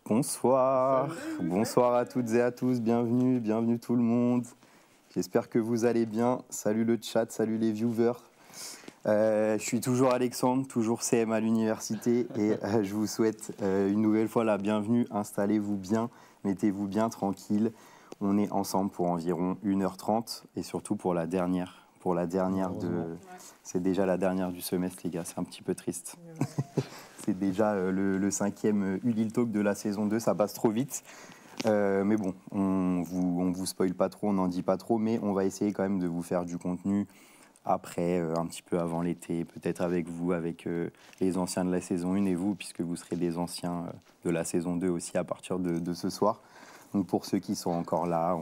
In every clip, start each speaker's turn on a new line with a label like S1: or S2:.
S1: Bonsoir, bonsoir à toutes et à tous, bienvenue tout le monde. J'espère que vous allez bien. Salut le chat, salut les viewers. Je suis toujours Alexandre, toujours CM à l'université et je vous souhaite une nouvelle fois la bienvenue. Installez-vous bien, mettez-vous bien tranquille. On est ensemble pour environ 1h30 et surtout pour la dernière de... C'est déjà la dernière du semestre les gars, c'est un petit peu triste. C'est déjà le 5e Ulil Talk de la saison 2, ça passe trop vite. Mais bon, on vous spoil pas trop, on n'en dit pas trop, mais on va essayer quand même de vous faire du contenu après, un petit peu avant l'été, peut-être avec vous, avec les anciens de la saison 1 et vous, puisque vous serez des anciens de la saison 2 aussi à partir de ce soir. Donc pour ceux qui sont encore là,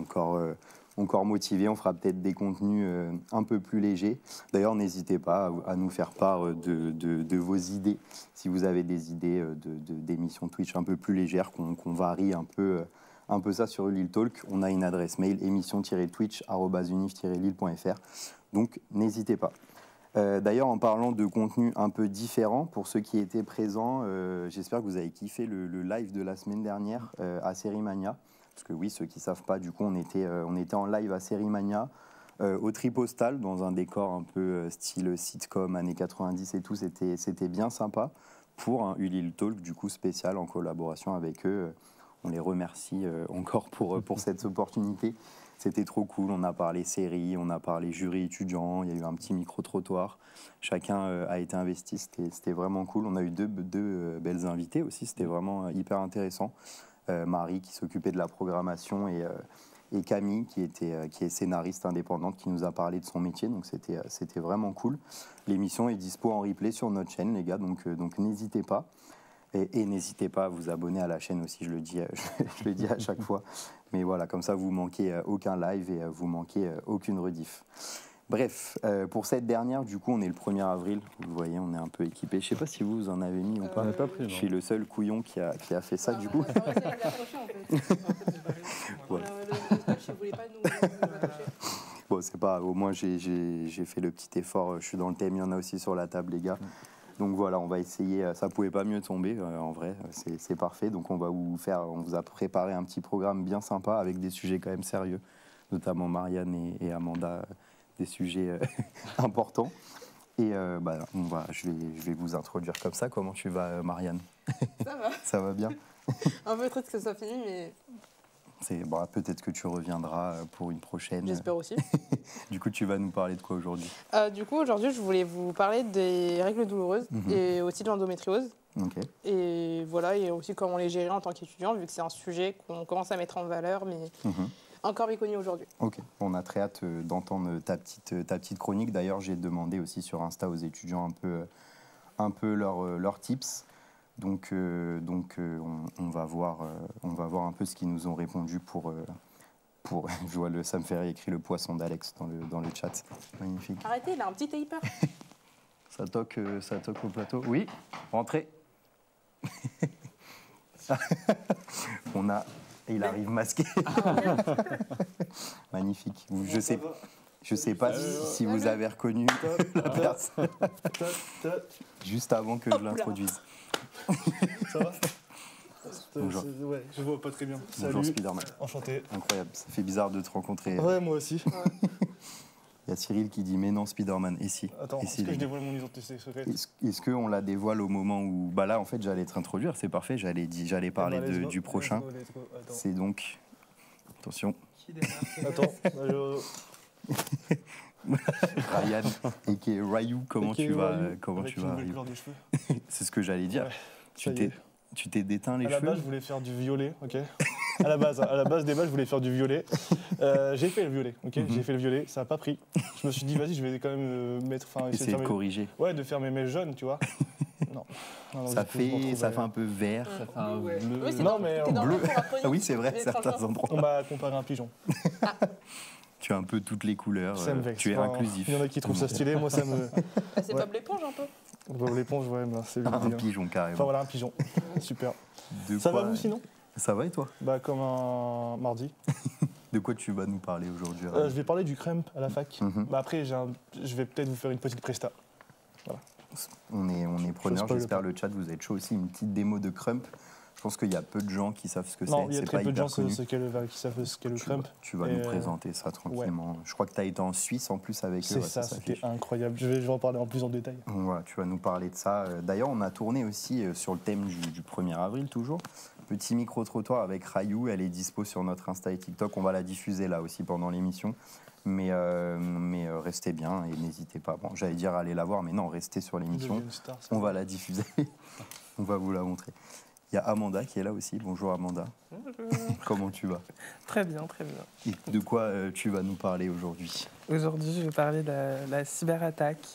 S1: encore motivés, on fera peut-être des contenus un peu plus légers. D'ailleurs, n'hésitez pas à nous faire part de vos idées. Si vous avez des idées d'émissions Twitch un peu plus légères, qu'on varie un peu ça sur Ulil Talk, on a une adresse mail émission-twitch@unif-lille.fr. Donc, n'hésitez pas. D'ailleurs, en parlant de contenu un peu différent, pour ceux qui étaient présents, j'espère que vous avez kiffé le live de la semaine dernière à Sérimania. Parce que oui, ceux qui ne savent pas, du coup, on était en live à Sérimania, au Tripostal, dans un décor un peu style sitcom, années 90 et tout. C'était bien sympa pour un Ulil Talk, du coup, spécial en collaboration avec eux. On les remercie encore pour cette opportunité. C'était trop cool. On a parlé série, on a parlé jury étudiant, il y a eu un petit micro-trottoir. Chacun a été investi, c'était vraiment cool. On a eu deux belles invités aussi, c'était vraiment hyper intéressant. Marie qui s'occupait de la programmation et Camille qui est scénariste indépendante qui nous a parlé de son métier, donc c'était vraiment cool. L'émission est dispo en replay sur notre chaîne les gars, donc n'hésitez pas et n'hésitez pas à vous abonner à la chaîne aussi, je le dis à chaque fois, mais voilà, comme ça vous manquez aucun live et vous manquez aucune rediff. Bref, pour cette dernière, du coup, on est le 1er avril. Vous voyez, on est un peu équipé. Je ne sais pas si vous en avez mis ou pas.
S2: Pas pris,
S1: je suis le seul couillon qui a fait ça, du coup. Voilà. Bon, c'est pas... Au moins, j'ai fait le petit effort. Je suis dans le thème. Il y en a aussi sur la table, les gars. Donc voilà, on va essayer. Ça pouvait pas mieux tomber, en vrai. C'est parfait. Donc on vous a préparé un petit programme bien sympa avec des sujets quand même sérieux, notamment Marianne et Amanda. Des sujets importants. Et je vais vous introduire comme ça. Comment tu vas, Marianne?
S3: Ça va.
S1: Ça va bien?
S3: Un peu triste que ça soit fini, mais...
S1: Peut-être que tu reviendras pour une prochaine.
S3: J'espère aussi.
S1: Du coup, tu vas nous parler de quoi aujourd'hui?
S3: Du coup, aujourd'hui, je voulais vous parler des règles douloureuses et aussi de l'endométriose.
S1: Okay.
S3: Et voilà, et aussi comment les gérer en tant qu'étudiant, vu que c'est un sujet qu'on commence à mettre en valeur, mais... encore méconnu aujourd'hui.
S1: Ok, on a très hâte d'entendre ta petite chronique. D'ailleurs, j'ai demandé aussi sur Insta aux étudiants un peu leurs tips. Donc on va voir un peu ce qu'ils nous ont répondu pour je vois ça me fait rire, écrit le poisson d'Alex dans le chat. Magnifique.
S3: Arrêtez, il a un petit taper.
S1: Ça toque au plateau. Oui, rentrez. Il arrive masqué. Magnifique. Je sais pas si vous avez reconnu la personne. Juste avant que je l'introduise.
S2: Ça va?
S1: Bonjour.
S2: Ouais, je vois pas très bien.
S1: Bonjour
S2: Salut.
S1: Spider-Man.
S2: Enchanté.
S1: Incroyable, ça fait bizarre de te rencontrer.
S2: Ouais, moi aussi.
S1: Il y a Cyril qui dit mais non Spider-Man, et si?
S2: Attends, est-ce que je dévoile mon identité secrète?
S1: Est-ce qu'on la dévoile au moment où... Bah là en fait j'allais te introduire, c'est parfait, j'allais parler du prochain.
S2: Let's go.
S1: C'est donc... Attention.
S2: Attends.
S1: Ryan, et Ryu, comment tu vas arriver? C'est ce que j'allais dire.
S2: Ouais,
S1: Tu t'es déteint les cheveux?
S2: À la base, je voulais faire du violet, ok. À la base des balles, je voulais faire du violet. J'ai fait le violet, ok. J'ai fait le violet, ça n'a pas pris. Je me suis dit, vas-y, je vais quand même
S1: Essayer de corriger.
S2: Ouais, de faire mes mèches jaunes, tu vois. Non.
S1: Ça fait un peu vert, ça fait un bleu.
S3: Oui, c'est
S2: Non, mais
S1: bleu. Ah oui, c'est vrai, certains endroits.
S2: On m'a comparé à un pigeon.
S1: Tu as un peu toutes les couleurs,
S2: Ça me vexe.
S1: tu es inclusif.
S2: Il y en a qui trouvent ça stylé, moi ça me...
S3: C'est Bob l'éponge un peu.
S2: Bob l'éponge, ouais, bah, c'est
S1: Un
S2: bien.
S1: pigeon carrément.
S2: Enfin voilà, un pigeon. Super.
S1: De
S2: Ça
S1: quoi-
S2: va vous sinon?
S1: Ça va et toi?
S2: Bah comme un mardi.
S1: De quoi tu vas nous parler aujourd'hui?
S2: Je vais parler du crump à la fac. Bah, après, je vais peut-être vous faire une petite presta.
S1: On est preneurs,
S2: spoil
S1: j'espère le chat, vous êtes chaud aussi. Une petite démo de Crump. Je pense qu'il y a peu de gens qui savent ce que c'est.
S2: Non, il y a
S1: C'est
S2: très
S1: pas
S2: peu de
S1: hyper
S2: gens
S1: connu.
S2: qui savent ce qu'est le crump.
S1: Tu vas
S2: Et,
S1: nous présenter ça tranquillement. Je crois que tu as été en Suisse en plus avec eux.
S2: C'est
S1: ouais,
S2: ça,
S1: ça
S2: c'était
S1: s'affiche.
S2: incroyable. Je vais en parler en plus en détail.
S1: Donc voilà, tu vas nous parler de ça. D'ailleurs, on a tourné aussi sur le thème du 1er avril, toujours. Petit micro-trottoir avec Rayou, elle est dispo sur notre Insta et TikTok. On va la diffuser là aussi pendant l'émission. Mais restez bien et n'hésitez pas. Bon, j'allais dire allez la voir, mais non, restez sur l'émission.
S2: Deviens une star, ça.
S1: On va la diffuser. On va vous la montrer. Il y a Amanda qui est là aussi. Bonjour Amanda.
S4: Bonjour.
S1: Comment tu vas?
S4: Très bien, très bien.
S1: Et de quoi tu vas nous parler aujourd'hui?
S4: Aujourd'hui, je vais parler de la cyberattaque,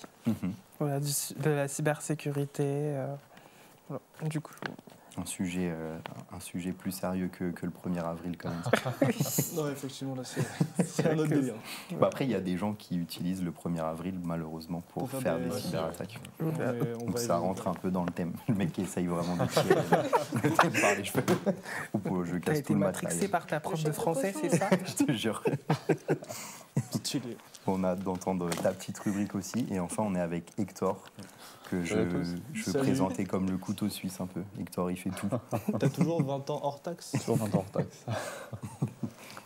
S4: voilà, de la cybersécurité. Voilà. Du coup,
S1: Un sujet plus sérieux que le 1er avril quand même.
S2: Non, effectivement, là, c'est un autre délire.
S1: Bah après, il y a des gens qui utilisent le 1er avril malheureusement pour faire des cyberattaques. Donc ça rentre un peu dans le thème. Le mec qui essaye vraiment de tirer le thème par les cheveux. Ou je
S4: t'as
S1: casse
S4: été
S1: tout le
S4: matrixé
S1: matériel.
S4: par ta prof de français, c'est ça?
S1: Je te jure.
S2: Stylé.
S1: On a hâte d'entendre ta petite rubrique aussi. Et enfin, on est avec Hector, que je
S2: Salut.
S1: présentais comme le couteau suisse un peu. Hector, il fait tout.
S2: T'as toujours 20 ans hors taxe?
S5: Toujours 20 ans hors taxe.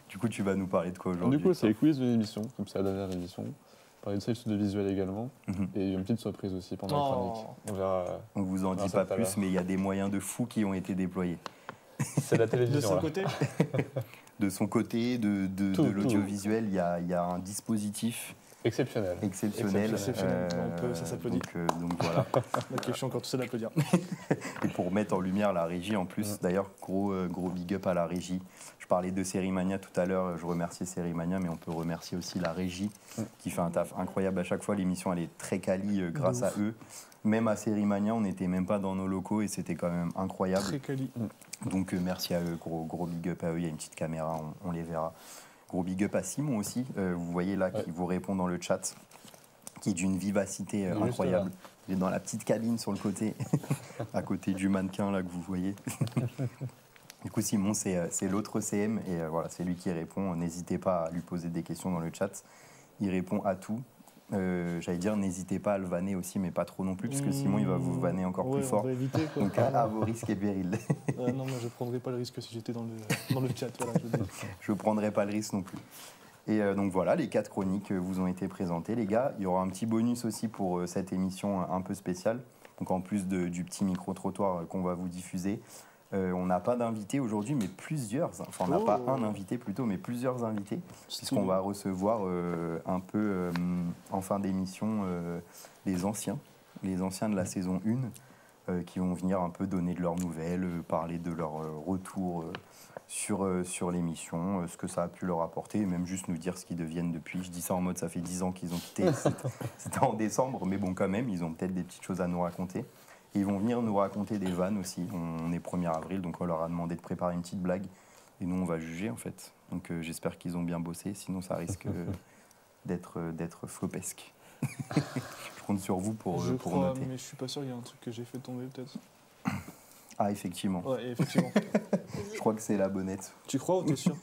S1: Du coup, tu vas nous parler de quoi aujourd'hui?
S5: Du coup, c'est les coulisses de l'émission, comme c'est la dernière émission. Parler de sales de visuel également. Et une petite surprise aussi pendant la chronique. On verra.
S1: On vous en dit
S5: ça
S1: pas
S5: tout à
S1: plus,
S5: l'heure.
S1: mais il y a des moyens de fous qui ont été déployés.
S5: C'est la
S2: De
S5: télévision.
S2: son
S5: là.
S2: côté?
S1: De son côté, de
S5: Tout.
S1: l'audiovisuel, il y a un dispositif
S5: Exceptionnel.
S1: exceptionnel.
S2: Exceptionnel. Ça s'applaudit.
S1: Donc voilà.
S2: Ok, je suis encore tout seul à applaudir.
S1: Et pour mettre en lumière la régie en plus, d'ailleurs, gros big up à la régie. Je parlais de Sérimania tout à l'heure, je remerciais Sérimania, mais on peut remercier aussi la régie qui fait un taf incroyable à chaque fois. L'émission, elle est très quali grâce à eux. Même à Sérimania, on n'était même pas dans nos locaux et c'était quand même incroyable.
S2: Très quali.
S1: Donc merci à eux, gros big up à eux, il y a une petite caméra, on les verra. Gros big up à Simon aussi, vous voyez là, qui vous répond dans le chat, qui est d'une vivacité
S5: Juste
S1: incroyable.
S5: là.
S1: Il est dans la petite cabine sur le côté, à côté du mannequin là que vous voyez. Du coup, Simon, c'est l'autre CM et voilà, c'est lui qui répond. N'hésitez pas à lui poser des questions dans le chat. Il répond à tout. J'allais dire, n'hésitez pas à le vanner aussi, mais pas trop non plus, parce que Simon, il va vous vanner encore plus fort.
S2: On va éviter, quoi.
S1: Donc à vos risques et périls.
S2: Non, moi je prendrais pas le risque si j'étais dans le chat. Voilà, je veux dire.
S1: Je ne prendrai pas le risque non plus. Et donc voilà, les 4 chroniques vous ont été présentées, les gars. Il y aura un petit bonus aussi pour cette émission un peu spéciale. Donc en plus du petit micro-trottoir qu'on va vous diffuser. On n'a pas d'invité aujourd'hui, mais plusieurs. Enfin, on n'a pas un invité plutôt, mais plusieurs invités. Puisqu'on va recevoir un peu en fin d'émission les anciens de la saison 1 qui vont venir un peu donner de leurs nouvelles, parler de leur retour sur l'émission, ce que ça a pu leur apporter, et même juste nous dire ce qu'ils deviennent depuis. Je dis ça en mode ça fait 10 ans qu'ils ont quitté, c'était en décembre, mais bon quand même, ils ont peut-être des petites choses à nous raconter. Et ils vont venir nous raconter des vannes aussi. On est 1er avril, donc on leur a demandé de préparer une petite blague, et nous on va juger en fait. Donc j'espère qu'ils ont bien bossé, sinon ça risque d'être flopesque. Je compte sur vous pour
S2: crois,
S1: noter.
S2: mais je suis pas sûr, il y a un truc que j'ai fait tomber peut-être.
S1: Ah effectivement,
S2: Ouais, effectivement.
S1: je crois que c'est la bonnette.
S2: Tu crois ou t'es sûr?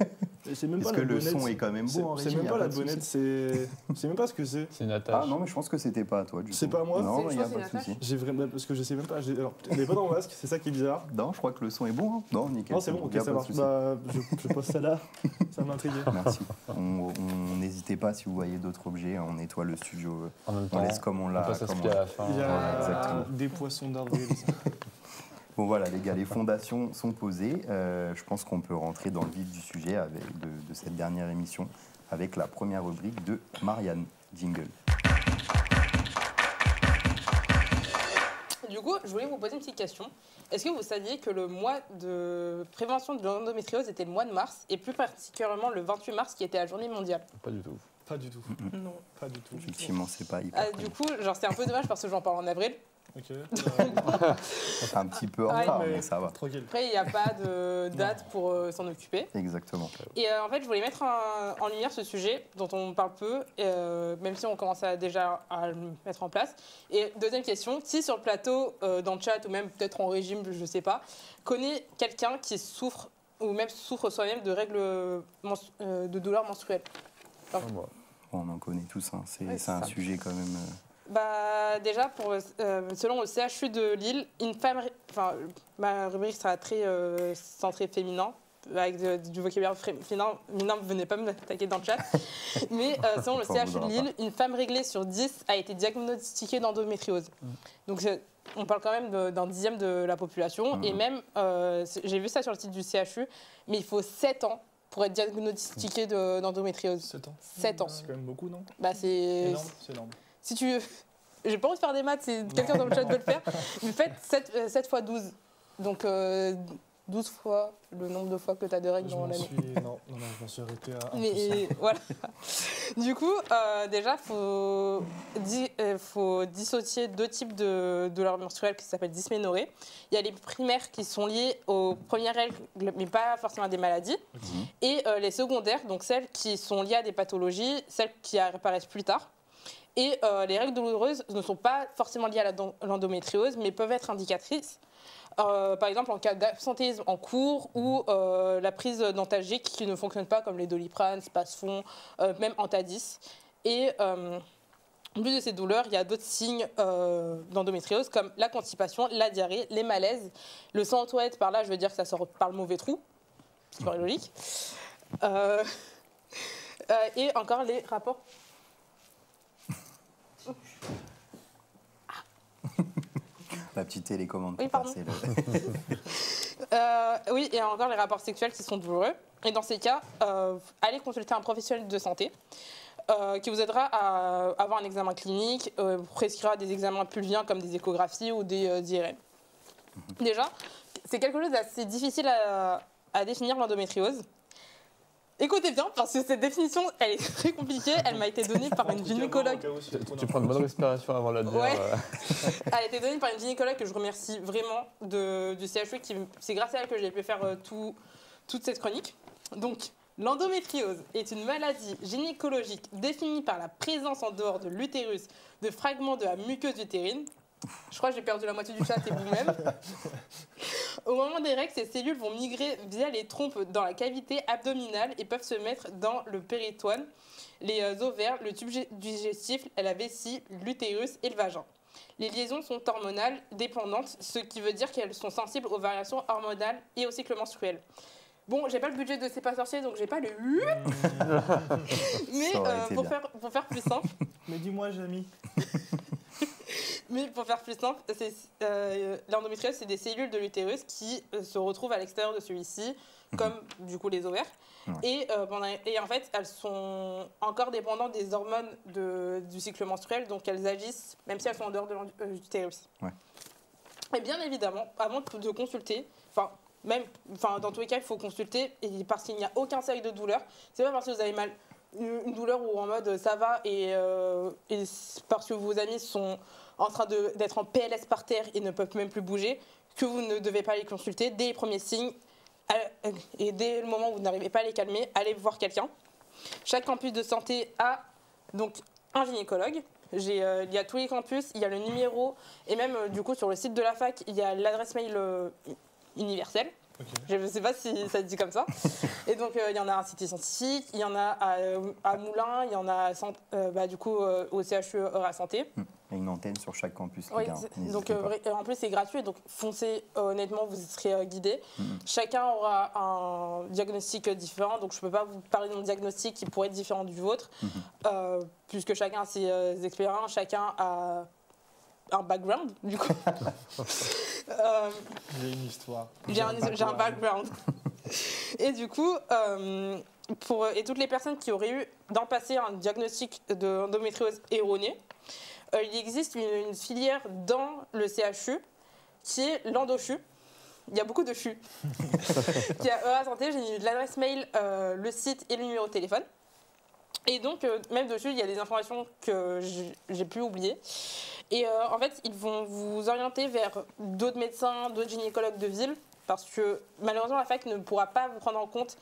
S2: C'est même
S1: Est-ce
S2: pas
S1: que
S2: la
S1: le
S2: bonnette,
S1: son est quand même beau en
S2: C'est
S1: régie,
S2: même
S1: y a
S2: pas la
S1: de souci.
S2: bonnette, c'est même pas ce que c'est.
S5: C'est une attache.
S1: Ah non, mais je pense que c'était pas à toi du coup.
S2: C'est pas à moi?
S1: Non,
S3: C'est-
S1: il n'y a
S3: je pense
S1: pas
S3: que
S1: de
S3: c'est
S1: souci.
S2: J'ai vraiment parce que je sais même pas. Alors, elle est pas dans le masque, c'est ça qui est bizarre.
S1: Non, je crois que le son est bon. Hein. Non, nickel.
S2: Non, c'est bon, ok,
S1: y a
S2: ça
S1: pas de
S2: marche.
S1: souci.
S2: Bah, je pose ça là, ça m'a intrigué.
S1: Merci. N'hésitez pas si vous voyez d'autres objets, on nettoie le studio,
S5: En même
S1: on
S5: temps,
S1: laisse comme on l'a.
S5: on passe à ce
S1: comme
S5: qu'il y
S1: on-
S5: a à la fin.
S2: Il y
S1: Voilà, exactement.
S2: a des poissons d'avril.
S1: Bon voilà les gars, les fondations sont posées. Je pense qu'on peut rentrer dans le vif du sujet de cette dernière émission avec la première rubrique de Marianne. Jingle.
S3: Du coup, je voulais vous poser une petite question. Est-ce que vous saviez que le mois de prévention de l'endométriose était le mois de mars, et plus particulièrement le 28 mars qui était la journée mondiale?
S5: Pas du tout.
S2: Pas du tout.
S3: Non.
S2: Pas du tout.
S1: Effectivement, c'est pas hyper.
S3: Du coup, genre c'est un peu dommage parce que j'en parle en avril.
S2: Ok.
S1: Un petit peu en retard, mais ça va.
S2: Tranquille.
S3: Après, il n'y a pas de date pour s'en occuper.
S1: Exactement.
S3: Et en fait, je voulais mettre en lumière ce sujet dont on parle peu, même si on commence déjà à le mettre en place. Et deuxième question, qui sur le plateau, dans le chat ou même peut-être en régime, je ne sais pas, connaît quelqu'un qui souffre ou même souffre soi-même de règles de douleurs menstruelles?
S5: Moi.
S1: On en connaît tous, hein. C'est
S3: Ouais,
S1: un sujet quand même.
S3: Déjà, selon le CHU de Lille, une femme, ma rubrique sera très centrée féminin, avec du vocabulaire féminin, vous venez pas me attaquer dans le chat, mais selon le CHU de Lille, une femme réglée sur 10 a été diagnostiquée d'endométriose. Donc on parle quand même d'un dixième de la population, et même, j'ai vu ça sur le site du CHU, mais il faut 7 ans pour être diagnostiqué d'endométriose.
S2: 7 ans.
S3: 7 ans.
S2: C'est quand même beaucoup, non?
S3: C'est
S2: énorme. C'est énorme.
S3: Si tu... J'ai pas envie de faire des maths, si quelqu'un dans le chat veut le faire. Mais faites 7 fois 12. Donc 12 fois le nombre de fois que tu as de règles dans l'année.
S2: Non, je m'en suis arrêté à 1
S3: Mais voilà. Du coup, déjà, il faut dissocier 2 types de douleurs menstruelles qui s'appellent dysménorrhées. Il y a les primaires qui sont liées aux premières règles, mais pas forcément à des maladies. Et les secondaires, donc celles qui sont liées à des pathologies, celles qui apparaissent plus tard. Et les règles douloureuses ne sont pas forcément liées à l'endométriose, mais peuvent être indicatrices. Par exemple, en cas d'absentéisme en cours ou la prise d'antalgiques qui ne fonctionnent pas, comme les Doliprane, Spasfon, même Antadis. Et en plus de ces douleurs, il y a d'autres signes d'endométriose, comme la constipation, la diarrhée, les malaises. Le sang aux toilettes, par là, je veux dire que ça sort par le mauvais trou. C'est pas logique. Et encore les rapports.
S1: La petite télécommande.
S3: Oui, pardon. Oui, et encore les rapports sexuels qui sont douloureux. Et dans ces cas, allez consulter un professionnel de santé qui vous aidera à avoir un examen clinique, prescrira des examens pelviens comme des échographies ou des IRM. Déjà, c'est quelque chose d'assez difficile à définir l'endométriose. Écoutez bien, parce que cette définition, elle est très compliquée. Elle m'a été donnée par une gynécologue.
S5: Tu prends une bonne respiration avant de la dire.
S3: Ouais. Elle a été donnée par une gynécologue que je remercie vraiment du CHU. C'est grâce à elle que j'ai pu faire toute cette chronique. Donc, l'endométriose est une maladie gynécologique définie par la présence en dehors de l'utérus de fragments de la muqueuse utérine. Je crois que j'ai perdu la moitié du chat et vous-même. Au moment des règles, ces cellules vont migrer via les trompes dans la cavité abdominale et peuvent se mettre dans le péritoine, les ovaires, le tube digestif, la vessie, l'utérus et le vagin. Les liaisons sont hormonales dépendantes, ce qui veut dire qu'elles sont sensibles aux variations hormonales et au cycle menstruel. Bon, j'ai pas le budget de C'est pas sorcier, donc j'ai pas le mais pour faire plus simple.
S2: Mais dis-moi, Jamy.
S3: Mais pour faire plus simple, l'endométriose, c'est des cellules de l'utérus qui se retrouvent à l'extérieur de celui-ci, comme du coup les ovaires. Ouais. Et en fait, elles sont encore dépendantes des hormones du cycle menstruel, donc elles agissent, même si elles sont en dehors de l'utérus. Ouais. Et bien évidemment, avant de consulter, dans tous les cas, il faut consulter, parce qu'il n'y a aucun seuil de douleur. C'est pas parce que vous avez mal une douleur ou en mode ça va et parce que vos amis sont en train d'être en PLS par terre et ne peuvent même plus bouger, que vous ne devez pas les consulter. Dès les premiers signes et dès le moment où vous n'arrivez pas à les calmer, allez voir quelqu'un. Chaque campus de santé a donc un gynécologue. Il y a tous les campus, il y a le numéro et même du coup sur le site de la fac, il y a l'adresse mail universelle. Okay. Je ne sais pas si ça se dit comme ça. Et donc, il y en a à un Cité Scientifique, il y en a à Moulins, il y en a au CHU Eura Santé.
S1: Il y a une antenne sur chaque campus.
S3: Oui, donc en plus, c'est gratuit. Donc, foncez, honnêtement, vous serez guidés. Chacun aura un diagnostic différent. Donc, je ne peux pas vous parler de mon diagnostic qui pourrait être différent du vôtre, puisque chacun a ses expériences, chacun a un background, du coup.
S2: J'ai une histoire.
S3: J'ai un background. Et du coup, et toutes les personnes qui auraient eu dans le passé un diagnostic d'endométriose erroné, il existe une filière dans le CHU qui est l'endochu. Il y a beaucoup de CHU. Qui a EA Santé, j'ai mis l'adresse mail, le site et le numéro de téléphone. Et donc, même dessus, il y a des informations que j'ai pu oublier. Et en fait, ils vont vous orienter vers d'autres médecins, d'autres gynécologues de ville, parce que malheureusement, la fac ne pourra pas vous prendre en compte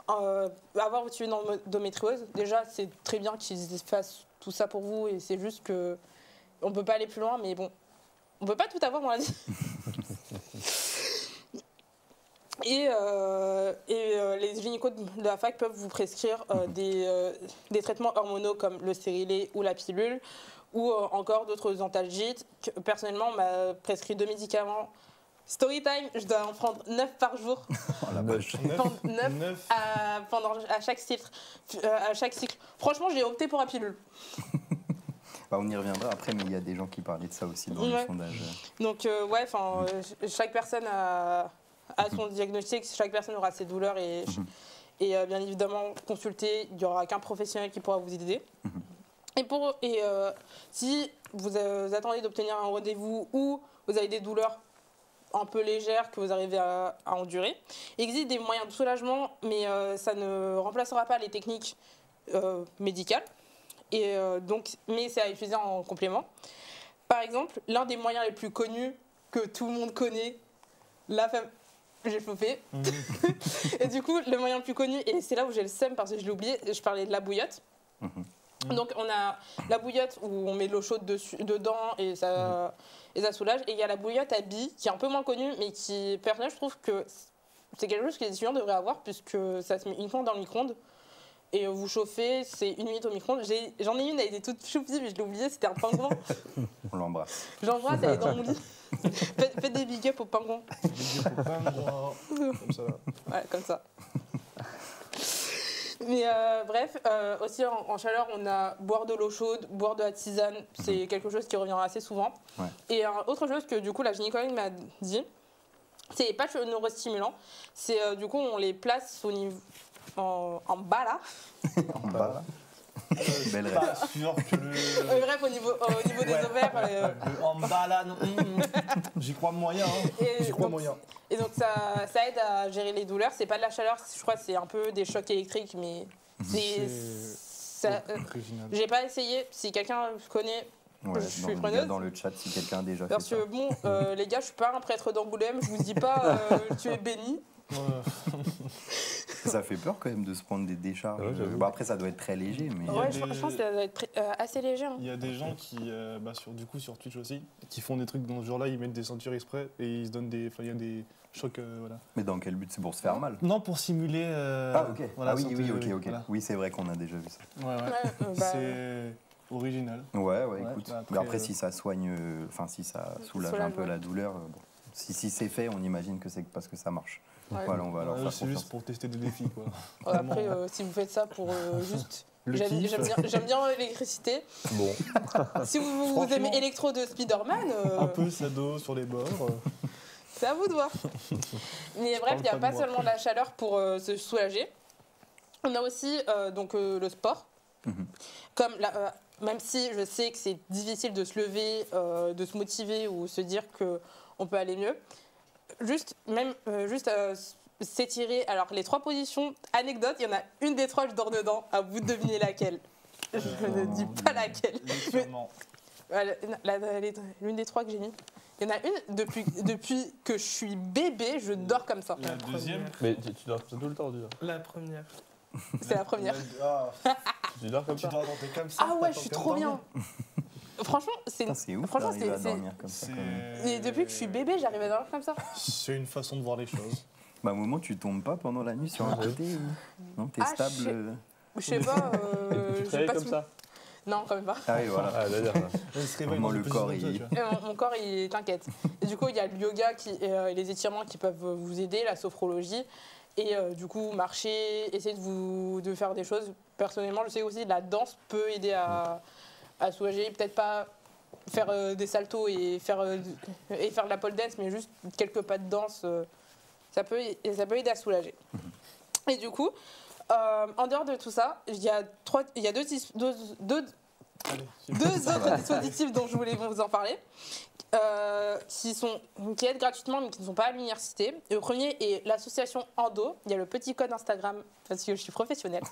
S3: avoir reçu une endométriose. Déjà, c'est très bien qu'ils fassent tout ça pour vous, et c'est juste que on ne peut pas aller plus loin, mais bon, on ne peut pas tout avoir dans la vie. Et les gynécos de la fac peuvent vous prescrire des traitements hormonaux comme le stérilet ou la pilule, ou encore d'autres antalgiques. Personnellement, on m'a prescrit 2 médicaments. Story time, je dois en prendre 9 par jour.
S1: Oh la vache.
S3: 9 à chaque cycle. Franchement, j'ai opté pour la pilule.
S1: Bah, on y reviendra après, mais il y a des gens qui parlaient de ça aussi dans les sondages.
S3: Donc, chaque personne a son diagnostic, chaque personne aura ses douleurs et bien évidemment, consulter, il n'y aura qu'un professionnel qui pourra vous aider. Si vous attendez d'obtenir un rendez-vous ou vous avez des douleurs un peu légères que vous arrivez à endurer, il existe des moyens de soulagement, mais ça ne remplacera pas les techniques médicales. Mais c'est à utiliser en complément. Par exemple, l'un des moyens les plus connus que tout le monde connaît, j'ai chauffé. Et du coup, le moyen le plus connu, et c'est là où j'ai le seum parce que je l'ai oublié, je parlais de la bouillotte. Donc on a la bouillotte où on met de l'eau chaude dedans et ça soulage. Et il y a la bouillotte à billes qui est un peu moins connue, mais qui, personnellement, je trouve que c'est quelque chose que les étudiants devraient avoir puisque ça se met uniquement dans le micro-ondes. Et vous chauffez, c'est 1 minute au micro-ondes. J'en ai une, elle était toute choupie, mais je l'ai oublié, c'était un pingouin.
S1: On l'embrasse.
S3: J'embrasse, elle est dans mon lit. Faites des big up au pingouin.
S2: Big up au pingouin. Comme ça.
S3: Ouais, comme ça. Mais bref, aussi en chaleur, on a boire de l'eau chaude, boire de la tisane. C'est quelque chose qui revient assez souvent. Ouais. Et autre chose que du coup la gynécologue m'a dit, c'est les patchs neurostimulant. C'est du coup on les place au niveau en bas là.
S1: En bas là.
S2: Belle rêve. Pas sûr que le...
S3: bref, au niveau des ovaires.
S2: En bas là, non. J'y crois moyen. Hein. J'y crois moyen.
S3: Et donc ça aide à gérer les douleurs. C'est pas de la chaleur, je crois que c'est un peu des chocs électriques, mais j'ai pas essayé. Si quelqu'un connaît, je suis preneuse.
S1: Dans le chat, si quelqu'un a déjà fait ça.
S3: Parce que bon, les gars, je suis pas un prêtre d'Angoulême. Je vous dis pas, tu es béni.
S1: Ça fait peur quand même de se prendre des décharges. Bon, après, ça doit être très léger. Mais...
S3: Ouais, je pense que ça doit être assez léger. Hein.
S2: Il y a des gens qui, sur Twitch aussi, qui font des trucs dans ce genre-là, ils mettent des ceintures exprès et ils se donnent il y a des chocs. Voilà.
S1: Mais dans quel but? C'est pour se faire mal?
S2: Non, pour simuler.
S1: Ah, ok.
S2: Voilà,
S1: ok. Voilà. Oui, c'est vrai qu'on a déjà vu ça.
S2: Ouais. C'est original.
S1: Ouais, écoute. Mais après, si ça soigne, si ça soulage un peu la douleur, bon. Si c'est fait, on imagine que c'est parce que ça marche.
S3: Ouais.
S1: Voilà, on va leur faire
S2: c'est juste pour tester des défis. Quoi.
S3: Après, si vous faites ça pour juste... J'aime bien l'électricité.
S1: Bon.
S3: Si vous aimez Electro de Spider-Man...
S2: Un peu Sado sur les bords.
S3: C'est à vous de voir. Mais bref, il n'y a pas seulement de la chaleur pour se soulager. On a aussi le sport. Comme même si je sais que c'est difficile de se lever, de se motiver ou se dire qu'on peut aller mieux, juste s'étirer. Alors, les 3 positions, anecdote, il y en a une des 3, je dors dedans. À vous de deviner laquelle. Je ne dis pas laquelle. L'une des 3 que j'ai mis. Il y en a une, depuis que je suis bébé, je dors comme ça.
S2: La deuxième?
S5: Mais tu dors tout le temps, tu dors.
S4: La première.
S3: C'est la première.
S5: Tu dors comme ça?
S2: Tu dors comme ça?
S3: Ah ouais, je suis trop bien. Franchement, c'est
S1: ouf.
S3: Franchement,
S1: d'arriver à dormir comme ça.
S3: Et depuis que je suis bébé, j'arrive à dormir comme ça.
S2: C'est une façon de voir les choses.
S1: Bah, à un moment, tu tombes pas pendant la nuit sur un côté ou... Non, t'es stable.
S3: Je sais pas.
S5: Tu te réveilles comme ça?
S3: Non, quand même pas.
S1: Ah oui, voilà.
S5: Ah,
S1: Vraiment, le corps,
S3: mon corps, il t'inquiète. Et du coup, il y a le yoga et les étirements qui peuvent vous aider, la sophrologie. Et du coup, marcher, essayer de faire des choses. Personnellement, je sais aussi que la danse peut aider à soulager. Peut-être pas faire des saltos et faire de la pole dance, mais juste quelques pas de danse, ça peut aider à soulager. Et du coup, En dehors de tout ça, il y a deux autres dispositifs dont je voulais vous en parler, qui aident gratuitement mais qui ne sont pas à l'université. Et le premier est l'association Endo. Il y a le petit code Instagram, parce que je suis professionnelle,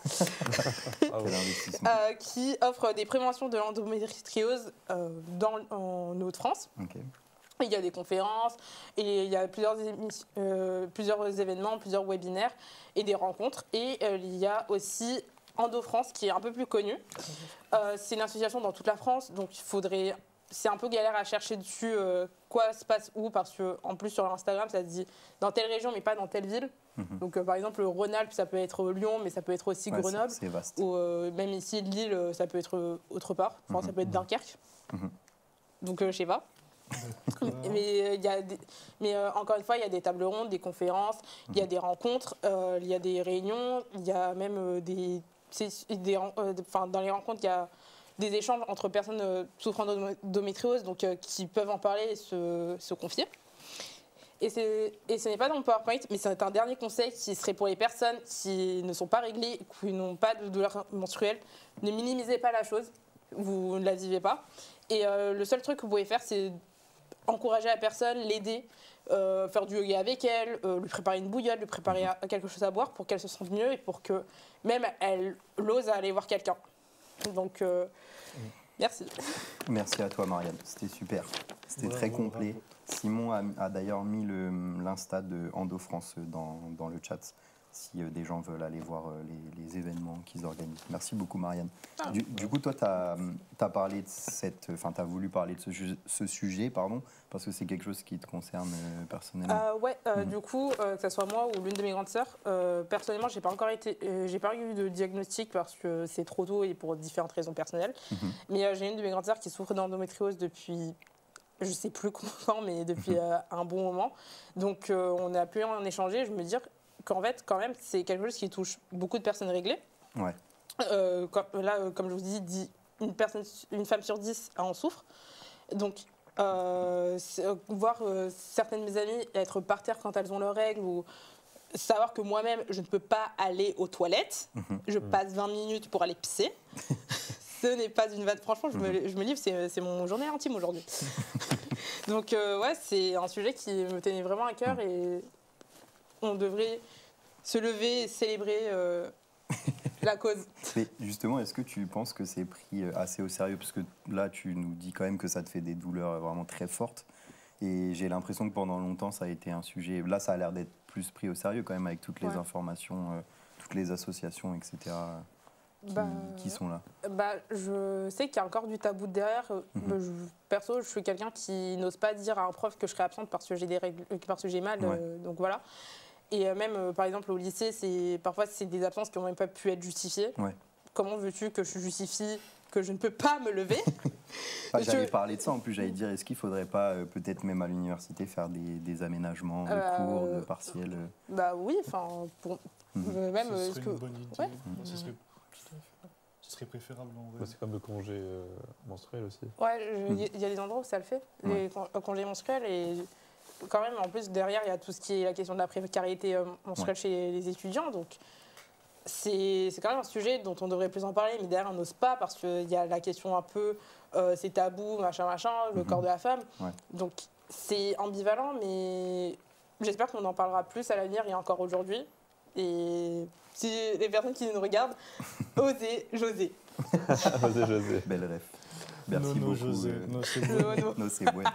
S3: qui offre des préventions de l'endométriose en Hauts-de-France. Okay. Il y a des conférences, et il y a plusieurs événements, plusieurs webinaires et des rencontres. Et il y a aussi Endo France qui est un peu plus connu. C'est une association dans toute la France, donc c'est un peu galère à chercher dessus quoi se passe où, parce qu'en plus sur Instagram ça se dit dans telle région mais pas dans telle ville. Donc par exemple le Rhône-Alpes ça peut être Lyon mais ça peut être aussi Grenoble.
S1: C'est vaste.
S3: Ou même ici Lille ça peut être autre part, enfin, ça peut être Dunkerque. Donc je sais pas. mais encore une fois il y a des tables rondes, des conférences, il y a des rencontres, il y a des réunions, il y a même dans les rencontres il y a des échanges entre personnes souffrant d'endométriose, donc qui peuvent en parler et se confier. Et ce n'est pas dans le PowerPoint, mais c'est un dernier conseil qui serait pour les personnes qui ne sont pas réglées, qui n'ont pas de douleur menstruelle. Ne minimisez pas la chose, vous ne la vivez pas. Et le seul truc que vous pouvez faire, c'est encourager la personne, l'aider, faire du yoga avec elle, lui préparer une bouillotte, lui préparer quelque chose à boire pour qu'elle se sente mieux et pour que même elle ose aller voir quelqu'un. Donc, merci.
S1: Merci à toi, Marianne. C'était super. C'était très complet. Bravo. Simon a d'ailleurs mis l'Insta de Endo France dans le chat, si des gens veulent aller voir les événements qu'ils organisent. Merci beaucoup, Marianne. Du coup, toi, tu as parlé de t'as voulu parler de ce sujet, parce que c'est quelque chose qui te concerne personnellement.
S3: Du coup, que ce soit moi ou l'une de mes grandes sœurs, personnellement, j'ai pas eu de diagnostic parce que c'est trop tôt et pour différentes raisons personnelles. Mais j'ai une de mes grandes sœurs qui souffre d'endométriose depuis, je sais plus combien, mais depuis un bon moment. Donc, on a pu en échanger. Je me dis qu'en fait, quand même, c'est quelque chose qui touche beaucoup de personnes réglées.
S1: Ouais.
S3: Comme je vous dis, une femme sur 10 en souffre. Donc, voir certaines de mes amies être par terre quand elles ont leurs règles, ou savoir que moi-même, je ne peux pas aller aux toilettes. Je passe 20 minutes pour aller pisser. Ce n'est pas une vanne. Franchement, je me livre, c'est mon journée intime aujourd'hui. Donc, c'est un sujet qui me tenait vraiment à cœur et on devrait se lever et célébrer la cause.
S1: Mais justement, est-ce que tu penses que c'est pris assez au sérieux? Parce que là, tu nous dis quand même que ça te fait des douleurs vraiment très fortes. Et j'ai l'impression que pendant longtemps, ça a été un sujet... Là, ça a l'air d'être plus pris au sérieux quand même, avec toutes les informations, toutes les associations, etc. qui sont là.
S3: Je sais qu'il y a encore du tabou derrière. Perso, je suis quelqu'un qui n'ose pas dire à un prof que je serai absente parce que j'ai des règles, parce que j'ai mal. Donc voilà. Et même, par exemple, au lycée, parfois, c'est des absences qui n'ont même pas pu être justifiées. Ouais. Comment veux-tu que je justifie que je ne peux pas me lever?
S1: J'allais parler de ça, en plus, j'allais dire, est-ce qu'il ne faudrait pas, peut-être même à l'université, faire des aménagements de cours, de partiels?
S3: Oui, enfin, même...
S2: Ce serait une bonne idée. Ouais. Ce serait préférable, en vrai.
S5: C'est comme le congé menstruel aussi.
S3: Ouais, il y a des endroits où ça le fait, les congés menstruels, et... Quand même, en plus, derrière, il y a tout ce qui est la question de la précarité menstruelle chez les étudiants. Donc, c'est quand même un sujet dont on devrait plus en parler, mais derrière, on n'ose pas parce qu'il y a la question un peu, c'est tabou, machin, le corps de la femme. Ouais. Donc, c'est ambivalent, mais j'espère qu'on en parlera plus à l'avenir et encore aujourd'hui. Et si les personnes qui nous regardent, osez, José.
S5: Osez, José.
S1: Belle ref. Merci beaucoup.
S2: José.
S1: No, c'est bueno.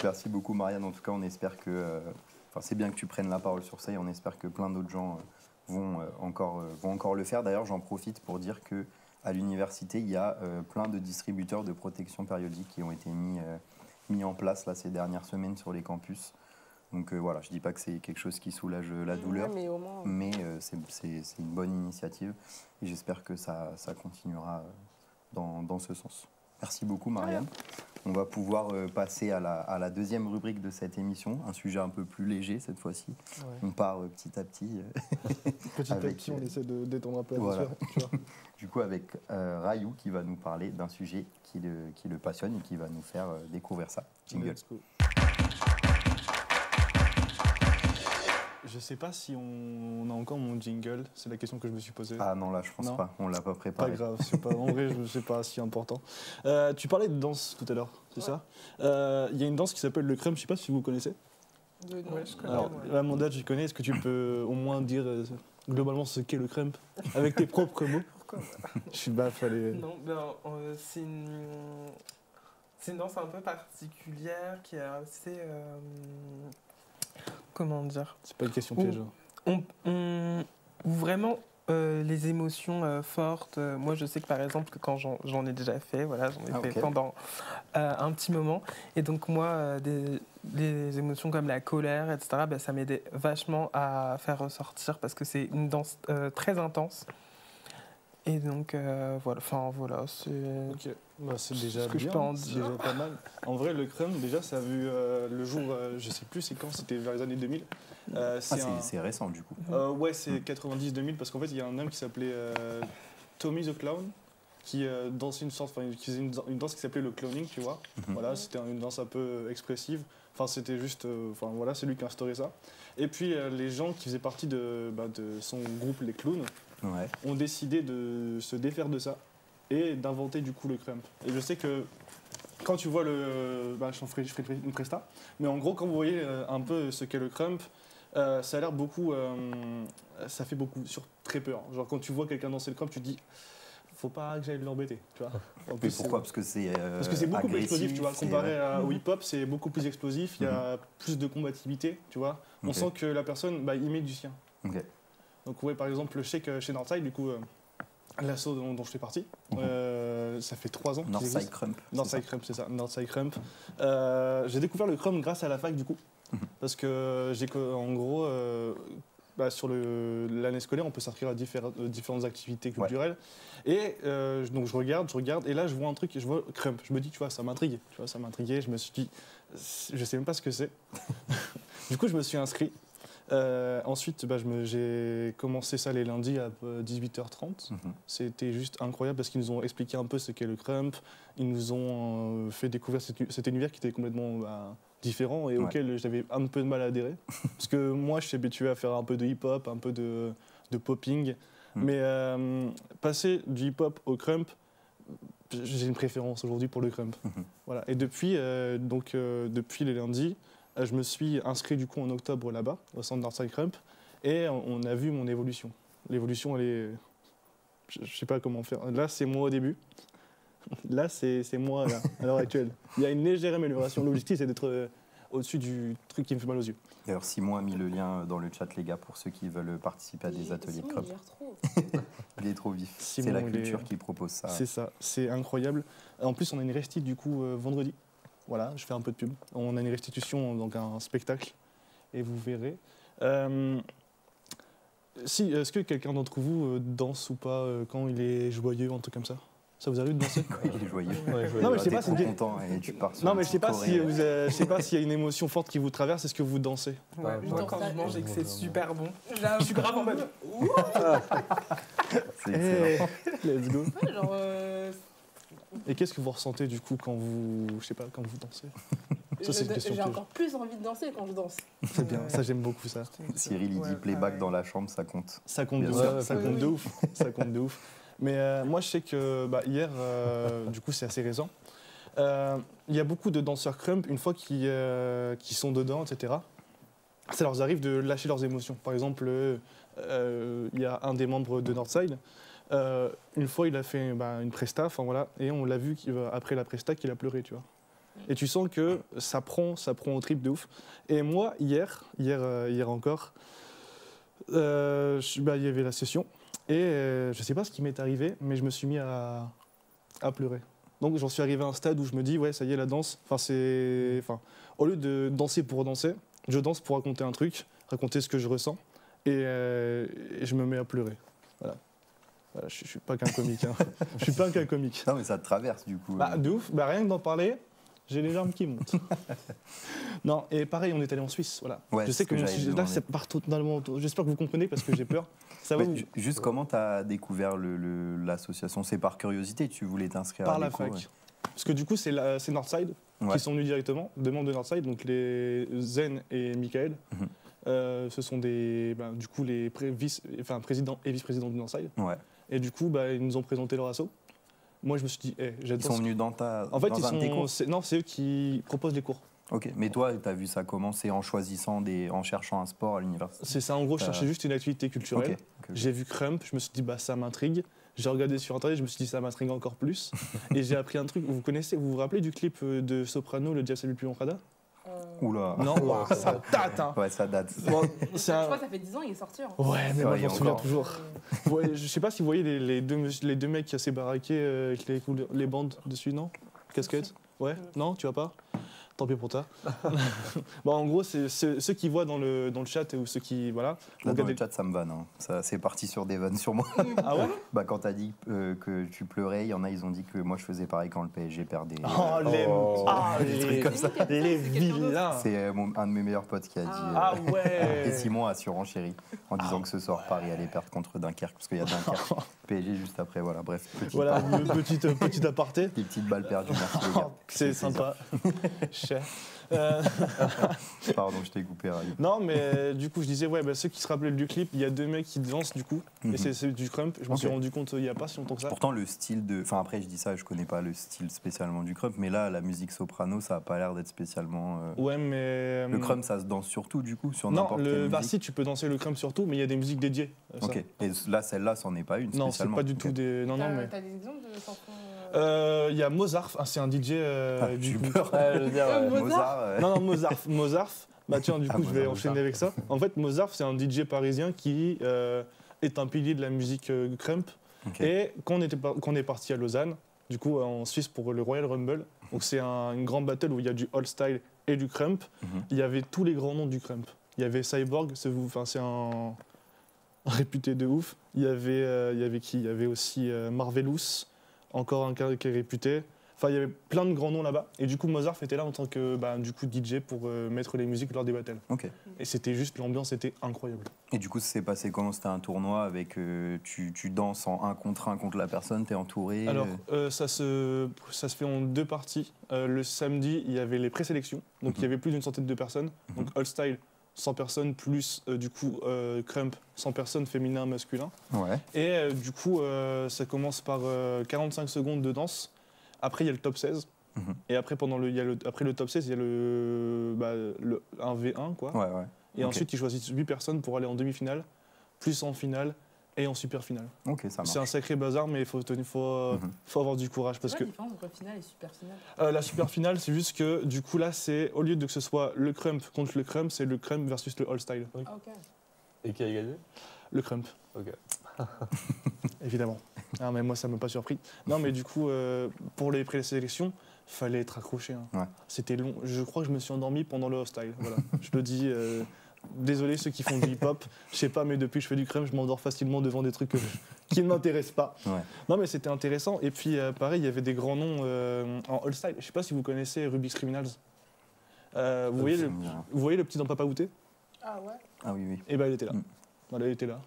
S1: Merci beaucoup, Marianne. En tout cas, on espère que... c'est bien que tu prennes la parole sur ça et on espère que plein d'autres gens vont encore le faire. D'ailleurs, j'en profite pour dire qu'à l'université, il y a plein de distributeurs de protection périodique qui ont été mis en place là, ces dernières semaines sur les campus. Donc voilà, je ne dis pas que c'est quelque chose qui soulage la douleur,
S3: mais, au moins,
S1: c'est une bonne initiative et j'espère que ça continuera dans ce sens. Merci beaucoup, Marianne. On va pouvoir passer à la deuxième rubrique de cette émission, un sujet un peu plus léger cette fois-ci. Ouais. On part petit à petit.
S2: Petit à petit, on essaie de détendre un peu
S1: la atmosphère. Du coup, avec Rayou qui va nous parler d'un sujet qui le passionne et qui va nous faire découvrir ça. Jingle.
S2: Je sais pas si on a encore mon jingle, c'est la question que je me suis posée.
S1: Ah non, là, je pense pas. On l'a pas
S2: Pas
S1: préparé.
S2: grave, c'est pas, en vrai, c'est pas si important. Tu parlais de danse tout à l'heure, c'est ça? Il y a une danse qui s'appelle le crump, je sais pas si vous connaissez.
S3: De nom.
S4: Ouais, je connais.
S2: Alors,
S4: ouais.
S2: Amanda, tu connais, est-ce que tu peux au moins dire globalement ce qu'est le crump avec tes propres mots?
S4: Pourquoi
S2: Je suis baf, allez.
S4: Non, c'est une danse un peu particulière qui est assez. Comment dire?
S2: C'est pas une question piège.
S4: Où vraiment les émotions fortes. Moi, je sais que par exemple, que quand j'en ai déjà fait, voilà, j'en ai fait
S1: ok.
S4: pendant un petit moment. Et donc, moi, des émotions comme la colère, etc., ben, ça m'aidait vachement à faire ressortir parce que c'est une danse très intense. Et donc, voilà, c'est.
S2: Ok, bah, c'est déjà
S4: ce que je
S2: bien,
S4: peux en
S2: c'est
S4: dire.
S2: déjà pas mal. En vrai, le crump, déjà, ça a vu le jour, je sais plus c'est quand, c'était vers les années 2000.
S1: C'est récent, du coup.
S2: Ouais, c'est 90-2000 parce qu'en fait, il y a un homme qui s'appelait Tommy the Clown qui dansait qui faisait une danse qui s'appelait le clowning, tu vois. Voilà, c'était une danse un peu expressive. Enfin, c'était juste, voilà, c'est lui qui a instauré ça. Et puis, les gens qui faisaient partie de son groupe, les clowns,
S1: Ouais.
S2: ont décidé de se défaire de ça et d'inventer du coup le crump. Et je sais que quand tu vois je ferai une presta, mais en gros, quand vous voyez un peu ce qu'est le crump, ça a l'air beaucoup, ça fait beaucoup très peur. Genre quand tu vois quelqu'un danser le crump, tu te dis, faut pas que j'aille l'embêter, tu vois. En
S1: Mais
S2: plus,
S1: pourquoi? Parce que c'est
S2: parce que c'est beaucoup plus explosif, tu vois. Comparé au
S4: Mhm.
S2: hip-hop, c'est beaucoup plus explosif, il y a plus de combativité, tu vois. On
S1: Ok.
S2: sent que la personne, il met du sien.
S1: Ok.
S2: Donc ouais, par exemple, je sais que chez Northside, du coup, l'asso dont je fais partie, ça fait 3 ans qu'ils
S1: Northside
S2: existent.
S1: Crump. c'est
S2: Northside
S1: ça
S2: Crump, c'est ça, Northside Crump. J'ai découvert le crump grâce à la fac, du coup, parce que en gros, sur l'année scolaire, on peut s'inscrire à différentes activités culturelles. Et donc je regarde, et là je vois un truc, je vois crump. Je me dis, tu vois, ça m'intrigue. Ça m'a intrigué. Je me suis dit, je sais même pas ce que c'est. Du coup, je me suis inscrit. Ensuite, j'ai commencé ça les lundis à 18h30. C'était juste incroyable parce qu'ils nous ont expliqué un peu ce qu'est le crump. Ils nous ont fait découvrir cet univers qui était complètement différent et auquel j'avais un peu de mal à adhérer. Parce que moi, je suis habitué à faire un peu de hip-hop, un peu de popping. Mais passer du hip-hop au crump, j'ai une préférence aujourd'hui pour le crump. Voilà. Et depuis les lundis, je me suis inscrit du coup en octobre là-bas, au centre Northside Crump, et on a vu mon évolution. L'évolution, elle est... Je sais pas comment faire. Là, c'est moi au début. Là, c'est moi là, à l'heure actuelle. Il y a une légère amélioration. L'objectif, c'est d'être au-dessus du truc qui me fait mal aux yeux.
S1: D'ailleurs, Simon a mis le lien dans le chat, les gars, pour ceux qui veulent participer à des ateliers de
S3: Simon,
S1: crump.
S3: il gère trop.
S1: Il est trop vif.
S2: Simon,
S1: C'est la
S2: il
S1: culture
S2: est-
S1: qui propose ça.
S2: C'est ça, c'est incroyable. En plus, on a une restit du coup vendredi. Voilà, je fais un peu de pub. On a une restitution, donc un spectacle, et vous verrez. Est-ce que quelqu'un d'entre vous danse ou pas quand il est joyeux, un truc comme ça? Ça vous arrive de danser?
S1: Il est joyeux.
S2: Non, mais je sais pas,
S1: T'es
S2: c'est
S1: trop
S2: une-
S1: content et tu pars sur
S2: Non,
S1: un
S2: mais je sais pas
S1: petit
S2: si
S1: choré.
S2: je sais pas s'il y a une émotion forte qui vous traverse. Est-ce que vous dansez?
S4: Ouais,
S5: Ouais,
S4: moi,
S3: ouais.
S4: quand je mange et que c'est super bon,
S3: J'avoue.
S4: je suis grave en mode.
S1: C'est excellent.
S2: Let's go.
S3: Ouais, genre,
S2: Et qu'est-ce que vous ressentez du coup quand vous dansez? Ça, c'est une question
S3: j'ai
S2: piège.
S3: encore plus envie de danser quand je danse.
S2: C'est bien, ça j'aime beaucoup ça.
S1: Cyril, il dit playback dans la chambre, ça compte.
S2: Ça compte de
S1: Bien
S2: ouf.
S1: sûr.
S2: Ça compte de ouf. Ça compte de ouf. Mais moi, je sais que hier, du coup, c'est assez récent. Il y a beaucoup de danseurs crump, une fois qui sont dedans, etc. Ça leur arrive de lâcher leurs émotions. Par exemple, il y a un des membres de Northside. Une fois, il a fait une presta, enfin voilà, et on l'a vu après la presta qu'il a pleuré, tu vois. Et tu sens que ça prend au trip de ouf. Et moi, hier encore, il y avait la session. Et je sais pas ce qui m'est arrivé, mais je me suis mis à pleurer. Donc j'en suis arrivé à un stade où je me dis, ouais, ça y est, la danse, au lieu de danser pour danser, je danse pour raconter un truc, raconter ce que je ressens, et je me mets à pleurer. Voilà, je suis pas qu'un comique. Hein. Je suis pas qu'un comique.
S1: Non, mais ça te traverse du coup.
S2: De ouf, rien que d'en parler, j'ai les larmes qui montent. Non, et pareil, on est allé en Suisse, voilà.
S1: Ouais,
S2: Je sais
S1: c'est
S2: que
S1: ce que
S2: mon
S1: j'allais
S2: sujet, là,
S1: demander.
S2: c'est part totalement... J'espère que vous comprenez, parce que j'ai peur. Ça va
S1: Ouais,
S2: vous
S1: juste comment tu as découvert l'association? C'est par curiosité, tu voulais t'inscrire
S2: par
S1: à
S2: la
S1: l'éco,
S2: fac.
S1: ouais.
S2: Parce que du coup, c'est Northside
S1: Ouais.
S2: qui sont venus directement, deux membres de Northside, donc les Zen et Michael. Ce sont du coup les présidents et vice-présidents du Northside.
S1: Ouais.
S2: Et du coup, ils nous ont présenté leur asso. Moi, je me suis dit, j'adore.
S1: Ils sont venus dans
S2: En fait,
S1: un de tes cours.
S2: c'est eux qui proposent les cours.
S1: Ok, mais toi, tu as vu ça commencer en cherchant un sport à l'université?
S2: C'est ça, en gros, je cherchais juste une activité culturelle.
S1: Ok.
S2: J'ai vu Crump, je me suis dit, ça m'intrigue. J'ai regardé sur internet, je me suis dit, ça m'intrigue encore plus. Et j'ai appris un truc, vous vous rappelez du clip de Soprano, Le Diable salue le plus Prada?
S1: Oula.
S2: Non, ça date, hein.
S1: Ouais, ça date.
S2: Bon,
S3: Je crois que ça fait 10 ans, il est sorti. Hein.
S2: Ouais, mais moi, je m'en souviens
S1: encore.
S2: toujours. Ouais, je sais pas si vous voyez les deux mecs qui assez baraqués avec les bandes dessus, non? Casquette? Ouais? Non, tu vois pas? Tant pis pour toi. En gros, c'est ceux qui voient dans le chat ou ceux qui. Voilà.
S1: Là, dans le chat, ça me vanne. Hein. Ça, c'est parti sur des vannes sur moi.
S2: Ah ouais?
S1: Quand t'as dit que tu pleurais, il y en a, ils ont dit que moi, je faisais pareil quand le PSG perdait.
S2: Des trucs comme ça. Les vilains.
S1: C'est un de mes meilleurs potes qui a dit.
S2: Ah ouais.
S1: Et Simon a surenchéri en disant que ce soir, Paris allait perdre contre Dunkerque, parce qu'il y a Dunkerque. PSG juste après, voilà. Bref,
S2: Petite aparté.
S1: Des petites balles perdues. Merci, les gars.
S2: C'est sympa. Cher.
S1: Pardon, je t'ai coupé, Rally.
S2: Non, mais du coup, je disais, ceux qui se rappelaient du clip, il y a deux mecs qui dansent du coup, et c'est du Crump. Je m'en suis rendu compte il n'y a pas si longtemps que ça.
S1: Pourtant, le style de. Enfin, après, je dis ça, je connais pas le style spécialement du Crump, mais là, la musique soprano, ça a pas l'air d'être spécialement.
S2: Ouais, mais.
S1: Le Crump, ça se danse surtout, du coup, sur
S2: non,
S1: n'importe quelle musique.
S2: si, tu peux danser le Crump surtout, mais il y a des musiques dédiées.
S1: Ok. Et là, celle-là, c'en est pas une.
S2: Non, c'est pas du tout des. Non, mais.
S3: T'as des exemples de chansons
S2: Il y a Mozart, c'est un DJ.
S1: J'ai peur.
S3: Mozart.
S2: Non, Mozart. Tiens, du coup, je vais enchaîner avec ça. En fait, Mozart, c'est un DJ parisien qui est un pilier de la musique Crump. Et quand on est parti à Lausanne, du coup, en Suisse, pour le Royal Rumble, donc c'est une grande battle où il y a du old style et du Crump, il y avait tous les grands noms du Crump. Il y avait Cyborg, c'est un réputé de ouf. Il y avait qui? Il y avait aussi Marvelous, encore un cas qui est réputé. Enfin, il y avait plein de grands noms là-bas. Et du coup, Mozart était là en tant que DJ pour mettre les musiques lors des battles. Et c'était juste, l'ambiance était incroyable.
S1: Et du coup, ça s'est passé comment? C'était un tournoi avec. Tu danses en 1 contre la personne, t'es entouré?
S2: Alors, ça se fait en 2 parties. Le samedi, il y avait les présélections. Donc, il y avait plus d'une centaine de personnes. Donc, All Style, 100 personnes, plus Crump, 100 personnes, féminin, masculin.
S1: Ouais.
S2: Et du coup, ça commence par 45 secondes de danse. Après, il y a le top 16. Et après, après le top 16, il y a le 1v1, quoi.
S1: Ouais.
S2: Et ensuite, ils choisissent 8 personnes pour aller en demi-finale, plus en finale et en super finale.
S1: Ok, ça marche.
S2: C'est un sacré bazar, mais il faut avoir du courage. Parce
S3: C'est
S2: que
S3: quoi la différence entre finale et super finale?
S2: la super finale, c'est juste que du coup, là, c'est au lieu de que ce soit le Crump contre le Crump, c'est le Crump versus le All Style.
S3: Ah, ok.
S5: Et qui a gagné?
S2: Le Crump.
S5: Ok.
S2: Évidemment. Ah, mais moi, ça ne m'a pas surpris. Non, mais du coup, pour les présélections, fallait être accroché. Hein.
S1: Ouais.
S2: C'était long. Je crois que je me suis endormi pendant le hostile. Voilà. Je le dis. Désolé ceux qui font du hip-hop. Je sais pas, mais depuis que je fais du crème, je m'endors facilement devant des trucs qui ne m'intéressent pas.
S1: Ouais.
S2: Non, mais c'était intéressant. Et puis, pareil, il y avait des grands noms en all style. Je sais pas si vous connaissez Rubik's Criminals. Vous voyez le petit dans Papa Outé?
S3: Ah ouais.
S1: Ah oui.
S2: Eh ben, il était là. Voilà, il était là.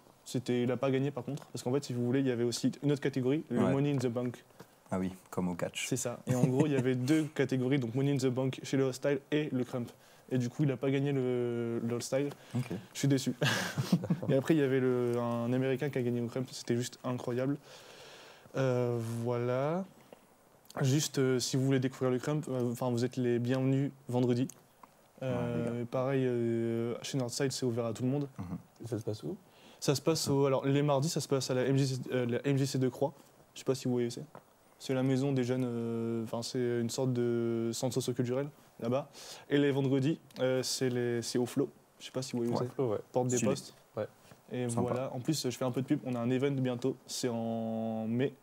S2: Il n'a pas gagné par contre, parce qu'en fait, si vous voulez, il y avait aussi une autre catégorie, le Money in the Bank.
S1: Ah oui, comme au catch.
S2: C'est ça. Et en gros, il y avait 2 catégories, donc Money in the Bank chez le Hostile et le Crump. Et du coup, il n'a pas gagné le Hostile.
S1: Okay.
S2: Je suis déçu. Et après, il y avait un Américain qui a gagné le Crump. C'était juste incroyable. Voilà. Juste, si vous voulez découvrir le Crump, vous êtes les bienvenus vendredi. Pareil, chez Northside, c'est ouvert à tout le monde.
S5: Et ça se passe où?
S2: Ça se passe alors les mardis, ça se passe à la MJC de Croix. Je sais pas si vous voyez c'est. C'est la maison des jeunes. C'est une sorte de centre socio-culturel là-bas. Et les vendredis, c'est au Flow. Je sais pas si vous voyez où c'est.
S5: Ouais.
S2: Porte des Postes.
S5: Ouais.
S2: Et
S1: sympa.
S2: voilà. En plus, je fais un peu de pub. On a un event bientôt. C'est en mai.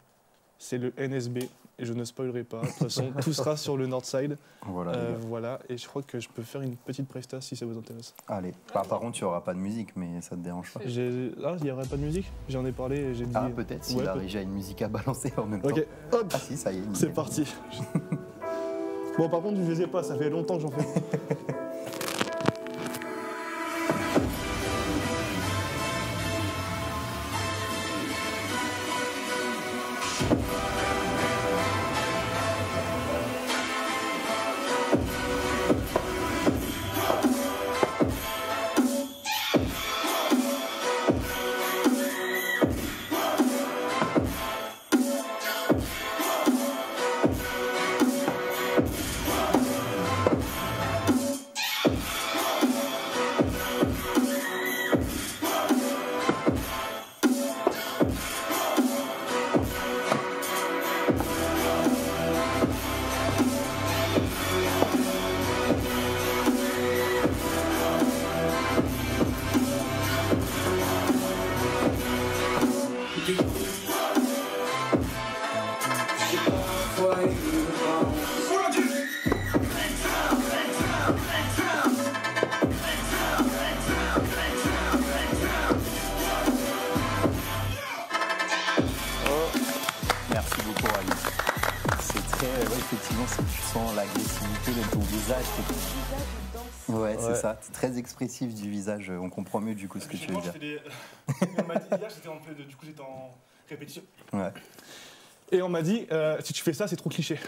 S2: C'est le NSB. Et je ne spoilerai pas. De toute façon, tout sera sur le Northside. Voilà. Et je crois que je peux faire une petite presta si ça vous intéresse.
S1: Allez. Par contre, il n'y aura pas de musique, mais ça te dérange pas?
S2: Il n'y aurait pas de musique? J'en ai parlé et j'ai dit...
S1: Ah, peut-être, si la régie a une musique à balancer en même temps.
S2: Ok, hop.
S1: Ah si, ça y est.
S2: C'est parti. Bon, par contre, je ne les ai pas. Ça fait longtemps que j'en fais.
S1: Merci beaucoup, Ali. C'est très, effectivement, tu sens l'agressivité de ton visage. Ouais, c'est ça. C'est très expressif du visage. On comprend mieux du coup ce que tu veux dire.
S2: On m'a dit hier, j'étais en répétition.
S1: Ouais.
S2: Et on m'a dit, si tu fais ça, c'est trop cliché.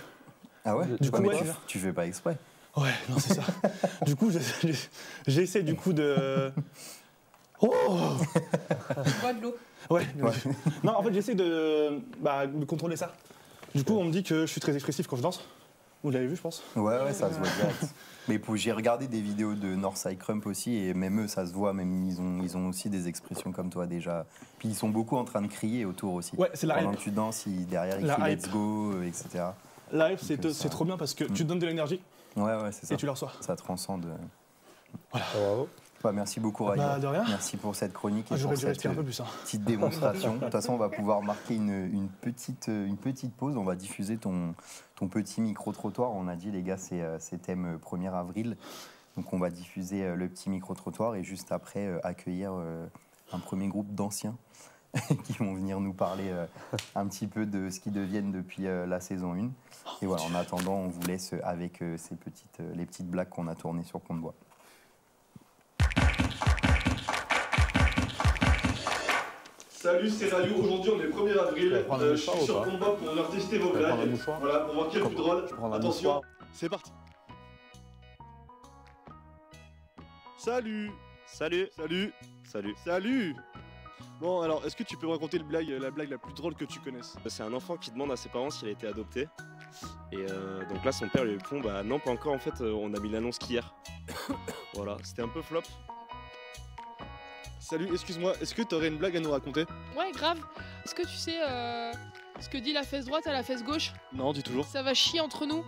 S1: Ah ouais.
S2: Du coup,
S1: mais
S2: ouais,
S1: tu fais pas exprès.
S2: Ouais, non, c'est ça. Du coup, j'essaie du coup de. Oh.
S3: Bois de l'eau.
S2: Ouais. Non, en fait, j'essaie de contrôler ça. Du coup, on me dit que je suis très expressif quand je danse. Vous l'avez vu, je pense.
S1: Ouais, ça se voit direct. Mais j'ai regardé des vidéos de Northside Crump aussi, et même eux, ça se voit. Même ils ont aussi des expressions comme toi déjà. Puis ils sont beaucoup en train de crier autour aussi.
S2: Ouais, c'est la
S1: Pendant
S2: hype.
S1: que tu danses, derrière ils crient Let's go, etc.
S2: La hype, c'est trop bien parce que tu donnes de l'énergie
S1: Ouais, c'est ça.
S2: et tu la reçois.
S1: Ça transcende.
S2: Voilà.
S5: Bravo.
S1: Merci beaucoup, Rayo.
S2: De rien.
S1: Merci pour cette chronique et
S2: J'aurais
S1: pour
S2: dû
S1: cette
S2: respirer un peu plus.
S1: petite démonstration. De toute façon, on va pouvoir marquer une petite pause. On va diffuser ton petit micro-trottoir. On a dit, les gars, c'est thème 1er avril. Donc, on va diffuser le petit micro-trottoir et juste après, accueillir un premier groupe d'anciens qui vont venir nous parler un petit peu de ce qu'ils deviennent depuis la saison 1. Et voilà, en attendant, on vous laisse avec les petites blagues qu'on a tournées sur Pont de Bois.
S6: Salut, c'est Rayou. Aujourd'hui, on est le 1er avril. Je suis sur Pont de Bois pour venir tester vos blagues. Voilà, pour voir qui est le plus drôle. Attention, c'est parti. Salut.
S7: Salut.
S6: Salut.
S7: Salut.
S6: Salut. Bon, alors, est-ce que tu peux me raconter la blague la plus drôle que tu connaisses?
S7: C'est un enfant qui demande à ses parents s'il a été adopté. Et donc là, son père lui répond bah non, pas encore. En fait, on a mis l'annonce qu'hier. Voilà, c'était un peu flop.
S6: Salut, excuse-moi, est-ce que tu aurais une blague à nous raconter?
S8: Ouais, grave. Est-ce que tu sais ce que dit la fesse droite à la fesse gauche?
S6: Non, dis toujours.
S8: Ça va chier entre nous.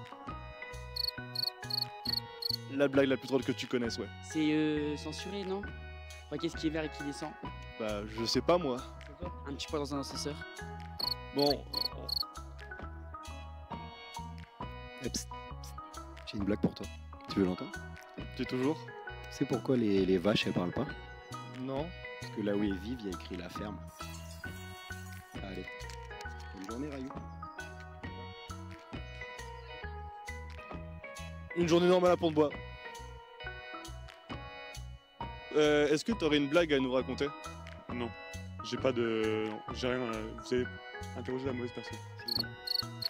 S6: La blague la plus drôle que tu connaisses, ouais.
S9: C'est censuré, non? Enfin, qu'est-ce qui est vert et qui descend?
S6: Bah, je sais pas, moi.
S9: Un petit point dans un ascenseur.
S6: Bon,
S10: J'ai une blague pour toi. Tu veux l'entendre?
S6: dis toujours.
S10: Tu sais pourquoi les vaches elles parlent pas?
S6: Non.
S10: Parce que là où elles vivent, il y a écrit la ferme. Allez. Bonne journée, Rayou.
S6: Une journée normale à Pont de Bois. Est-ce que tu aurais une blague à nous raconter?
S11: Non, j'ai pas de. J'ai rien. Vous avez interrogé la mauvaise personne.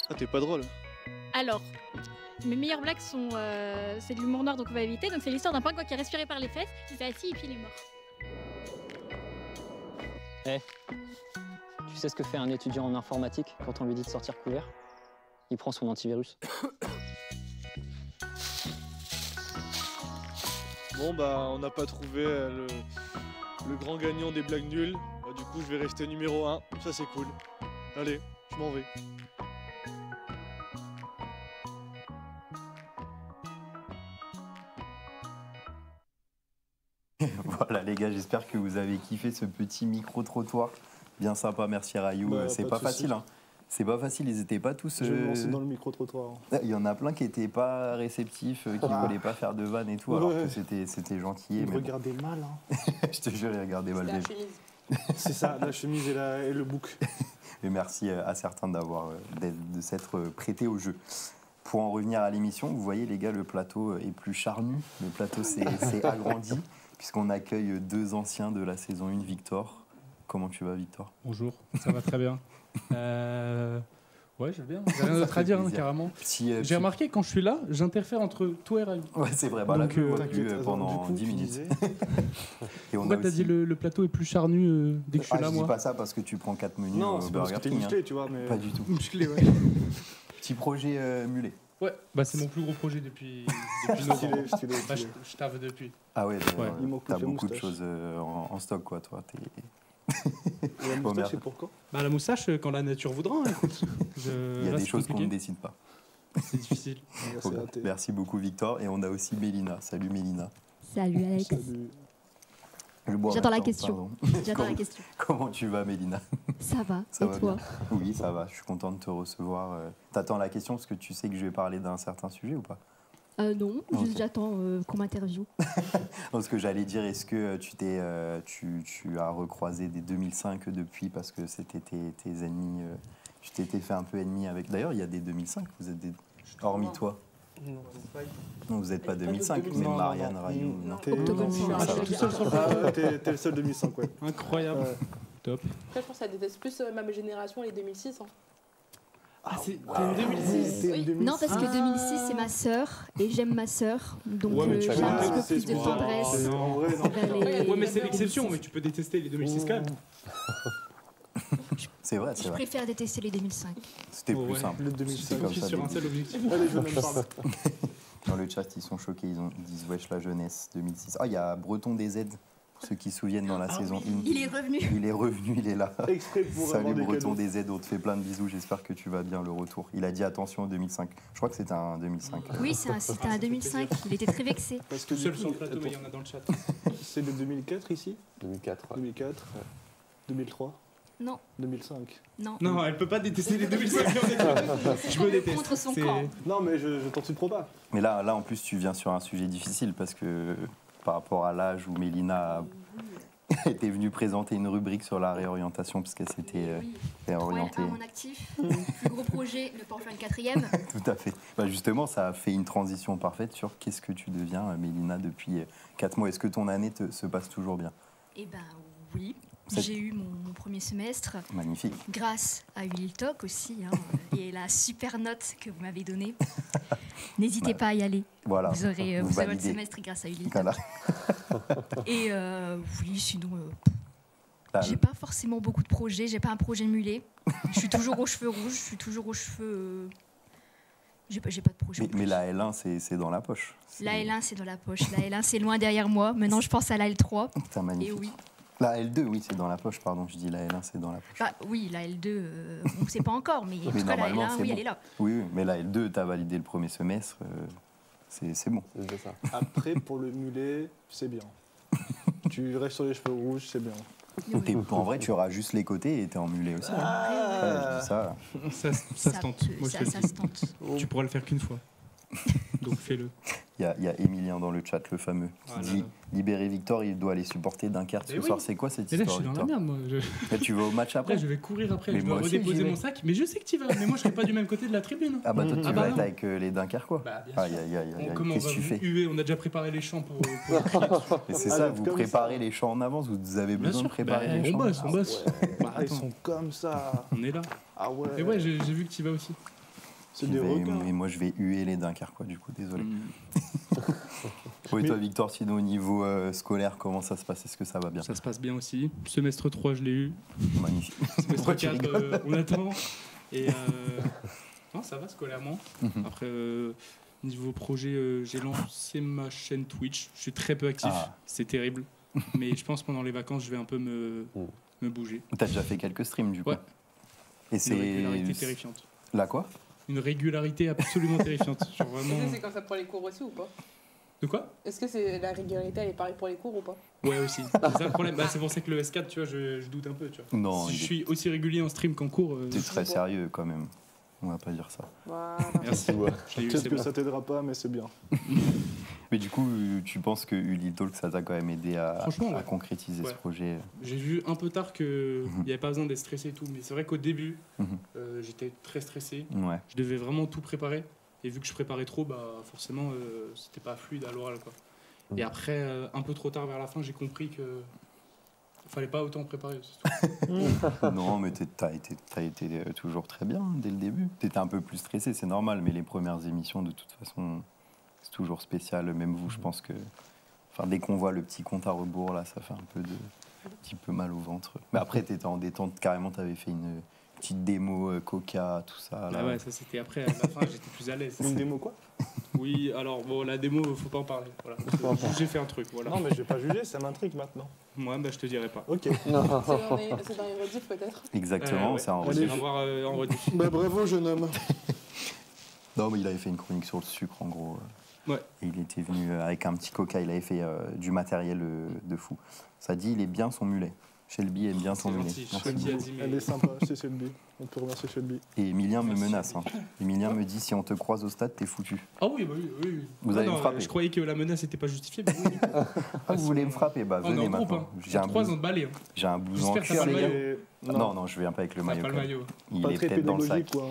S6: Ah, t'es pas drôle.
S12: Alors, mes meilleures blagues sont. C'est de l'humour noir, donc on va éviter. Donc c'est l'histoire d'un pingouin qui a respiré par les fesses, qui s'est assis et puis il est mort.
S13: Tu sais ce que fait un étudiant en informatique quand on lui dit de sortir couvert? Il prend son antivirus.
S6: Bon, bah, on n'a pas trouvé le grand gagnant des blagues nulles. Bah, du coup, je vais rester numéro 1. Ça, c'est cool. Allez, je m'en vais.
S1: Voilà les gars, j'espère que vous avez kiffé ce petit micro-trottoir. Bien sympa, merci Rayou.
S2: Bah,
S1: c'est pas facile, hein. C'est pas facile, ils étaient pas tous...
S2: Je vais me lancer dans le micro-trottoir.
S1: Il y en a plein qui étaient pas réceptifs, qui voulaient pas faire de vannes et tout, alors que c'était gentil.
S2: Ils me regardaient mal. Hein.
S1: Je te jure, ils regardaient mal.
S3: La chemise.
S2: C'est ça, la chemise et le bouc.
S1: Et merci à certains de s'être prêtés au jeu. Pour en revenir à l'émission, vous voyez les gars, le plateau est plus charnu. Le plateau s'est agrandi, puisqu'on accueille 2 anciens de la saison 1, Victor. Comment tu vas, Victor?
S14: Bonjour, ça va très bien. Ouais, je vais bien. J'ai rien d'autre à dire, hein, carrément. J'ai remarqué, quand je suis là, j'interfère entre toi et Rayou.
S1: Ouais, c'est vrai. Bah, là, pendant 10 minutes.
S14: Et pourquoi t'as dit le plateau est plus charnu dès que je suis là,
S1: je
S14: moi?
S1: dis pas ça parce que tu prends 4 menus
S2: non,
S1: au Burger King.
S2: musclé, tu vois, mais...
S1: Pas du tout.
S14: Musclé, ouais.
S1: Petit projet mulet.
S14: Ouais, bah c'est mon plus gros projet depuis novembre. Bah, je taffe depuis.
S1: Ah ouais, t'as beaucoup de
S2: moustache.
S1: choses en stock, quoi, toi.
S2: La moustache, c'est pour quand?
S14: Bah la moustache, quand la nature voudra, hein, écoute.
S1: Il y a des choses qu'on ne décide pas.
S14: C'est difficile.
S1: Merci beaucoup, Victor. Et on a aussi Mélina. Salut, Mélina.
S15: Salut, Alex.
S2: Salut.
S15: J'attends la question. J'attends la question.
S1: Comment tu vas, Mélina?
S15: Ça va.
S1: Ça
S15: et
S1: va
S15: toi?
S1: bien. Oui, ça va. Je suis content de te recevoir. T'attends la question parce que tu sais que je vais parler d'un certain sujet ou pas?
S15: Non,
S1: Ok.
S15: juste j'attends qu'on m'interviewe.
S1: Ce que j'allais dire, est-ce que tu as recroisé des 2005 depuis parce que c'était tes ennemis, tu t'étais fait un peu ennemi avec. D'ailleurs, il y a des 2005, vous êtes des. Hormis toi. Non, vous n'êtes pas 2005, mais
S2: Non,
S1: Marianne,
S2: non,
S1: Rayou, non.
S2: T'es tout seul sur le plateau, t'es le seul 2005, ouais.
S14: Incroyable.
S2: Ouais.
S14: Top.
S3: Après, je pense qu'elle déteste plus ma génération, les 2006. Hein.
S14: Ah, t'es une 2006
S3: Oui.
S15: Non, parce que 2006, c'est ma sœur, et j'aime ma sœur, donc j'ai un petit peu plus de tendresse.
S14: Ouais, mais c'est l'exception, mais tu peux détester les 2006 quand même.
S1: C'est vrai,
S15: Je préfère détester les 2005.
S1: C'était plus simple.
S2: Le 2005.
S1: Comme ça,
S14: sur un
S1: dès
S14: seul
S1: le début.
S14: objectif.
S2: Allez, je me parle.
S1: Dans le chat, ils sont choqués, ils disent wesh la jeunesse 2006. Ah, il y a Breton DZ, pour ceux qui se souviennent dans la saison 1.
S15: Il est revenu.
S1: Il est revenu, il est là.
S2: Exprès pour
S1: Salut
S2: avoir des
S1: Breton
S2: cadeaux.
S1: DZ, on te fait plein de bisous, j'espère que tu vas bien, le retour. Il a dit attention en 2005. Je crois que c'était un 2005.
S15: Oui, c'était un 2005. Il était très vexé.
S2: Parce que
S14: Tout seul
S2: du
S14: sur
S2: coup,
S14: le plateau, mais il y en a dans le chat.
S2: c'est le 2004 ici
S5: 2004.
S2: 2004 2003
S15: Non,
S2: 2005
S15: non.
S14: Non, elle peut pas détester les 2005. Je me déteste.
S15: Contre son
S14: C'est-
S15: camp.
S2: Non, mais je t'en suis pas.
S1: Mais là, en plus, tu viens sur un sujet difficile parce que par rapport à l'âge où Mélina était venue présenter une rubrique sur la réorientation, parce qu'elle s'était réorientée.
S15: À mon actif, plus gros projet, ne pas en faire une quatrième.
S1: Tout à fait. Bah justement, ça a fait une transition parfaite sur qu'est-ce que tu deviens, Mélina, depuis 4 mois. Est-ce que ton année se passe toujours bien?
S15: Eh ben oui,
S1: C'est-
S15: j'ai eu mon premier semestre.
S1: Magnifique.
S15: Grâce à Ulil Talk aussi, hein, et la super note que vous m'avez donnée. N'hésitez pas à y aller.
S1: Voilà.
S15: Vous aurez
S1: Vous
S15: votre
S1: validez.
S15: semestre grâce à Ulil Talk.
S1: Voilà.
S15: Et oui, sinon,
S1: Là,
S15: j'ai pas forcément beaucoup de projets. J'ai pas un projet mulet. Je suis toujours aux cheveux rouges. Je suis toujours aux cheveux. J'ai pas de projet.
S1: mais la L1, c'est dans la poche.
S15: La L1, c'est dans la poche. La L1, c'est loin derrière moi. Maintenant, je pense à la L3.
S1: Putain, magnifique.
S15: Et oui.
S1: La L2, oui, c'est dans la poche, pardon. Je dis la L1, c'est dans la poche.
S15: Bah, oui, la L2, on ne sait pas encore, mais en tout cas, la
S1: normalement,
S15: L1,
S1: c'est
S15: oui,
S1: bon.
S15: elle est là.
S1: Oui, mais la L2, tu as validé le premier semestre. C'est bon.
S5: C'est ça.
S2: Après, pour le mulet, c'est bien. Tu restes sur les cheveux rouges, c'est bien.
S1: En vrai, tu auras juste les côtés et t'es en mulet aussi. hein. Ouais, je dis ça.
S14: Ça se tente. Moi, je te le
S15: ça
S14: dis.
S15: se tente.
S14: Tu pourras le faire qu'une fois. Donc fais-le.
S1: Il y a Emilien dans le chat, le fameux, qui
S14: Ah là
S1: dit
S14: là.
S1: libérer Victor, il doit aller supporter Dunkerque ce
S14: Mais oui.
S1: soir. C'est quoi cette
S14: Et là, je
S1: histoire,
S14: suis dans la
S1: Victor
S14: merde, moi.
S1: Là, tu vas au match après
S14: Après, je vais courir après.
S1: Mais
S14: Je
S1: moi
S14: dois
S1: aussi,
S14: redéposer
S1: j'y vais.
S14: mon sac. Mais je sais que tu vas. Mais moi, je serai pas du même côté de la tribune.
S1: Ah bah toi, tu vas être
S14: non.
S1: avec les Dunkerquois.
S14: Bah, bien
S1: Aïe,
S14: sûr.
S1: aïe, aïe, aïe, aïe.
S14: Comment on
S1: Qu'est-ce
S14: va
S1: que tu fais
S14: huer? On a déjà préparé les champs pour crier dessus.
S1: Mais c'est
S2: Ah,
S1: ça,
S2: là,
S1: vous
S2: comme
S1: préparez
S2: ça.
S1: les champs en avance, vous avez
S14: Bien
S1: besoin de
S14: sûr.
S1: préparer
S14: Bah,
S1: les champs.
S14: on bosse, on bosse. Bah,
S2: Ils
S14: attends.
S2: sont comme ça.
S14: On est là.
S2: Ah ouais.
S14: Et ouais, j'ai vu que tu y vas aussi.
S2: C'est
S1: Je
S2: des
S1: vais-
S2: requins.
S1: Et moi, je vais huer les Dunkerquois, du coup, désolé.
S14: Mm.
S1: Oui, toi, Victor, sinon, au niveau scolaire, comment ça se passe? Est-ce que ça va bien?
S14: Ça se passe bien aussi. Semestre 3, je l'ai eu.
S1: Magnifique.
S14: Semestre
S1: Pourquoi tu
S14: 4,
S1: rigoles
S14: on attend. Et non, ça va scolairement.
S1: Mhm.
S14: Après, niveau projet, j'ai lancé ma chaîne Twitch. Je suis très peu actif.
S1: Ah.
S14: C'est terrible. Mais je pense que pendant les vacances, je vais un peu me bouger.
S1: T'as déjà fait quelques streams, du coup.
S14: Ouais.
S1: Et
S14: Une régularité terrifiante.
S1: La quoi?
S14: Une régularité absolument terrifiante. Genre
S3: Est-ce
S14: vraiment.
S3: que c'est comme ça pour les cours aussi ou pas?
S14: De quoi?
S3: Est-ce que c'est la régularité, elle est pareille pour les cours ou pas?
S14: Ouais, aussi. C'est ça le problème. Bah, c'est pour ça que le S4, tu vois, je doute un peu. Tu vois.
S1: Non,
S14: Si
S1: il
S14: je
S1: est-
S14: suis aussi régulier en stream qu'en cours.
S1: T'es très sérieux, quand même. On va pas dire ça.
S3: Voilà.
S14: Merci. Je l'ai eu,
S2: Peut-être
S14: c'est
S2: que
S14: bon.
S2: ça t'aidera pas, mais c'est bien.
S1: Mais du coup, tu penses que Uli Talk, ça t'a quand même aidé à
S14: Franchement, ouais.
S1: concrétiser ce
S14: Ouais.
S1: projet?
S14: J'ai vu un peu tard qu'il n'y avait pas besoin d'être stressé et tout, mais c'est vrai qu'au début,
S1: Mhm.
S14: j'étais très stressé.
S1: Ouais.
S14: Je devais vraiment tout préparer. Et vu que je préparais trop, bah, forcément, c'était pas fluide à l'oral, quoi. Et après, un peu trop tard vers la fin, j'ai compris que fallait pas autant préparer. c'est tout.
S1: Non, mais t'as été toujours très bien dès le début. T'étais un peu plus stressé, c'est normal, mais les premières émissions, de toute façon, c'est toujours spécial. Même vous, je pense que... Enfin, dès qu'on voit le petit compte à rebours, là, ça fait un petit peu mal au ventre. Mais après, t'étais en détente, carrément, t'avais fait une petite démo Coca, tout ça. Là.
S14: Ah ouais, ça c'était après, à la fin, j'étais plus à l'aise.
S2: Une démo quoi?
S14: Oui, alors bon, la démo, faut pas en parler. Voilà. J'ai fait un truc, voilà.
S2: Non, mais je vais pas juger, ça m'intrigue maintenant.
S14: Moi, bah, je te dirai pas.
S2: Ok.
S3: C'est dans les rediffs peut-être?
S1: Exactement,
S14: ouais.
S1: c'est en
S14: On
S1: rediff.
S14: va voir en rediff.
S2: Bah bravo, jeune homme.
S1: Non, mais il avait fait une chronique sur le sucre, en gros.
S14: Ouais.
S1: Et il était venu avec un petit coca, il avait fait du matériel de fou. Ça dit, il est bien son mulet. Shelby aime bien son mulet.
S2: Elle est sympa, c'est Shelby. On peut remercier Shelby.
S1: Et Emilien me menace. Emilien me dit, si on te croise au stade, t'es foutu.
S14: Ah oui, bah oui.
S1: Vous allez me frapper.
S14: Je croyais que la menace n'était pas justifiée. Mais oui.
S1: Vous voulez me frapper? Bah venez maintenant.
S14: J'ai un blouson.
S1: J'ai un blouson en cuir, les gars. Non, je viens pas avec le maillot.
S14: Pas le maillot.
S1: Il
S2: pas
S1: est
S2: très
S1: peut-être dans le sac.
S2: Quoi.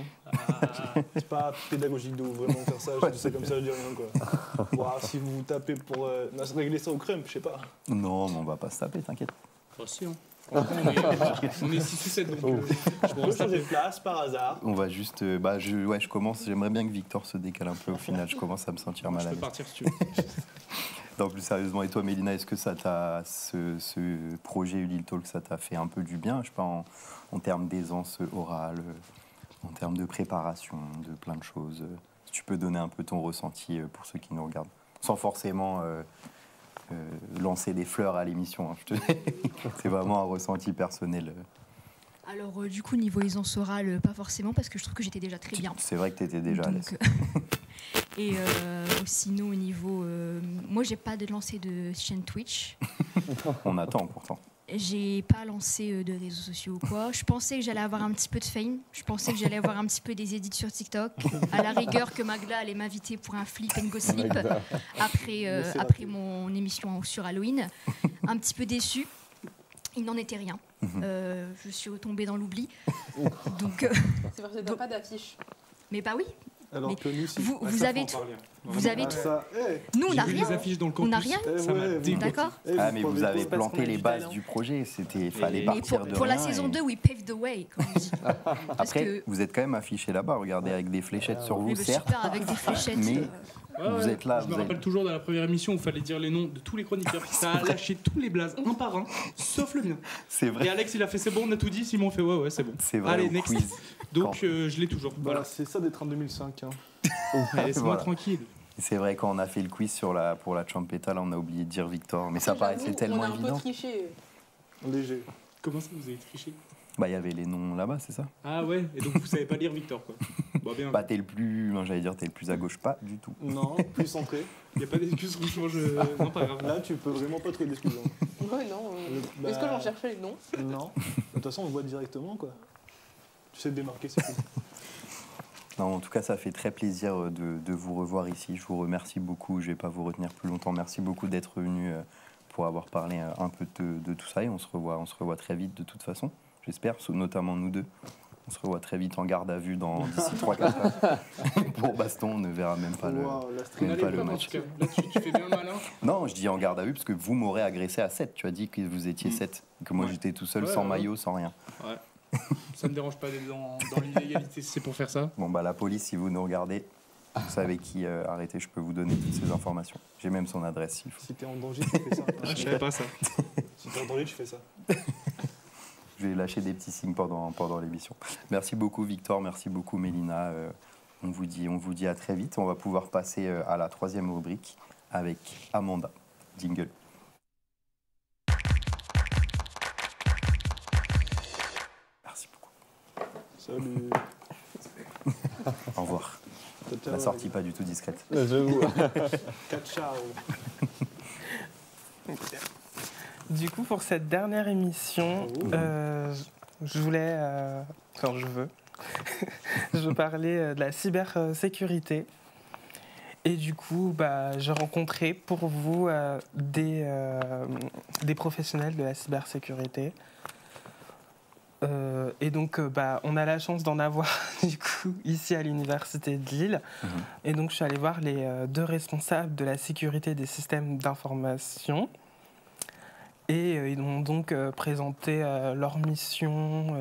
S2: C'est pas pédagogique de vraiment faire ça. Je dis ça comme ça, je dis rien quoi. Wow, si vous vous tapez pour régler ça au crump, je sais pas.
S1: Non, mais on va pas se taper, t'inquiète.
S14: Oh si, hein. On est 6 ou 7 donc
S2: je peux changer de place par hasard.
S1: On va juste. Je commence. J'aimerais bien que Victor se décale un peu au final. Je commence à me sentir mal à l'aise.
S14: Je peux partir si tu veux.
S1: Non, plus sérieusement, et toi, Mélina, est-ce que ça t'a, ce projet Ulil Talk, ça t'a fait un peu du bien, je sais pas, en termes d'aisance orale, en termes de préparation, de plein de choses. Si tu peux donner un peu ton ressenti pour ceux qui nous regardent, sans forcément lancer des fleurs à l'émission. Hein, c'est vraiment un ressenti personnel.
S15: Alors, du coup, niveau aisance orale, pas forcément, parce que je trouve que j'étais déjà très bien.
S1: C'est vrai que tu étais déjà à l'aise.
S15: Et sinon, au niveau... moi, j'ai pas lancé de chaîne Twitch.
S1: On attend pourtant.
S15: J'ai pas lancé de réseaux sociaux ou quoi. Je pensais que j'allais avoir un petit peu de fame. Je pensais que j'allais avoir un petit peu des edits sur TikTok. À la rigueur que Magla allait m'inviter pour un flip and go slip après mon émission sur Halloween. Un petit peu déçu. Il n'en était rien. Je suis retombée dans l'oubli. Donc,
S3: c'est parce que t'as pas d'affiche.
S15: Mais bah oui.
S2: Alors
S15: mais
S2: que nous, si.
S15: vous avez tout. Vous avez tout. Nous, on n'a rien.
S14: On
S15: n'a rien. D'accord.
S1: Ah, mais vous avez planté les bases du projet. Il fallait partir de rien.
S15: Pour la saison 2, we paved the way, comme on dit.
S1: Après, vous êtes quand même affiché là-bas. Regardez, avec des fléchettes sur vous, certes.
S15: Super, avec des fléchettes.
S1: Mais vous êtes là.
S14: Je me rappelle toujours de la première émission où il fallait dire les noms de tous les chroniqueurs. Ça a lâché tous les blazes, un par un, sauf le mien.
S1: C'est vrai.
S14: Et Alex, il a fait c'est bon, on a tout dit. Simon fait ouais, c'est bon.
S1: C'est vrai.
S14: Allez, next. Donc, je l'ai toujours.
S2: Voilà, c'est ça d'être en 2005.
S14: Laisse-moi tranquille.
S1: C'est vrai, quand on a fait le quiz pour la Champeta, là, on a oublié de dire Victor. Mais ça paraissait tellement évident.
S3: On a un peu triché.
S2: Léger.
S14: Comment ça, vous avez triché?
S1: Bah, il y avait les noms là-bas, c'est ça?
S14: Ah ouais, et donc vous savez pas lire Victor, quoi.
S1: Bah, t'es le plus à gauche, pas du tout.
S2: Non, plus centré.
S14: Il n'y a pas d'excuses, franchement, non, pas grave.
S2: Là, tu peux vraiment pas trouver d'excuses.
S3: Ouais, non. Est-ce que j'en cherchais? Non.
S2: Non. De toute façon, on voit directement, quoi. Tu sais te démarquer, c'est cool.
S1: Non, en tout cas, ça fait très plaisir de vous revoir ici. Je vous remercie beaucoup. Je ne vais pas vous retenir plus longtemps. Merci beaucoup d'être venu pour avoir parlé un peu de tout ça. Et on se revoit très vite de toute façon. J'espère, notamment nous deux. On se revoit très vite en garde à vue d'ici 3-4 heures. Pour Baston, on ne verra même pas le match.
S14: Là, tu fais bien malin.
S1: Non, je dis en garde à vue parce que vous m'aurez agressé à 7. Tu as dit que vous étiez 7. Que moi, j'étais tout seul, sans maillot, sans rien.
S14: Ouais. Ça me dérange pas d'être dans l'illégalité si c'est pour faire ça.
S1: Bon, bah, la police, si vous nous regardez, vous savez qui arrêter, je peux vous donner toutes ces informations. J'ai même son adresse s'il faut.
S2: Si t'es en danger, tu fais ça.
S14: Je savais pas ça.
S2: Si t'es en danger, tu fais ça.
S1: Je vais lâcher des petits signes pendant l'émission. Merci beaucoup, Victor. Merci beaucoup, Mélina. On vous dit à très vite. On va pouvoir passer à la 3e rubrique avec Amanda. Jingle. Merci beaucoup.
S2: Salut.
S1: Au revoir. La sortie pas du tout discrète.
S5: J'avoue.
S2: Ciao.
S4: Du coup, pour cette dernière émission, je voulais, je veux parler de la cybersécurité. Et du coup, j'ai rencontré pour vous des professionnels de la cybersécurité. Et donc, on a la chance d'en avoir du coup ici à l'université de Lille. Et donc, je suis allée voir les 2 responsables de la sécurité des systèmes d'information. Et ils m'ont donc présenté leur mission,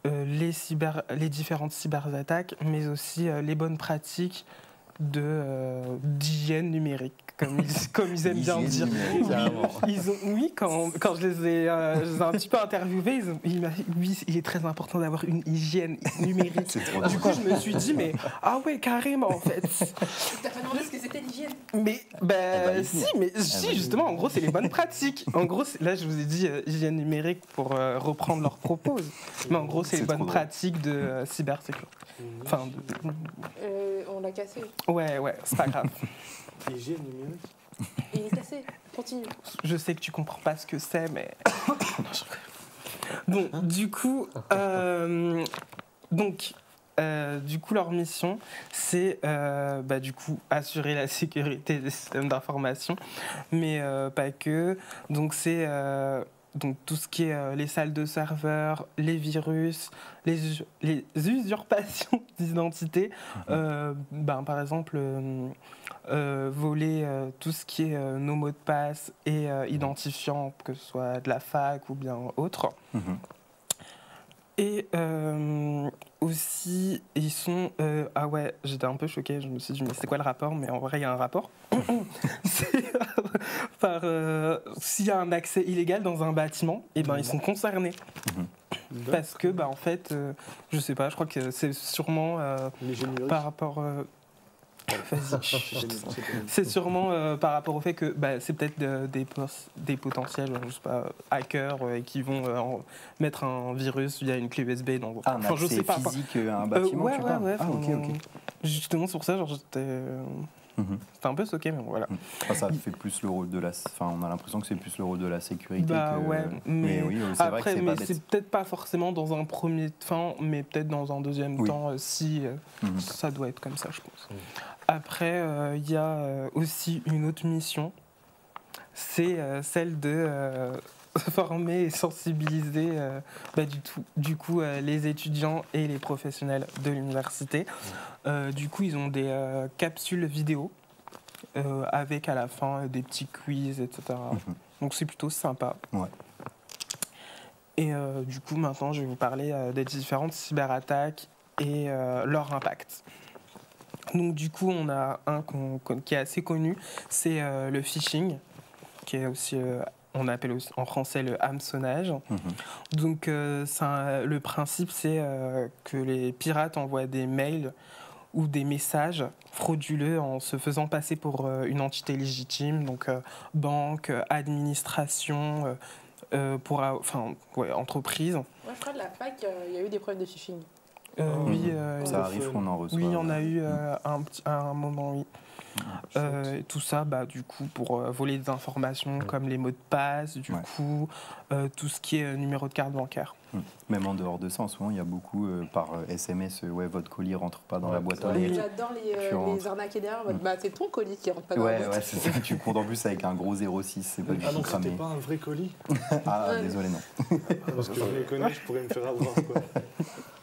S4: les différentes cyberattaques, mais aussi les bonnes pratiques d'hygiène numérique, comme ils aiment bien dire. Oui, quand je les ai un petit peu interviewés, il est très important d'avoir une hygiène numérique. Du coup, je me suis dit, mais ah ouais, carrément, en fait.
S3: T'as pas demandé ce que c'était l'hygiène?
S4: Mais si, justement, en gros, c'est les bonnes pratiques. En gros, là, je vous ai dit hygiène numérique pour reprendre leurs propos. Mais en gros, c'est les bonnes pratiques de cybersécurité. Enfin,
S3: on l'a cassé.
S4: Ouais, c'est pas grave.
S2: Figé numérique.
S3: Il est cassé. Continue.
S4: Je sais que tu comprends pas ce que c'est, mais... Bon, du coup, leur mission, c'est du coup assurer la sécurité des systèmes d'information, mais pas que. Donc c'est donc tout ce qui est les salles de serveurs, les virus, les usurpations d'identité. Par exemple, voler tout ce qui est nos mots de passe et identifiants, que ce soit de la fac ou bien autre. Et aussi, ils sont... ah ouais, j'étais un peu choquée, je me suis dit, mais c'est quoi le rapport? Mais en vrai, il y a un rapport. C'est s'il y a un accès illégal dans un bâtiment, et ben, ils sont concernés. Parce que, en fait, je sais pas, je crois que c'est sûrement par rapport... C'est sûrement par rapport au fait que c'est peut-être des potentiels, je sais pas, hackers qui vont mettre un virus via une clé USB dans votre...
S1: Un accès
S4: je sais pas,
S1: physique à un bâtiment, tu parles.
S4: Ouais.
S1: Ok.
S4: Justement, sur ça, j'étais un peu choqué, mais voilà.
S1: Ça fait plus le rôle de la... Enfin, on a l'impression que c'est plus le rôle de la sécurité
S4: mais
S1: oui, c'est vrai que c'est pas bête.
S4: C'est peut-être pas forcément dans un premier temps, mais peut-être dans un deuxième temps, si ça doit être comme ça, je pense. Après, il y a aussi une autre mission, c'est celle de former et sensibiliser du coup les étudiants et les professionnels de l'université. Du coup, ils ont des capsules vidéo avec à la fin des petits quiz, etc. Donc c'est plutôt sympa. Et du coup, maintenant, je vais vous parler des différentes cyberattaques et leur impact. Donc du coup, on a un qui est assez connu, c'est le phishing, qui est aussi, on appelle aussi, en français le hameçonnage. Donc le principe, c'est que les pirates envoient des mails ou des messages frauduleux en se faisant passer pour une entité légitime, donc banque, administration, entreprise.
S3: Moi, je crois que la fac, il y a eu des problèmes de phishing.
S1: Ça arrive qu'on en reçoit.
S4: Oui, il y en a eu à un moment, oui. Tout ça, du coup, pour voler des informations comme les mots de passe, du coup, tout ce qui est numéro de carte bancaire.
S1: Même en dehors de ça, en ce moment, il y a beaucoup par SMS, votre colis rentre pas dans la boîte aux lettres.
S3: J'adore les arnaques derrière. C'est ton colis qui rentre pas dans la boîte.
S1: Ouais, c'est ça. Tu comptes en plus avec un gros 06, c'est pas du tout cramé.
S2: C'était pas un vrai colis.
S1: Désolé, non.
S2: Parce que je me connais, je pourrais me faire avoir, quoi.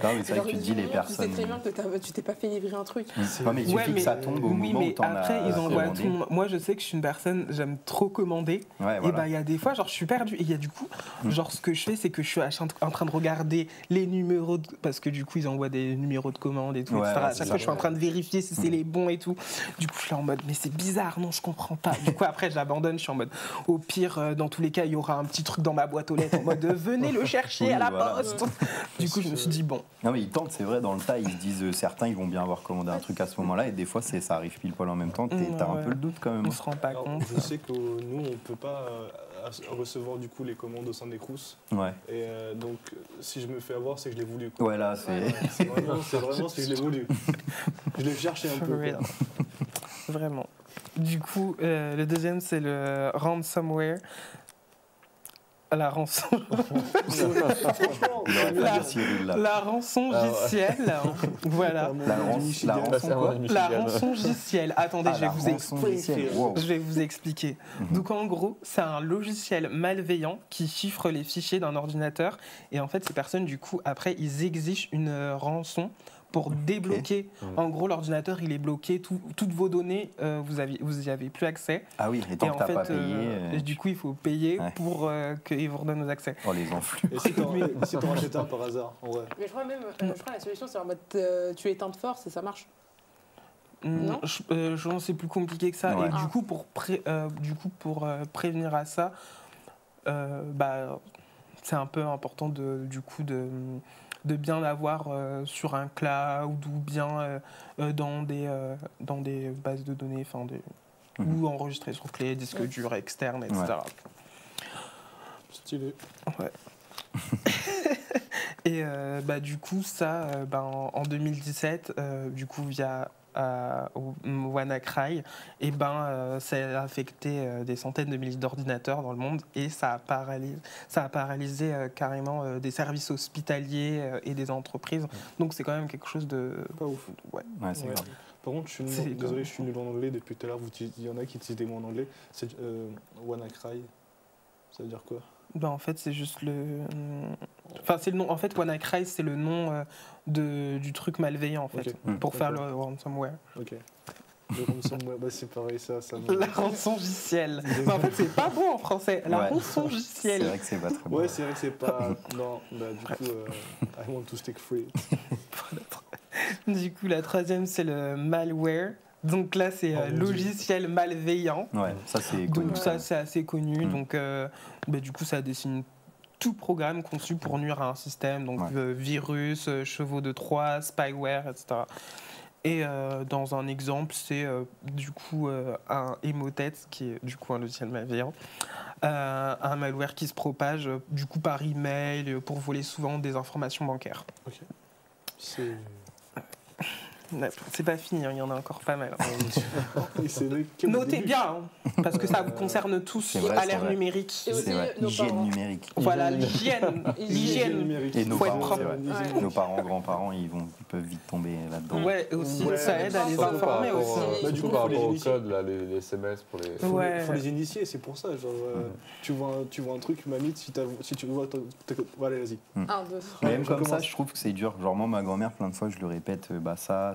S1: Non, mais c'est vrai que tu te dis les personnes.
S3: Tu sais très bien que tu t'es pas fait livrer un truc.
S1: Non, mais il suffit que ça tombe au moment où t'en as.
S4: Après, ils envoient tout le monde. Moi, je sais que je suis une personne, j'aime trop commander. Et il y a des fois, je suis perdu. Et il y a du coup, ce que je fais, c'est que je suis en train de regarder les numéros, parce que du coup, ils envoient des numéros de commande et tout, etc. À chaque fois, je suis en train de vérifier si c'est les bons et tout. Du coup, je suis en mode, mais c'est bizarre, non, je comprends pas. Du coup, après, j'abandonne, je suis en mode, au pire, dans tous les cas, il y aura un petit truc dans ma boîte aux lettres en mode, venez le chercher à la poste. Du coup, je me suis dit, bon.
S1: Non, mais ils tentent, c'est vrai, dans le tas, ils se disent, certains, ils vont bien avoir commandé un truc à ce moment-là, et des fois, ça arrive pile poil en même temps, t'as un peu le doute quand même.
S4: On se rend pas compte.
S2: Je sais que nous, on peut pas recevoir du coup les commandes au sein des Crous. Et donc, si je me fais avoir, c'est que je l'ai voulu. Quoi.
S1: Ouais, là, c'est.
S2: C'est vraiment c'est que je l'ai voulu. Je l'ai cherché un peu.
S4: Vraiment. Du coup, le deuxième, c'est le ransomware. La rançon. La rançongicielle. Voilà. La rançongicielle. Attendez, je vais vous expliquer. Donc en gros, c'est un logiciel malveillant qui chiffre les fichiers d'un ordinateur. Et en fait, ces personnes, du coup, après, ils exigent une rançon pour débloquer. En gros, l'ordinateur, il est bloqué. Toutes vos données, vous y avez plus accès.
S1: Ah oui, et tant que tu n'as pas payé...
S4: du coup, il faut payer pour qu'ils vous redonnent nos accès.
S1: Oh, les enflures.
S2: Et si t'en rachètes un par hasard, en vrai.
S3: Mais je crois même, la solution, c'est en mode tu éteins de force et ça marche.
S4: Non, je pense c'est plus compliqué que ça. Et du coup, pour prévenir à ça, c'est un peu important de bien l'avoir sur un cloud ou bien dans des bases de données, ou enregistré sur clé, disque dur externe, etc.
S2: Stylé.
S4: Ouais. Et du coup, ça, en 2017, du coup, via au WannaCry, et ça a affecté des centaines de milliers d'ordinateurs dans le monde et ça a paralysé carrément des services hospitaliers et des entreprises. Donc c'est quand même quelque chose de
S2: pas ouf.
S1: Ouais, c'est grave.
S2: Par contre, désolé, je suis nul en anglais depuis tout à l'heure. Il y en a qui utilisent des mots en anglais. C'est WannaCry. Ça veut dire quoi?
S4: En fait, c'est juste le. Enfin, c'est le nom. En fait, WannaCry, c'est le nom du truc malveillant, en fait, pour faire le ransomware.
S2: Ok. Le ransomware, c'est pareil, ça.
S4: La rançongiciel. Mais en fait, c'est pas bon en français. La rançongiciel.
S1: C'est vrai que c'est pas très bon.
S2: Ouais, c'est vrai que c'est pas. Non, du coup, I want to stick free.
S4: Du coup, la troisième, c'est le malware. Donc là, c'est logiciel malveillant.
S1: Ouais, ça c'est connu.
S4: Donc ça, c'est assez connu. Donc du coup, ça dessine tout programme conçu pour nuire à un système. Donc virus, chevaux de Troie, spyware, etc. Et dans un exemple, c'est du coup un Emotet, qui est du coup un logiciel malveillant. Un malware qui se propage du coup par email pour voler souvent des informations bancaires.
S2: Ok.
S4: C'est pas fini, il y en a encore pas mal.
S2: Notez
S4: bien, parce que ça vous concerne tous à l'ère numérique.
S1: C'est vrai, l'hygiène numérique.
S4: Voilà, l'hygiène numérique.
S1: Et nos parents, nos parents, grands-parents, ils peuvent vite tomber là-dedans.
S4: Ouais, aussi, ça aide à les informer aussi.
S5: Du coup, par rapport au code, là, les SMS pour les...
S2: Faut les initier, c'est pour ça. Genre, tu vois un truc, mamie, si tu vois... Allez, vas-y.
S1: Même comme ça, je trouve que c'est dur. Genre, moi, ma grand-mère, plein de fois, je le répète, ça,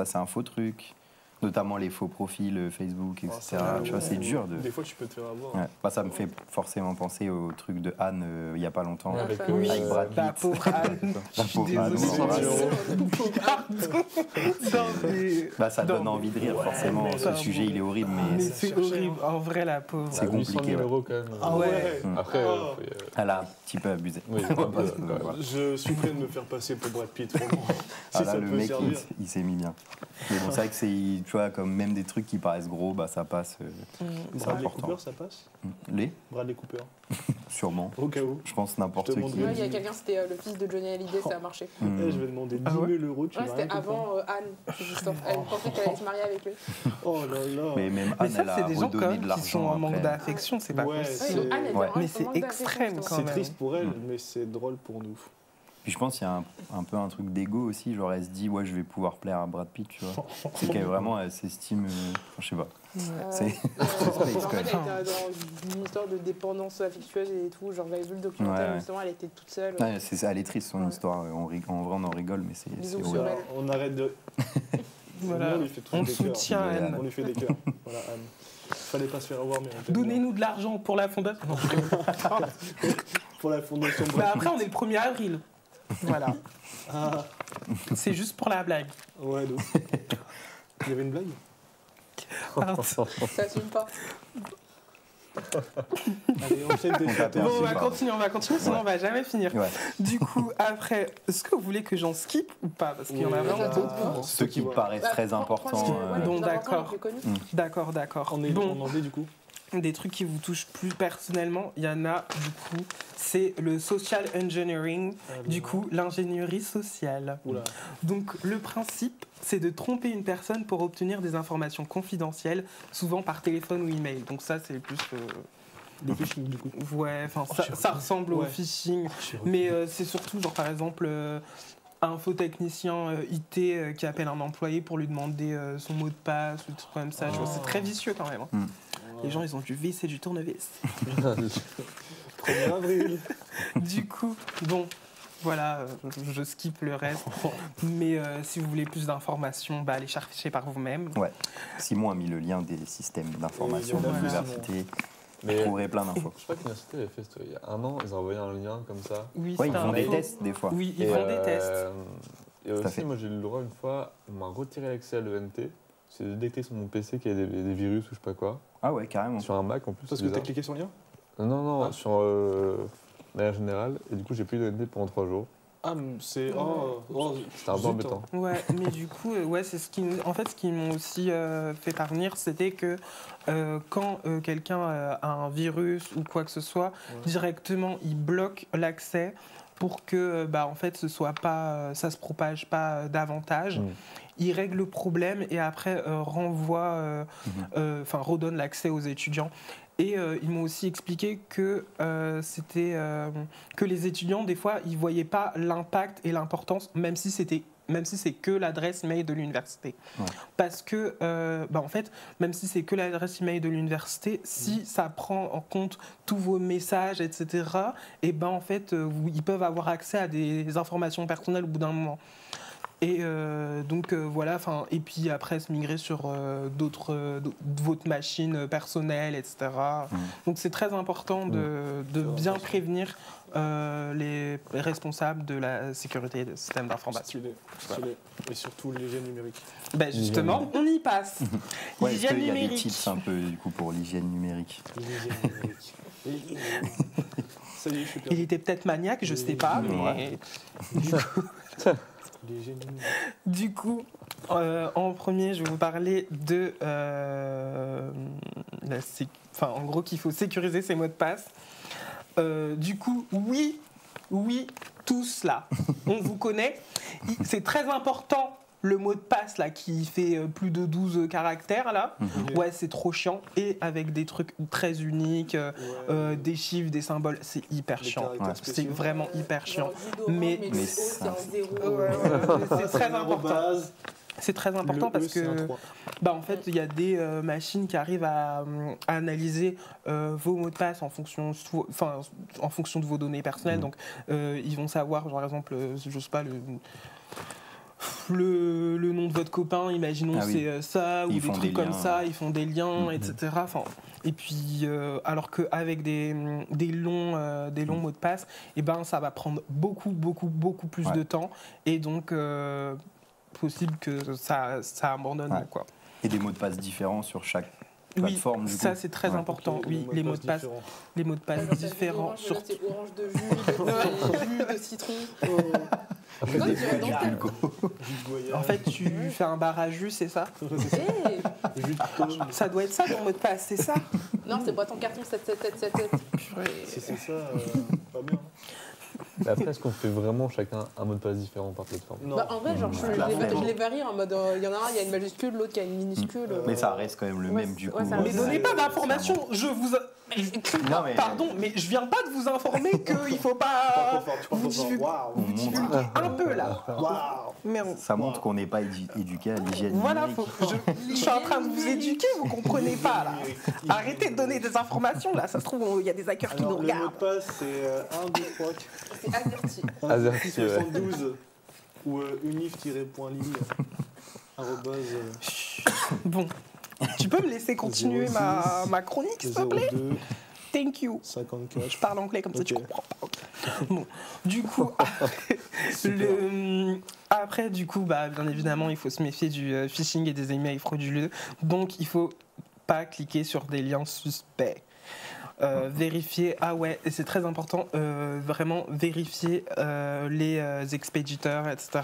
S1: c'est un faux truc. Notamment les faux profils Facebook, etc. Tu vois, c'est dur de...
S2: Des fois, tu peux te faire avoir.
S1: Ouais. Ça me fait forcément penser au truc de Anne, il n'y a pas longtemps.
S4: Avec
S1: Brad Pitt.
S4: La pauvre Anne.
S1: La pauvre Anne. Ça donne envie de rire, forcément. Ce sujet, il est horrible, mais
S4: c'est horrible. En vrai, la pauvre.
S1: C'est compliqué.
S5: Quand même.
S4: Ah ouais.
S5: Après,
S1: elle a un petit peu abusé.
S5: Oui,
S2: je suis prêt de me faire passer pour Brad Pitt.
S1: Là, le mec, il s'est mis bien. Mais bon, c'est vrai que c'est, tu vois, comme même des trucs qui paraissent gros, ça passe. C'est
S2: Bradley
S1: important.
S2: Cooper, ça passe?
S1: Bradley
S2: Cooper.
S1: Sûrement.
S2: Au cas où.
S1: Je pense n'importe qui.
S3: Il y a quelqu'un, c'était le fils de Johnny Hallyday, ça a marché.
S2: Je vais demander 10 000 €.
S3: C'était avant Anne. Elle pensait qu'elle allait se marier avec lui.
S2: Oh là là.
S1: Mais même Anne, elle a redonné de l'argent.
S4: Qui sont en manque d'affection, c'est pas possible.
S3: Mais
S4: c'est extrême quand même.
S2: C'est triste pour elle, mais c'est drôle pour nous.
S1: Puis je pense qu'il y a un peu un truc d'ego aussi, genre elle se dit je vais pouvoir plaire à Brad Pitt, tu vois. C'est qu'elle vraiment elle s'estime, je sais pas. C'est space quand même.
S3: Elle était dans une histoire de dépendance affectueuse et tout, genre j'avais vu le documentaire justement, elle était toute seule.
S1: Elle est triste son histoire, en vrai on en rigole mais c'est horrible.
S2: On arrête de...
S4: Voilà, on soutient Anne.
S2: On lui fait des cœurs. Voilà Anne. Fallait pas se faire avoir, mais
S4: donnez-nous de l'argent pour la fondation.
S2: Pour la fondation.
S4: Après on est le 1er avril. Voilà. C'est juste pour la blague.
S2: Ouais, donc. Il y avait une blague?
S3: Ça assume pas.
S2: Allez,
S4: on va continuer, sinon on va jamais finir.
S1: Ouais.
S4: Du coup, après, est-ce que vous voulez que j'en skip ou pas? Parce qu'il y en a vraiment d'autres.
S1: Ceux qui paraissent très importants.
S4: Donc d'accord.
S2: On est demandé du coup.
S4: Des trucs qui vous touchent plus personnellement, il y en a du coup, c'est le social engineering, du coup l'ingénierie sociale.
S2: Oula.
S4: Donc le principe, c'est de tromper une personne pour obtenir des informations confidentielles, souvent par téléphone ou email. Donc ça c'est plus...
S2: Le phishing du coup.
S4: Ouais, enfin ça ressemble au phishing, mais c'est surtout genre par exemple... un faux technicien IT qui appelle un employé pour lui demander son mot de passe ou des trucs comme ça. C'est très vicieux quand même. Hein. Les gens, ils ont du vis et du tournevis.
S2: 1er avril.
S4: Du coup, bon, voilà, je skip le reste. Mais si vous voulez plus d'informations, allez chercher par vous-même.
S1: Ouais. Simon a mis le lien des systèmes d'information de l'université.
S5: Mais
S1: je trouverai plein d'infos.
S5: Je crois que l'université avait fait il y a un an, ils ont envoyé un lien comme ça.
S4: Oui,
S1: ils font des tests des fois.
S4: Oui, ils font des tests.
S5: Et aussi, moi j'ai eu le droit une fois, on m'a retiré l'accès à l'ENT. J'ai détecté sur mon PC qu'il y a des virus ou je sais pas quoi.
S1: Ah ouais, carrément.
S5: Sur un Mac en plus.
S2: Parce que t'as cliqué sur le lien?
S5: Non, sur manière générale. Et du coup, j'ai plus d'ENT pendant 3 jours.
S2: Ah, c'est...
S5: C'était un peu embêtant.
S4: Ouais, mais du coup, c'est ce qui m'ont aussi fait parvenir, c'était que quand quelqu'un a un virus ou quoi que ce soit, directement, il bloque l'accès pour que, en fait, ça se propage pas davantage. ils règlent le problème et après renvoient, redonnent l'accès aux étudiants. Et ils m'ont aussi expliqué que que les étudiants, des fois, ils ne voyaient pas l'impact et l'importance, même si c'est que l'adresse email de l'université. Ouais. Parce que, en fait, même si c'est que l'adresse email de l'université, si ça prend en compte tous vos messages, etc., et en fait, ils peuvent avoir accès à des informations personnelles au bout d'un moment. Et voilà, et puis après se migrer sur votre machine personnelle, etc. Donc c'est très important de bien prévenir les responsables de la sécurité des systèmes d'information.
S2: Stylé. Et surtout l'hygiène numérique.
S4: Justement, on y passe.
S1: L'hygiène numérique. Il y a des tips un peu du coup pour l'hygiène numérique.
S2: Ça y est, je suis perdu.
S4: Il était peut-être maniaque, je sais pas, mais du coup, en premier, je vais vous parler de en gros qu'il faut sécuriser ses mots de passe. Du coup, oui, tous là, on vous connaît. C'est très important. Le mot de passe là qui fait plus de 12 caractères là, ouais c'est trop chiant et avec des trucs très uniques, des chiffres, des symboles, c'est hyper chiant. C'est vraiment hyper chiant. Mais c'est très important. C'est très important parce que en fait il y a des machines qui arrivent à analyser vos mots de passe en fonction de vos données personnelles. Donc ils vont savoir par exemple je sais pas le nom de votre copain, imaginons c'est ça, ou des trucs comme ça, ils font des liens, etc. Et puis, alors qu'avec des longs mots de passe, ça va prendre beaucoup plus de temps, et donc possible que ça abandonne. Quoi.
S1: Et des mots de passe différents sur chaque plateforme.
S4: Oui, ça c'est très important. Oui, les mots de passe différents.
S3: C'est orange de jus, de citron.
S4: En fait, tu fais un bar à jus, c'est ça? Ça doit être ça ton mot de passe, c'est ça?
S3: Non, c'est boîte en carton 7777.
S2: Si c'est ça, pas bien.
S5: Mais après, est-ce qu'on fait vraiment chacun un mot de passe différent par plateforme?
S3: En vrai, genre, je les varie en mode il y en a un, il y a une majuscule, l'autre, il y a une minuscule.
S1: Mais ça reste quand même le même du coup.
S4: Mais donnez pas d'informations, je vous. Pardon, mais je viens pas de vous informer qu'il faut pas vous divulguer un peu là.
S1: Ça montre qu'on n'est pas éduqué à l'hygiène.
S4: Voilà, je suis en train de vous éduquer, vous comprenez pas là. Arrêtez de donner des informations là, ça se trouve il y a des hackers qui nous regardent.
S2: Le mot de passe c'est 1, 2, 3.
S3: C'est averti.
S5: Averti,
S2: 72 ou unif-point-ligne.
S4: Bon. Tu peux me laisser continuer ma chronique, s'il te plaît?
S2: 02,
S4: Thank you.
S2: 54.
S4: Je parle anglais comme ça, tu comprends pas. Bon, du coup, après, du coup, bien évidemment, il faut se méfier du phishing et des emails frauduleux. Donc, il faut pas cliquer sur des liens suspects. Vérifier, et c'est très important, vraiment vérifier les expéditeurs, etc.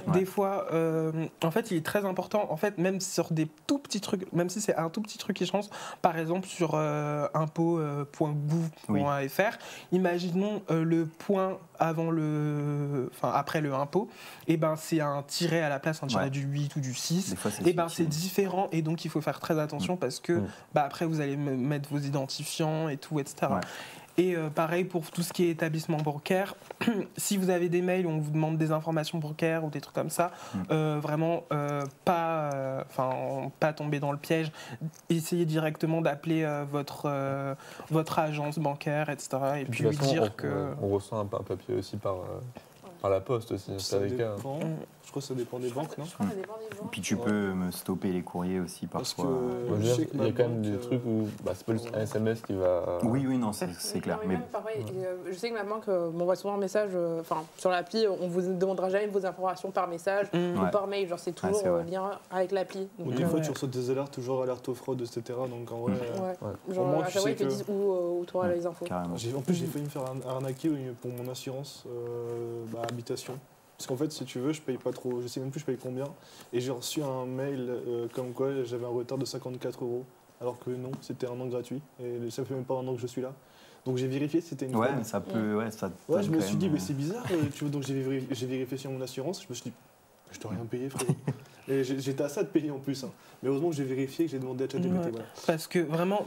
S4: Des fois, en fait, il est très important, en fait, même sur des tout petits trucs, même si c'est un tout petit truc qui change, par exemple sur impôt.gouv.fr, imaginons le point après le impôt, c'est un tiret à la place, un tiret du 8 ou du 6, c'est différent, et donc il faut faire très attention parce que après vous allez mettre vos identifiants et tout, etc. Et pareil pour tout ce qui est établissement bancaire, si vous avez des mails où on vous demande des informations bancaires ou des trucs comme ça, vraiment pas tomber dans le piège, essayez directement d'appeler votre agence bancaire, etc. Et puis lui dire que...
S5: On reçoit un papier aussi par la poste aussi, c'est avec
S2: Je crois que ça dépend des banques, non?
S1: Et puis tu peux me stopper les courriers aussi parfois.
S5: Il y a quand même des trucs où c'est pas un SMS qui va...
S1: Oui, non, c'est clair.
S3: Mais pareil, je sais que ma banque m'envoie souvent un message, sur l'appli, on vous demandera jamais vos informations par message ou par mail, genre c'est toujours lien avec l'appli.
S2: Des fois tu reçois des alertes, toujours alerte aux fraudes, etc. Donc en vrai...
S3: Genre à chaque fois ils te disent où tu auras les infos.
S2: En plus j'ai failli me faire arnaquer pour mon assurance habitation. Parce qu'en fait, si tu veux, je paye pas trop, je sais même plus je paye combien. Et j'ai reçu un mail comme quoi j'avais un retard de 54 €. Alors que non, c'était un an gratuit. Et ça fait même pas un an que je suis là. Donc j'ai vérifié si c'était une fraude.
S1: Mais ça peut...
S2: je me suis dit, mais c'est bizarre. Donc j'ai vérifié sur mon assurance. Je me suis dit, je dois rien payer, frérot. Et j'étais à ça de payer en plus. Hein. Mais heureusement que j'ai vérifié, que j'ai demandé à ChatGPT.
S4: Ouais,
S2: Voilà.
S4: parce que vraiment,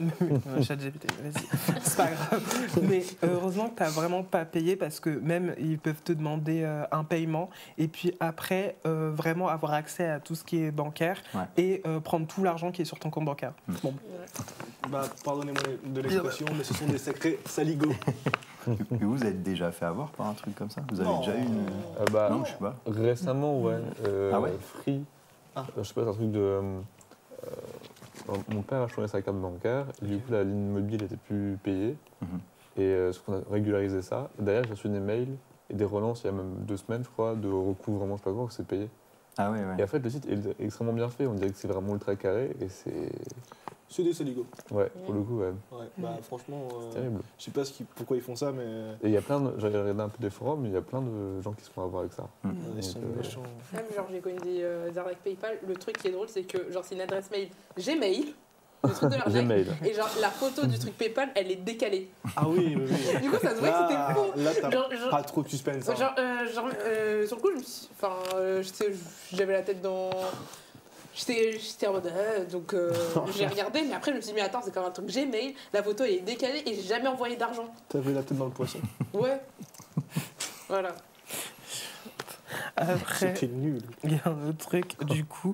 S4: ChatGPT, vas-y, c'est pas grave. Mais heureusement que tu n'as vraiment pas payé parce que même ils peuvent te demander un paiement et puis après vraiment avoir accès à tout ce qui est bancaire et prendre tout l'argent qui est sur ton compte bancaire. Bon.
S2: Bah, pardonnez-moi de l'expression, mais ce sont des sacrés saligots.
S1: Et vous êtes déjà fait avoir par un truc comme ça? Vous avez déjà eu une...
S5: Non,
S1: je sais pas.
S5: Récemment, ouais.
S1: Ouais
S5: Free. Je sais pas, c'est un truc de... mon père a changé sa carte bancaire, et du coup la ligne mobile était plus payée. Et on a régularisé ça. Et d'ailleurs, j'ai reçu des mails et des relances il y a même 2 semaines, je crois, de recouvrement, je sais pas quoi, que c'est payé.
S1: Ah ouais.
S5: Et en fait, le site est extrêmement bien fait. On dirait que c'est vraiment ultra carré et c'est...
S2: C'est des saligots.
S5: Ouais, pour le coup, ouais.
S2: Bah, franchement,
S5: c'est terrible.
S2: Je sais pas pourquoi ils font ça, mais...
S5: Et il y a plein de... J'avais regardé un peu des forums, mais il y a plein de gens qui se font avoir avec ça.
S2: Ils sont méchants.
S3: Même genre, j'ai connu des arnaques PayPal. Le truc qui est drôle, c'est que genre, c'est une adresse mail Gmail. Le truc de l'arnaque. Et genre, la photo du truc PayPal, elle est décalée.
S2: Ah oui.
S3: Du coup, ça se voit que c'était faux.
S2: Là, t'as pas trop de suspense. Hein.
S3: Sur le coup, j'avais la tête dans... J'étais en mode... donc, j'ai regardé, mais après, je me suis dit, mais attends, c'est comme un truc Gmail. La photo, elle est décalée et j'ai jamais envoyé d'argent.
S2: T'avais la tête dans le poisson.
S3: Ouais. Voilà.
S4: Après,
S2: c'était nul.
S4: Il y a un autre truc, du coup,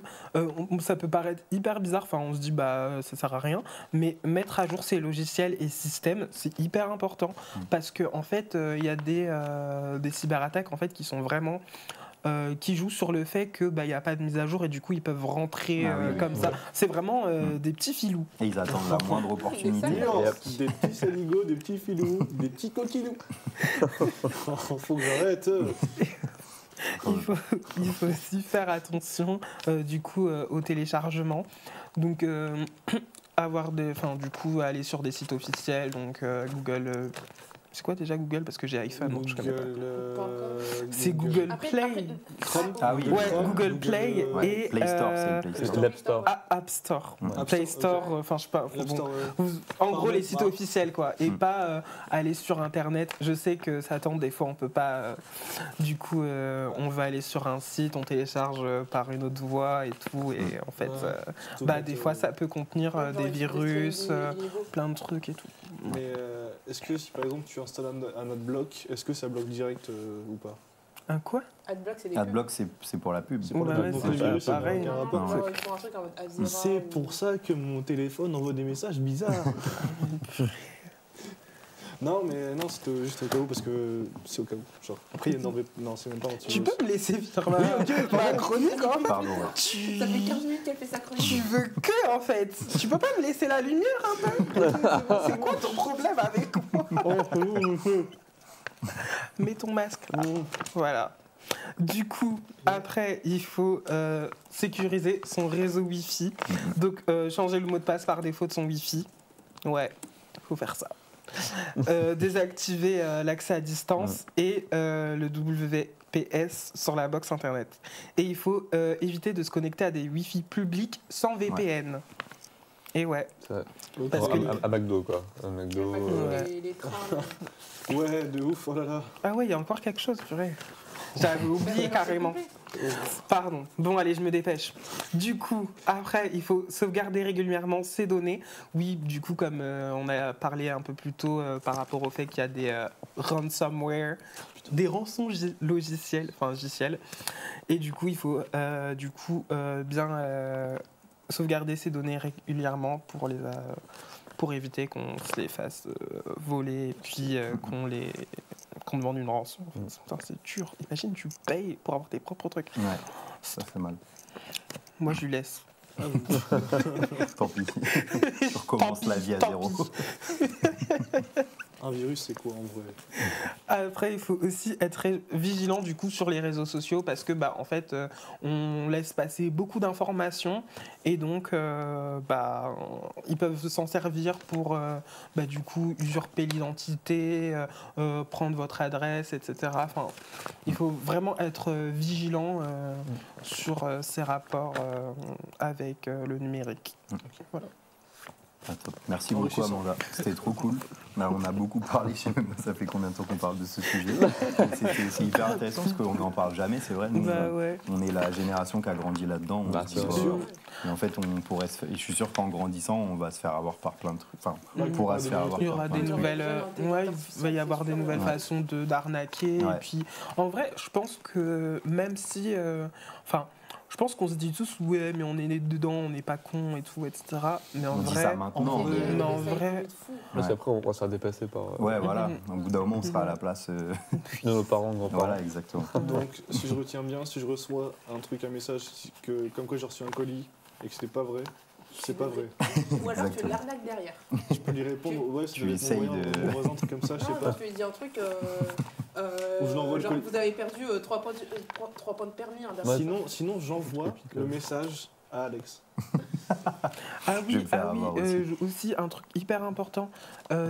S4: ça peut paraître hyper bizarre, enfin on se dit bah ça sert à rien, mais mettre à jour ses logiciels et systèmes, c'est hyper important parce que en fait il y a des cyberattaques en fait qui sont vraiment qui jouent sur le fait que bah il y a pas de mise à jour et du coup ils peuvent rentrer comme ça. C'est vraiment des petits filous.
S1: Et ils attendent la moindre opportunité.
S2: Des petits saligots, des petits filous, des petits coquinous. Faut que j'arrête.
S4: Il faut aussi faire attention du coup au téléchargement. Donc du coup aller sur des sites officiels, donc Google. C'est quoi déjà Google? Parce que j'ai iPhone, donc je connais pas. C'est Google Play.
S1: Ah oui.
S4: Ouais, Google Play et
S1: Play Store, c'est
S5: l'App Store.
S4: App Store. Play Store, enfin je sais pas. En gros les sites officiels quoi, et pas aller sur Internet. Je sais que ça tente des fois on peut pas. Du coup on va aller sur un site, on télécharge par une autre voie et tout, et en fait des fois ça peut contenir des virus, plein de trucs et tout.
S2: Mais est-ce que si par exemple tu installes un adblock, est-ce que ça bloque direct ou pas?
S4: Un quoi?
S1: Adblock, c'est pour la pub.
S2: C'est pour la pub.
S4: C'est pareil.
S2: C'est pour ça que mon téléphone envoie des messages bizarres. Non, mais non, c'était juste au cas où, parce que c'est au cas où. Genre, après, non, c'est même pas anti-virus.
S4: Tu peux me laisser faire ma chronique, en fait?
S1: Pardon.
S3: Ça fait 15 minutes qu'elle fait sa chronique.
S4: Tu veux que, en fait? Tu peux pas me laisser la lumière, un peu? C'est quoi ton problème avec moi? Mets ton masque. Voilà. Du coup, après, il faut sécuriser son réseau Wi-Fi. Donc, changer le mot de passe par défaut de son Wi-Fi. Ouais, faut faire ça. Désactiver l'accès à distance et le WPS sur la box internet. Et il faut éviter de se connecter à des Wi-Fi publics sans VPN. Et ouais.
S5: Parce que à McDo quoi. À McDo.
S3: Les trains.
S2: Ouais, de ouf, oh là là.
S4: Ah ouais, il y a encore quelque chose, purée. J'avais oublié carrément. Pardon. Bon, allez, je me dépêche. Du coup, après, il faut sauvegarder régulièrement ses données. Oui, du coup, comme on a parlé un peu plus tôt par rapport au fait qu'il y a des ransomware, des rançons logiciels. Et du coup, il faut bien sauvegarder ses données régulièrement pour éviter qu'on se les fasse voler et puis qu'on demande une rançon. Enfin, c'est dur. Imagine, tu payes pour avoir tes propres trucs.
S1: Ouais, ça fait mal.
S4: Moi, je lui laisse.
S1: Tant pis. On recommence la vie à zéro.
S2: Un virus, c'est quoi en vrai?
S4: Après, il faut aussi être vigilant du coup sur les réseaux sociaux parce que en fait, on laisse passer beaucoup d'informations et donc ils peuvent s'en servir pour du coup usurper l'identité, prendre votre adresse, etc. Enfin, il faut vraiment être vigilant sur ces rapports avec le numérique. Voilà.
S1: Ah, top. Merci beaucoup Amanda, c'était trop cool. On a beaucoup parlé, je sais même pas ça fait combien de temps qu'on parle de ce sujet. C'est hyper intéressant parce qu'on n'en parle jamais, c'est vrai. Nous, on est la génération qui a grandi là-dedans. Et en fait, je suis sûr qu'en grandissant, on va se faire avoir par plein de trucs. Enfin, on pourra se faire avoir.
S4: Il y aura des nouvelles. Il va y avoir des nouvelles façons d'arnaquer. Et puis, en vrai, je pense que même si, je pense qu'on se dit tous, ouais, mais on est né dedans, on n'est pas con et tout, etc. Mais en vrai,
S1: ça maintenant.
S5: Parce qu'après, on va se faire dépasser par.
S1: Ouais, voilà. Au bout d'un moment, on sera à la place
S5: de nos parents, grands-parents.
S1: Voilà, exactement.
S2: Donc, si je retiens bien, si je reçois un message comme quoi j'ai reçu un colis et que c'était pas vrai, c'est pas vrai.
S3: Ou alors tu l'arnaques derrière.
S2: Je peux lui répondre, ouais, si je mon voisin, un truc comme ça, je sais pas.
S3: Tu lui dis un truc.
S2: Genre,
S3: vous avez perdu 3 points de permis.
S2: Sinon, j'envoie le message à Alex.
S4: Aussi un truc hyper important.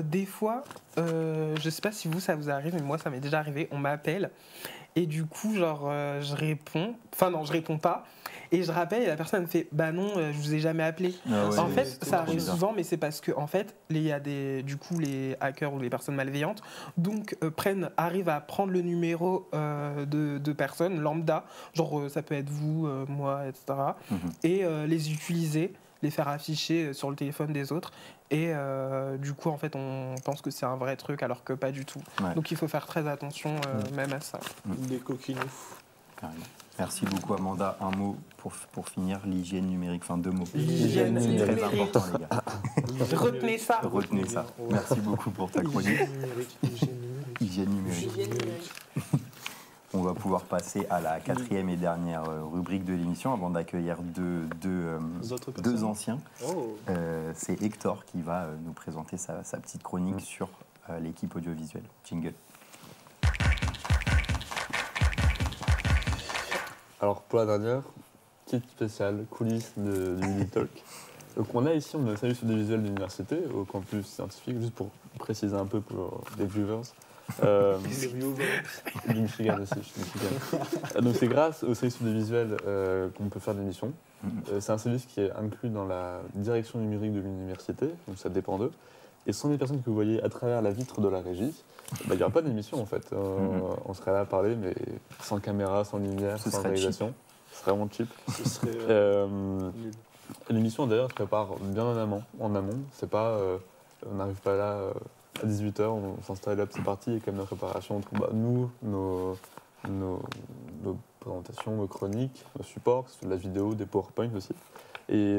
S4: Des fois, je sais pas si ça vous arrive, mais moi ça m'est déjà arrivé, on m'appelle et du coup je réponds, je réponds pas. Et je rappelle, et la personne me fait bah non, je vous ai jamais appelé. En fait, ça arrive souvent, mais c'est parce que en fait, il y a les hackers ou les personnes malveillantes, donc arrivent à prendre le numéro de personnes lambda, genre ça peut être vous, moi, etc. Et les utiliser, les faire afficher sur le téléphone des autres. Et du coup, en fait, on pense que c'est un vrai truc, alors que pas du tout. Donc il faut faire très attention même à ça.
S2: Des coquinous.
S1: Carrément. Merci beaucoup Amanda. Un mot pour finir, l'hygiène numérique, 2 mots.
S4: L'hygiène numérique.
S1: Très important les gars.
S4: Retenez ça.
S1: Retenez ça. Merci beaucoup pour ta chronique. Hygiène numérique. On va pouvoir passer à la 4e et dernière rubrique de l'émission avant d'accueillir deux anciens. C'est Hector qui va nous présenter sa petite chronique sur l'équipe audiovisuelle. Jingle.
S5: Alors pour la dernière, petite spéciale, coulisses du Midi Talk. Donc on a ici, on a le service audiovisuel de l'université, au campus scientifique, juste pour préciser un peu pour les viewers. Du Michigan aussi, je suis Michigan. Donc c'est grâce au service audiovisuel qu'on peut faire de l'émission. C'est un service qui est inclus dans la direction numérique de l'université, donc ça dépend d'eux. Et sans les personnes que vous voyez à travers la vitre de la régie, il n'y aura pas d'émission en fait. On serait là à parler, mais sans caméra, sans lumière, sans réalisation. Ce serait vraiment cheap. L'émission d'ailleurs se prépare bien en amont. C'est pas, on n'arrive pas là à 18h, on s'installe, hop, c'est parti. Il y a quand même une préparation entre nous, nos présentations, nos chroniques, nos supports, de la vidéo, des PowerPoint aussi. Et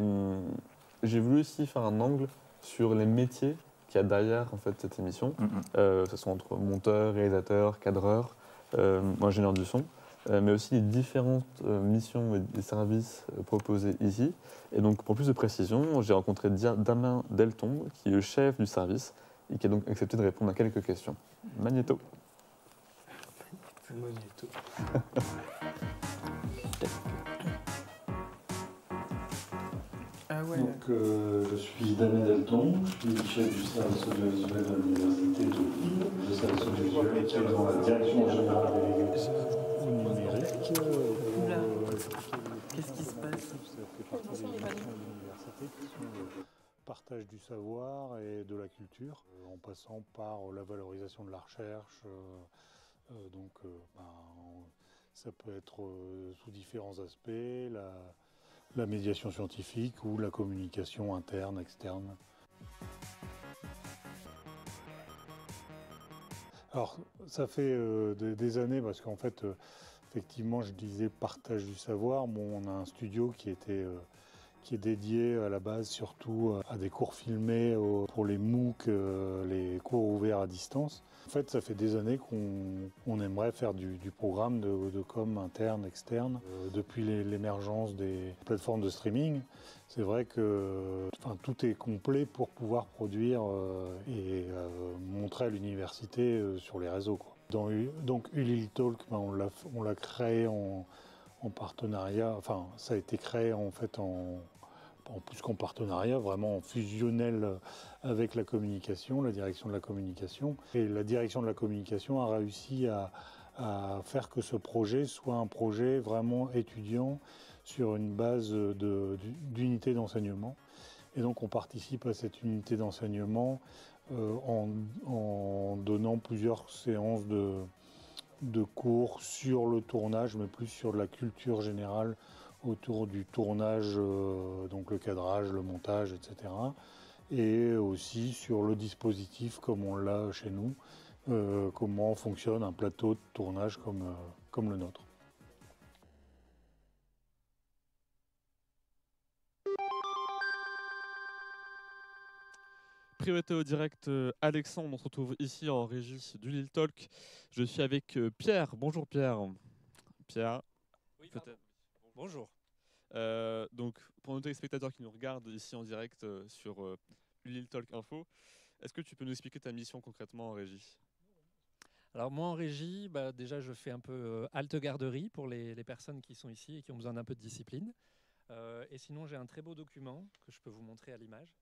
S5: j'ai voulu aussi faire un angle sur les métiers qu'il y a derrière en fait, cette émission, que ce soit entre monteur, réalisateur, cadreur, ingénieur du son, mais aussi les différentes missions et des services proposés ici. Et donc, pour plus de précision, j'ai rencontré Damien Delton, qui est le chef du service, et qui a donc accepté de répondre à quelques questions. Magnéto.
S16: Donc, je suis Damien Delton, je suis chef du service audiovisuel de l'Université de Lille. Le service audiovisuel qui est dans la direction générale des numériques.
S4: Qu'est-ce qui se passe?
S16: Partage du savoir et de la culture, en passant par la valorisation de la recherche. Ça peut être sous différents aspects, la médiation scientifique ou la communication interne, externe. Alors, ça fait des années, parce qu'en fait, effectivement, je disais partage du savoir. Bon, on a un studio qui est dédié à la base surtout à des cours filmés pour les MOOC, les cours ouverts à distance. En fait, ça fait des années qu'on aimerait faire du programme de com interne, externe. Depuis l'émergence des plateformes de streaming, c'est vrai que tout est complet pour pouvoir produire et montrer à l'université sur les réseaux, quoi. Donc Ulil Talk, on l'a créé en partenariat, enfin ça a été créé en fait en plus qu'en partenariat, vraiment en fusionnel avec la communication, la direction de la communication. Et la direction de la communication a réussi à faire que ce projet soit un projet vraiment étudiant sur une base d'unité d'enseignement. Et donc on participe à cette unité d'enseignement en donnant plusieurs séances de cours sur le tournage, mais plus sur la culture générale autour du tournage, donc le cadrage, le montage, etc. Et aussi sur le dispositif comme on l'a chez nous, comment fonctionne un plateau de tournage comme le nôtre.
S17: Priorité au direct, Alexandre, on se retrouve ici en régie du Lille Talk. Je suis avec Pierre. Bonjour Pierre. Pierre.
S18: Oui, peut-être. Bonjour.
S17: Donc, pour nos téléspectateurs qui nous regardent ici en direct sur Lille Talk Info, est-ce que tu peux nous expliquer ta mission concrètement en régie?
S18: Alors moi en régie, déjà je fais un peu halte garderie pour les personnes qui sont ici et qui ont besoin d'un peu de discipline. Et sinon j'ai un très beau document que je peux vous montrer à l'image,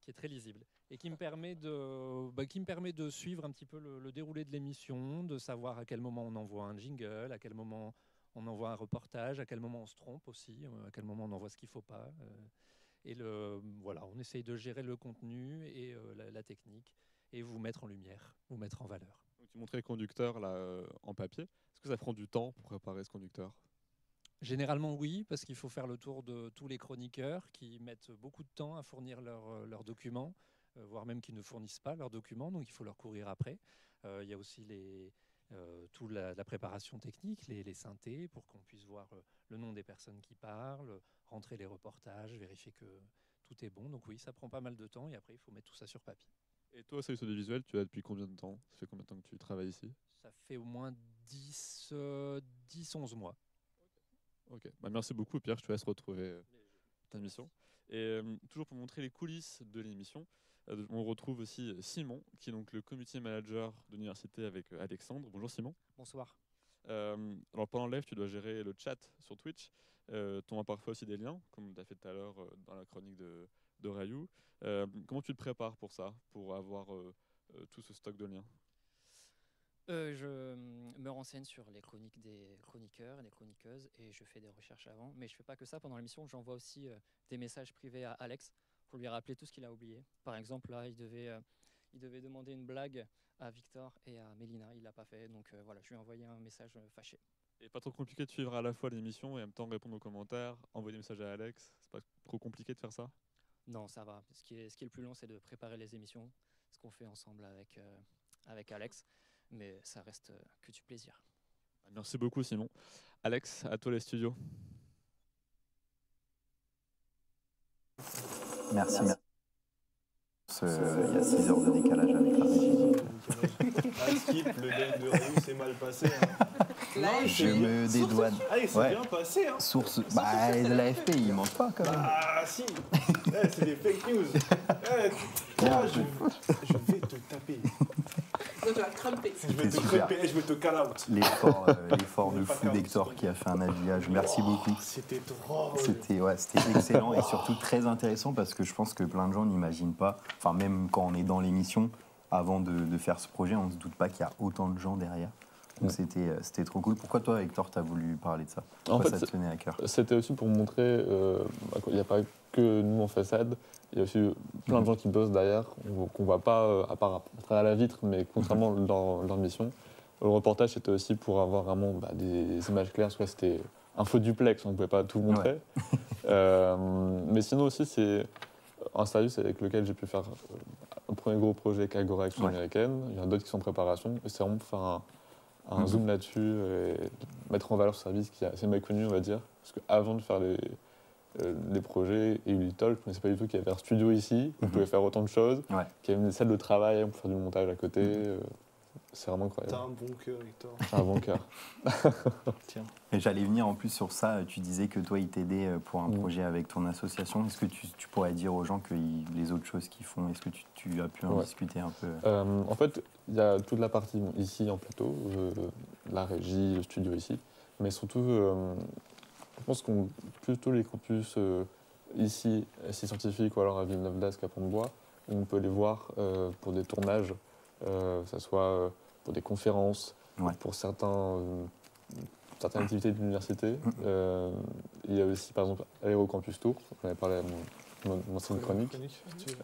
S18: qui est très lisible et qui me permet de suivre un petit peu le déroulé de l'émission, de savoir à quel moment on envoie un jingle, à quel moment on envoie un reportage, à quel moment on se trompe aussi, à quel moment on envoie ce qu'il ne faut pas. Voilà, on essaye de gérer le contenu et la technique et vous mettre en lumière, vous mettre en valeur.
S17: Donc, tu montrais le conducteur là, en papier. Est-ce que ça prend du temps pour préparer ce conducteur?
S18: Généralement oui, parce qu'il faut faire le tour de tous les chroniqueurs qui mettent beaucoup de temps à fournir leurs documents, voire même qui ne fournissent pas leurs documents, donc il faut leur courir après. Il y a aussi toute la préparation technique, les synthés, pour qu'on puisse voir le nom des personnes qui parlent, rentrer les reportages, vérifier que tout est bon. Donc oui, ça prend pas mal de temps et après il faut mettre tout ça sur papier.
S17: Et toi, Service Audiovisuel, tu as depuis combien de temps? Ça fait combien de temps que tu travailles ici?
S18: Ça fait au moins 10-11 mois.
S17: Ok, merci beaucoup Pierre, je te laisse retrouver ta mission. Et toujours pour montrer les coulisses de l'émission, on retrouve aussi Simon, qui est donc le community manager de l'université avec Alexandre. Bonjour Simon.
S19: Bonsoir.
S17: Alors pendant le live, tu dois gérer le chat sur Twitch. Tu envoies parfois aussi des liens, comme tu as fait tout à l'heure dans la chronique de Rayou. Comment tu te prépares pour ça, pour avoir tout ce stock de liens?
S19: Je me renseigne sur les chroniques des chroniqueurs et des chroniqueuses et je fais des recherches avant. Mais je ne fais pas que ça. Pendant l'émission, j'envoie aussi des messages privés à Alex pour lui rappeler tout ce qu'il a oublié. Par exemple, là, il devait demander une blague à Victor et à Mélina. Il ne l'a pas fait. Donc voilà, je lui ai envoyé un message fâché.
S17: Et pas trop compliqué de suivre à la fois l'émission et en même temps répondre aux commentaires, envoyer des messages à Alex? C'est pas trop compliqué de faire ça?
S19: Non, ça va. Ce qui est le plus long, c'est de préparer les émissions, ce qu'on fait ensemble avec Alex. Mais ça reste que du plaisir.
S17: Merci beaucoup Simon. Alex, à toi les studios.
S1: Merci. Il y a 6 heures de décalage avec la régie.
S2: Skip, le deck de Rayou s'est mal passé.
S1: Non, je me dédouane.
S2: Ah, il s'est bien passé. Hein.
S1: Source. L'AFP, il ment pas quand même.
S2: Ah, si. C'est des fake news. Je vais te taper.
S3: Donc, tu vas crumper.
S2: Je vais te crumper et je vais te call out.
S1: L'effort de fou d'Hector qui a fait un habillage. Merci beaucoup.
S2: C'était drôle.
S1: C'était excellent et surtout très intéressant parce que je pense que plein de gens n'imaginent pas, enfin même quand on est dans l'émission, avant de faire ce projet, on ne se doute pas qu'il y a autant de gens derrière. Donc c'était trop cool. Pourquoi toi, Hector, tu as voulu parler de ça? Pourquoi ça te tenait à cœur?
S5: C'était aussi pour montrer qu'il n'y a pas que nous en façade, il y a aussi plein de gens qui bossent derrière, qu'on ne voit pas à part à travers la vitre, mais contrairement dans leur mission. Le reportage, c'était aussi pour avoir vraiment des images claires, soit c'était un faux duplex, on ne pouvait pas tout montrer. Ouais. Mais sinon aussi, c'est un service avec lequel j'ai pu faire un premier gros projet avec Agora Action américaine. Il y en a d'autres qui sont en préparation. Et c'est vraiment pour faire un zoom là-dessus et mettre en valeur ce service qui est assez méconnu, on va dire. Parce qu'avant de faire les projets et Lille Talk, je ne connaissais pas du tout qu'il y avait un studio ici, on pouvait faire autant de choses, qu'il y avait une salle de travail, on pouvait faire du montage à côté. C'est vraiment incroyable.
S2: T'as un bon cœur, Hector.
S5: J'ai un bon cœur.
S1: Tiens. Et j'allais venir en plus sur ça. Tu disais que toi, il t'aidait pour un projet avec ton association. Est-ce que tu pourrais dire aux gens que les autres choses qu'ils font, est-ce que tu as pu en discuter un peu?
S5: En fait, il y a toute la partie ici en plateau, la régie, le studio ici, mais surtout, je pense qu'on plutôt les campus ici, SI Scientifique ou alors à Villeneuve d'Ascq à Pont-de-Bois, où on peut les voir pour des tournages, que ce soit pour des conférences, pour certaines activités de l'université. Il y a aussi, par exemple, Aérocampus Tours, on avait parlé mon ancienne chronique.
S2: tu-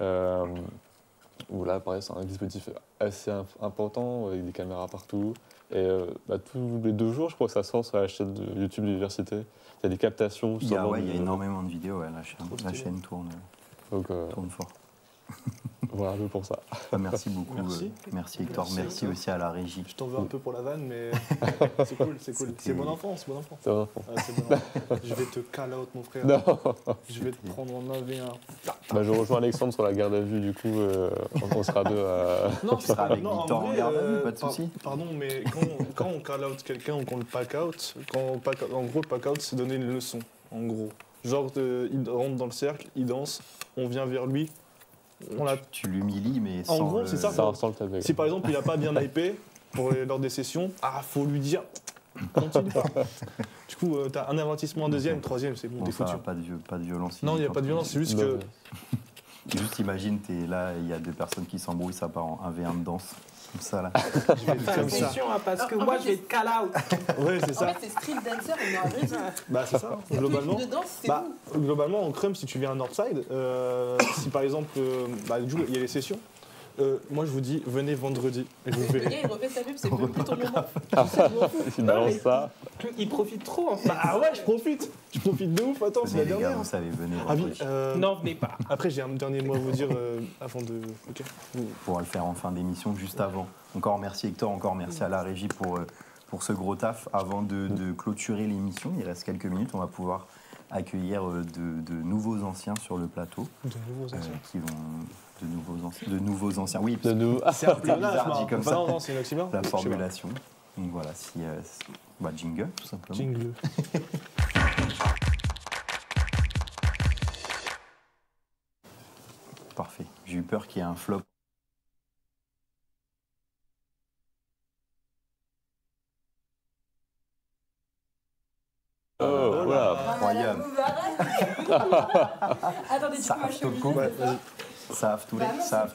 S5: Où là, pareil, c'est un dispositif assez important avec des caméras partout. Et tous les 2 jours, je crois que ça sort sur la chaîne de YouTube de l'université. Il y a des captations.
S1: Il y a énormément de vidéos, la chaîne tourne fort.
S5: Voilà un peu pour ça.
S1: Merci beaucoup. Merci Hector. Merci aussi à la régie.
S2: Je t'en veux un peu pour la vanne, mais c'est cool. C'est bon enfant.
S5: C'est bon enfant.
S2: Je vais te call out, mon frère.
S5: Non.
S2: Je vais te prendre en 1v1.
S5: Je rejoins Alexandre sur la garde à vue, du coup, on sera deux à...
S2: Non,
S1: tu seras avec Victor en garde à vue, pas de souci.
S2: Pardon, mais quand on call out quelqu'un ou qu'on le pack out, en gros, le pack out, c'est donner une leçon, en gros. Genre, il rentre dans le cercle, il danse, on vient vers lui.
S1: Tu l'humilies, mais sans
S2: en gros, c'est ça.
S5: Sans le taper.
S2: Si par exemple, il n'a pas bien hypé lors des sessions, faut lui dire, continue pas. Du coup, tu as un avertissement, un deuxième, troisième, c'est bon, t'es foutu.
S1: Pas de violence.
S2: Non, il n'y a pas de violence, c'est juste que...
S1: Juste imagine, t'es là, il y a 2 personnes qui s'embrouillent, ça part en 1v1 de danse. Comme ça, là.
S4: Je vais faire attention, parce que moi, je vais te call out.
S2: Ouais, c'est ça.
S3: En fait, c'est street dancer, on est en rythme.
S2: Bah, c'est ça. Globalement,
S3: globalement,
S2: en crème, si tu viens à Northside, si par exemple, il y a les sessions, moi je vous dis, venez vendredi. Et vous verrez.
S3: Le gars, il refait sa pub, c'est même plus ton moment.
S5: Il balance ça.
S4: Il profite trop, en fait.
S2: Ah ouais, je profite. Je profite de ouf. Attends, c'est la dernière.
S1: Vous savez, venez.
S4: Non, venez pas.
S2: Après, j'ai un dernier mot à vous dire avant de. Ok.
S1: On pourra le faire en fin d'émission, juste avant. Encore merci Hector, encore merci à la régie pour ce gros taf. Avant de clôturer l'émission, il reste quelques minutes, on va pouvoir accueillir de nouveaux anciens sur le plateau.
S2: De nouveaux anciens.
S1: Qui vont. De nouveaux anciens, oui.
S2: C'est un peu
S1: bizarre dit comme ça.
S2: Non, c'est une oxymore.
S1: La formulation. Donc voilà, jingle, tout simplement.
S2: Jingle.
S1: Parfait. J'ai eu peur qu'il y ait un flop.
S5: Oh, voilà.
S1: Incroyable.
S3: Attendez, du coup, moi, je suis obligée de...
S1: Ça a tout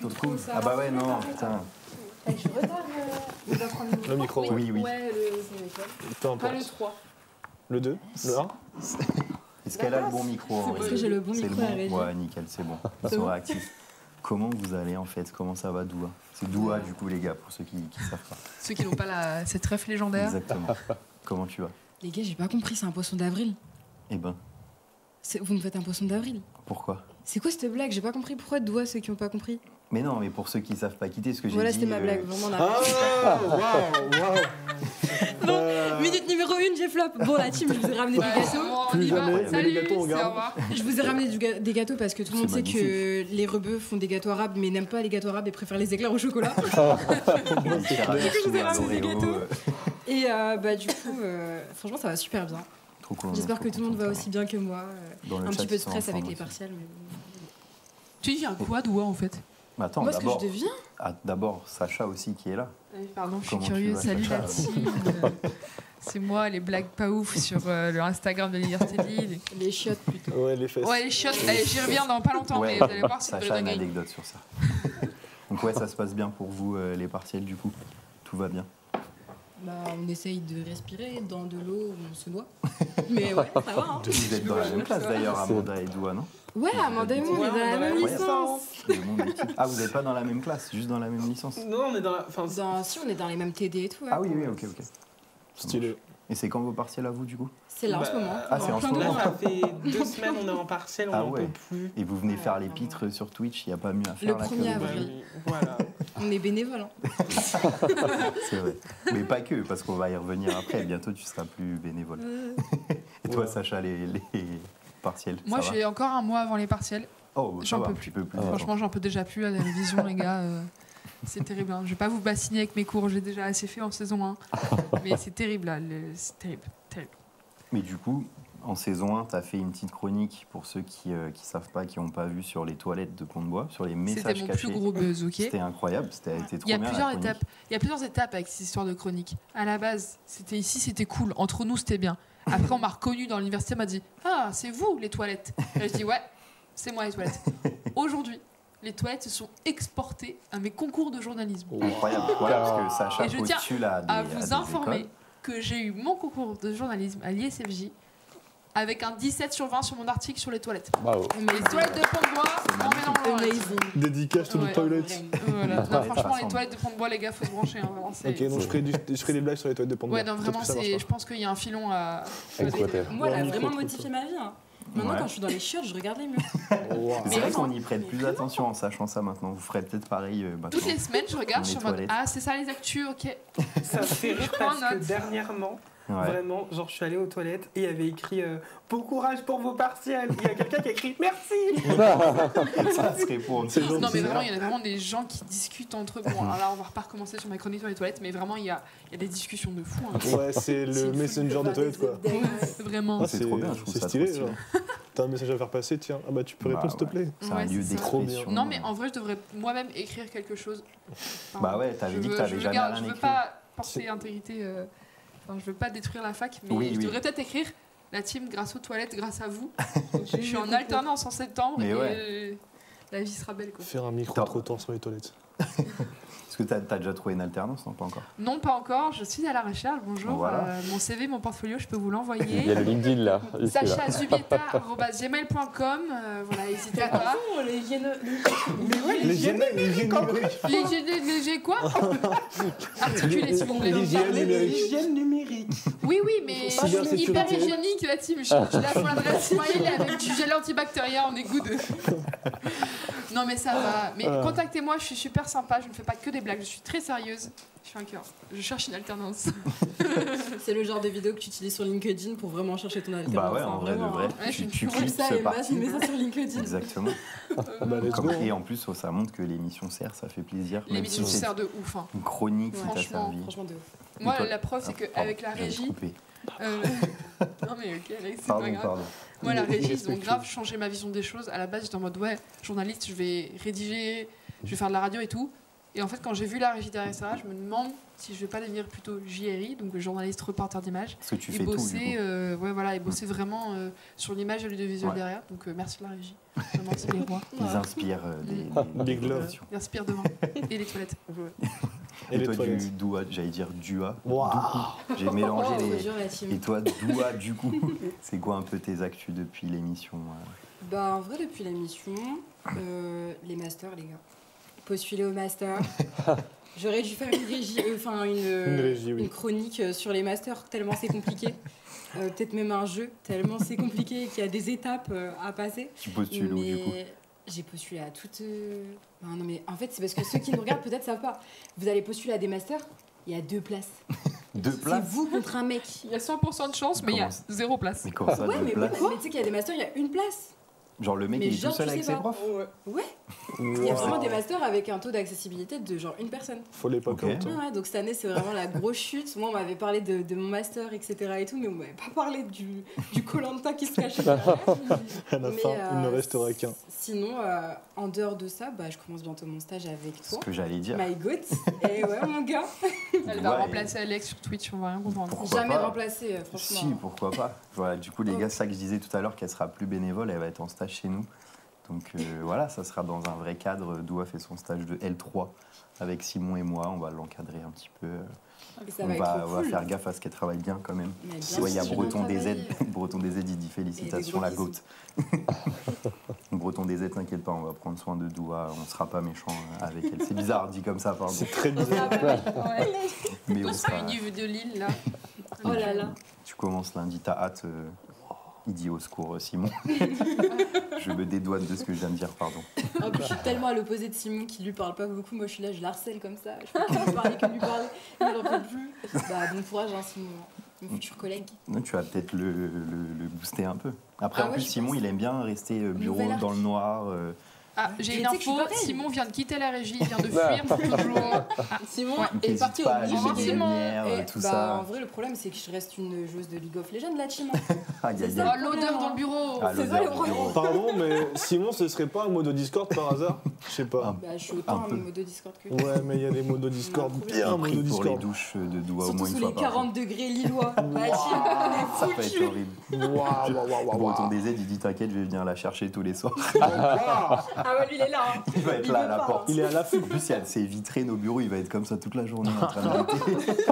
S1: le coup. Ah bah ouais, non, putain.
S3: Je suis retard de 30 minutes.
S2: Le micro.
S1: Oui.
S3: Ouais,
S2: peu importe.
S3: pas le 3.
S2: Le 2 Le 1
S1: Est-ce qu'elle a le bon micro Henri?
S3: Parce que j'ai le bon micro à régie.
S1: Ouais, nickel, c'est bon. Ils sont réactifs. Comment vous allez en fait? Comment ça va, Doua? C'est Doua du coup, les gars, pour ceux qui ne savent pas.
S20: Ceux qui n'ont pas cette ref légendaire.
S1: Exactement. Comment tu vas?
S20: Les gars, j'ai pas compris, c'est un poisson d'avril.
S1: Eh ben.
S20: Vous me faites un poisson d'avril?
S1: Pourquoi?
S20: C'est quoi cette blague? J'ai pas compris. Pourquoi Doua, ceux qui n'ont pas compris?
S1: Mais non, mais pour ceux qui ne savent pas quitter, ce que j'ai dit...
S20: Voilà, c'était ma blague, vraiment.
S2: Waouh.
S20: Minute numéro 1, j'ai flop. Bon, la team, je vous ai ramené des gâteaux.
S2: Plus jamais,
S20: Salut,
S2: les gâteaux, on garde.
S20: Je vous ai ramené des gâteaux parce que tout le monde sait que les rebeux font des gâteaux arabes, mais n'aiment pas les gâteaux arabes et préfèrent les éclairs au chocolat. Du coup, je vous ai ramené des gâteaux. Et du coup, franchement, ça va super bien. J'espère que tout le monde va aussi bien que moi. Un petit peu de stress avec les partiels. Tu deviens quoi, Doua, en fait?
S1: Attends,
S20: moi, ce que je deviens
S1: d'abord, Sacha aussi qui est là.
S20: Pardon, je
S1: suis
S20: curieuse. Salut la team. C'est moi, les blagues pas ouf sur le Instagram de l'Université de Lille. Les chiottes plutôt.
S2: Ouais, les fesses.
S20: Ouais, les chiottes. Allez, j'y reviens dans pas longtemps, mais vous allez voir, c'est de
S1: Sacha a une
S20: dingue.
S1: anecdote sur ça. Donc ouais, ça se passe bien pour vous, les partiels du coup? Tout va bien?
S20: On essaye de respirer dans de l'eau, on se noie. Mais ouais, ça va. Hein.
S1: Vous êtes dans la même classe d'ailleurs, Amanda et Doua, non?
S20: Ouais, Amanda et moi, on est dans la même licence.
S1: Ah, vous n'êtes pas dans la même classe, juste dans la même licence?
S4: Non, on est dans la...
S20: Si, on est dans les mêmes TD et tout. Ouais.
S1: Ah oui, ok.
S2: Stylé.
S1: Et c'est quand vos partiels à vous, du coup?
S20: C'est là en ce moment.
S1: Ah, c'est en ce moment.
S4: Là, ça fait 2 semaines, on est en partiel, on n'en peut plus.
S1: Et vous venez faire les pitres sur Twitch, il n'y a pas mieux à faire
S20: le 1er avril.
S4: Voilà.
S20: On est bénévole.
S1: C'est vrai. Mais pas que, parce qu'on va y revenir après. Bientôt, tu seras plus bénévole. Et toi, Sacha, les partiels?
S20: Moi, je suis encore un mois avant les partiels.
S1: Oh,
S20: j'en peux plus. Franchement, j'en peux déjà plus à la révision, les gars. C'est terrible. Hein. Je vais pas vous bassiner avec mes cours, j'ai déjà assez fait en saison 1. Mais c'est terrible, là. C'est terrible.
S1: Mais du coup, en saison 1, tu as fait une petite chronique pour ceux qui savent pas, qui n'ont pas vu sur les toilettes de Pont-de-Bois, sur les messages cachés.
S20: C'était mon plus gros buzz, ok?
S1: C'était incroyable, c'était trop bien.
S20: Il y a plusieurs étapes avec cette histoire de chronique. À la base, c'était cool. Entre nous, c'était bien. Après, on m'a reconnu dans l'université, on m'a dit « Ah, c'est vous, les toilettes !» Et je dis « Ouais, c'est moi, les toilettes. » Aujourd'hui, les toilettes se sont exportées à mes concours de journalisme.
S1: Incroyable, voilà, parce que Sacha
S20: et je tiens
S1: postule à
S20: vous informer que j'ai eu mon concours de journalisme à l'ISFJ
S21: avec un 17 sur 20 sur mon article sur les toilettes.
S5: Bravo.
S21: Les toilettes de Pont-de-Bois, on met dans le
S2: Dédicace to the
S21: Ouais.
S2: toilets.
S21: Voilà. Non, franchement, les toilettes de Pont-de-Bois, les gars, faut se brancher. Hein, vraiment, c'est-
S2: Ok, donc je ferai des blagues sur les toilettes de Pont-de-Bois.
S21: Ouais, non, vraiment, je pense qu'il y a un filon à.
S20: Moi, elle a vraiment modifié ma vie. Hein. Maintenant,
S1: Ouais.
S20: quand je suis dans les chiottes, je regarde les murs.
S1: C'est vrai qu'on y prête plus attention en sachant ça maintenant. Vous ferez peut-être pareil maintenant.
S21: Toutes les semaines, je regarde,
S1: Dans
S21: je suis
S1: les
S21: en mode
S1: toilettes.
S21: ah, c'est ça les actus, ok.
S4: Ça me fait rire
S21: prends
S4: parce que
S21: note.
S4: dernièrement,
S1: Ouais.
S4: vraiment, genre je suis allée aux toilettes et il y avait écrit bon courage pour vos partiels. Il y a quelqu'un qui a écrit merci.
S1: Ça se répond.
S21: Non, mais vraiment, il y a vraiment des gens qui discutent entre eux. Bon, alors là, on va pas recommencer sur ma chronique sur les toilettes, mais vraiment, il y a des discussions de fou. Hein.
S2: Ouais, c'est le messenger des toilettes, quoi.
S21: Ouais, vraiment.
S1: Ah, c'est trop bien, je trouve
S2: C'est
S1: ça
S2: stylé,
S1: trop
S2: genre. T'as un message à faire passer, tiens. Ah bah tu peux répondre, s'il te plaît.
S1: C'est un lieu
S21: c'est ça.
S1: d'expression.
S21: Non, mais en vrai, je devrais moi-même écrire quelque chose.
S1: Bah ouais, t'avais dit que t'avais jamais rien
S21: Je veux
S1: écrit.
S21: pas porter intégrité. Enfin, je veux pas détruire la fac, mais
S1: Oui,
S21: je
S1: oui.
S21: devrais peut-être écrire la team grâce aux toilettes, grâce à vous. Je suis en alternance en septembre
S1: Mais
S21: et
S1: ouais.
S21: la vie sera belle. Quoi.
S2: Faire un micro-trottoir sur les toilettes.
S1: Est-ce que t'as déjà trouvé une alternance? Non, pas encore.
S21: Non, pas encore. Je suis à la recherche. Bonjour.
S1: Voilà.
S21: Mon CV, mon portfolio, je peux vous l'envoyer.
S5: Il y a le LinkedIn là. ici, là.
S21: sachazubieta@gmail.com. Voilà, n'hésitez pas.
S20: Les
S21: Les quoi Articulez, s'il vous plaît.
S4: L'hygiène numérique.
S21: Oui, mais je suis hyper hygiénique, la team. Je la fais l'adresse mail avec du gel antibactérien, on est good. Non, mais ça va. Mais contactez-moi, je suis super sympa. Je ne fais pas que des blagues, je suis très sérieuse. Je suis un cœur. Je cherche une alternance.
S20: C'est le genre de vidéo que tu utilises sur LinkedIn pour vraiment chercher ton alternance.
S1: Bah ouais, en vrai de vrai.
S21: Ouais,
S1: Tu
S21: je
S1: cliques
S20: ça
S1: ce
S20: et Emma,
S1: parti.
S20: tu mets ça sur LinkedIn.
S1: Exactement.
S2: Bah, let's go.
S1: Et en plus, ça montre que l'émission sert, ça fait plaisir. Même
S21: L'émission
S1: si c'est
S21: sert de ouf. Hein.
S1: une chronique qui t'a
S21: Franchement,
S1: servi.
S20: Franchement, de ouf.
S21: Moi,
S1: Et toi-
S21: la preuve, c'est qu'avec la
S1: j'avais
S21: régie.
S1: coupé.
S21: Non, mais ok, Alex, c'est pas
S1: Pardon,
S21: grave.
S1: pardon.
S21: Moi, la régie, ils ont grave changé ma vision des choses. À la base, j'étais en mode, ouais, journaliste, je vais rédiger, je vais faire de la radio et tout. Et en fait, quand j'ai vu la régie derrière ça, je me demande si je vais pas devenir plutôt JRI, donc journaliste reporter d'image.
S1: Parce que tu
S21: et
S1: fais tout,
S21: bosser,
S1: du coup.
S21: ouais, voilà, et bosser vraiment sur l'image et l'audiovisuel
S1: Ouais.
S21: derrière. Donc merci de la régie. Vraiment, c'est les rois.
S1: Ils inspirent des
S2: Big love.
S1: relations.
S21: Ils inspirent devant. Et les toilettes.
S1: Et
S2: les
S1: toi,
S2: toilettes.
S1: Dua, j'allais dire Dua.
S2: Waouh.
S1: Du coup, j'ai mélangé
S20: Oh,
S1: les.
S20: dur, la team.
S1: Et toi, Dua, du coup, c'est quoi un peu tes actus depuis l'émission?
S20: Bah, en vrai, depuis l'émission, les masters, les gars. Postuler au master. J'aurais dû faire une régie, une chronique sur les masters, tellement c'est compliqué. Peut-être même un jeu, tellement c'est compliqué qu'il y a des étapes à passer.
S1: Tu postules où, du coup?
S20: J'ai postulé à toutes. Non, mais en fait, c'est parce que ceux qui nous regardent peut-être savent pas. Vous allez postuler à des masters, il y a 2 places.
S1: 2
S20: C'est
S1: places?
S20: vous contre un mec.
S21: Il y a 100% de chance, mais il y a 0 place.
S1: Mais comment ça,
S20: Ouais,
S1: 2
S20: mais
S1: places?
S20: tu sais qu'il y a des masters, il y a 1 place.
S1: Genre le mec,
S20: Mais
S1: il est tout
S20: genre,
S1: seul
S20: tu
S1: avec
S20: sais
S1: ses
S20: pas.
S1: profs?
S20: Ouais. Il y a vraiment des masters avec un taux d'accessibilité de genre 1 personne.
S2: Faut les pas
S1: Ok.
S2: compter.
S20: Ouais, donc cette année, c'est vraiment la grosse chute. Moi, on m'avait parlé de mon master, etc. et tout, mais on m'avait pas parlé du Koh-Lanta qui se cachait derrière.
S2: À la
S20: Mais,
S2: fin, il ne restera qu'un.
S20: Sinon, en dehors de ça, bah, je commence bientôt mon stage avec toi.
S1: Ce que j'allais dire.
S20: My God. Et ouais, mon gars.
S21: Elle va
S1: Ouais.
S21: remplacer Alex sur Twitch, on va rien comprendre.
S1: Pourquoi
S20: Jamais
S1: pas
S20: remplacé, franchement.
S1: Si, pourquoi pas. Voilà, du coup, les gars, c'est ça que je disais tout à l'heure, qu'elle sera plus bénévole, elle va être en stage chez nous. Donc voilà, ça sera dans un vrai cadre. Doua fait son stage de L3 avec Simon et moi. On va l'encadrer un petit peu.
S20: Et ça
S1: On
S20: va être
S1: va,
S20: trop
S1: on va
S20: cool.
S1: faire gaffe à ce qu'elle travaille bien quand même.
S20: Mais bien
S1: Ouais, il y a
S20: sûr,
S1: Breton
S20: bien
S1: des aides.
S20: travailler.
S1: Breton des aides, il dit félicitations la
S20: gros
S1: gote. Breton des aides, t'inquiète pas, on va prendre soin de Doua. On sera pas méchant avec elle. C'est bizarre dit comme ça, pardon.
S2: C'est très bizarre.
S1: Mais on
S21: Tous
S1: sera...
S21: réunis de Lille, là.
S20: Oh là là.
S1: Tu commences lundi, t'as hâte. Il dit au secours, Simon. Je me dédouane de ce que je viens de dire, pardon.
S20: En plus, je suis tellement à l'opposé de Simon qui lui parle pas beaucoup. Moi, je suis là, je l'harcèle comme ça. Je peux que lui parler, que lui parler. Il n'en peut plus. Bah, bon courage, hein, Simon. Mon futur collègue.
S1: Non, tu vas peut-être le booster un peu. Après,
S20: Ah
S1: en
S20: ouais,
S1: plus,
S20: je
S1: Simon,
S20: pense.
S1: il aime bien rester bureau
S20: Nouvelle
S1: dans le noir.
S21: Ah, j'ai
S20: Mais
S21: une
S20: tu sais que je suis
S21: info,
S20: pareil.
S21: Simon vient de quitter la régie, il vient de fuir pour toujours.
S20: Simon
S1: Ouais,
S20: est
S1: t'hésites
S20: parti au
S1: pas à allumer
S20: Simon.
S1: des lumières,
S20: Et
S1: tout
S20: bah,
S1: ça.
S20: En vrai, le problème, c'est que je reste une joueuse de League of Legends, la team.
S1: Aïe, aïe,
S20: C'est
S1: aïe.
S20: ça.
S21: Oh, l'odeur dans le bureau.
S1: Ah,
S20: C'est
S1: l'odeur
S20: ça, le
S1: du
S20: problème.
S1: bureau.
S2: Pardon, mais Simon, ce serait pas un mode Discord par hasard? Je sais pas.
S20: Bah, je suis autant
S1: Un peu.
S20: un mode Discord que
S2: Ouais, mais il y a des modes Discord bien
S1: Pris
S2: modes
S1: pour les
S2: Discord.
S1: douches de Doua au
S20: Surtout
S1: moins une
S20: sous
S1: fois
S20: les
S1: par jour.
S20: 40 degrés lillois. La team,
S1: Ça
S20: on est
S1: peut être
S20: foutus.
S1: horrible.
S2: Waouh, waouh, waouh,
S1: Breton
S2: waouh.
S1: des aides, il dit t'inquiète, je vais venir la chercher tous les soirs.
S20: Ah ouais, lui, il est là. Hein.
S1: Il va être là à la
S20: veut pas,
S1: porte.
S20: hein.
S2: Il est à l'affût.
S1: En plus, il y a ses vitrées, nos bureaux, il va être comme ça toute la journée en train de noter.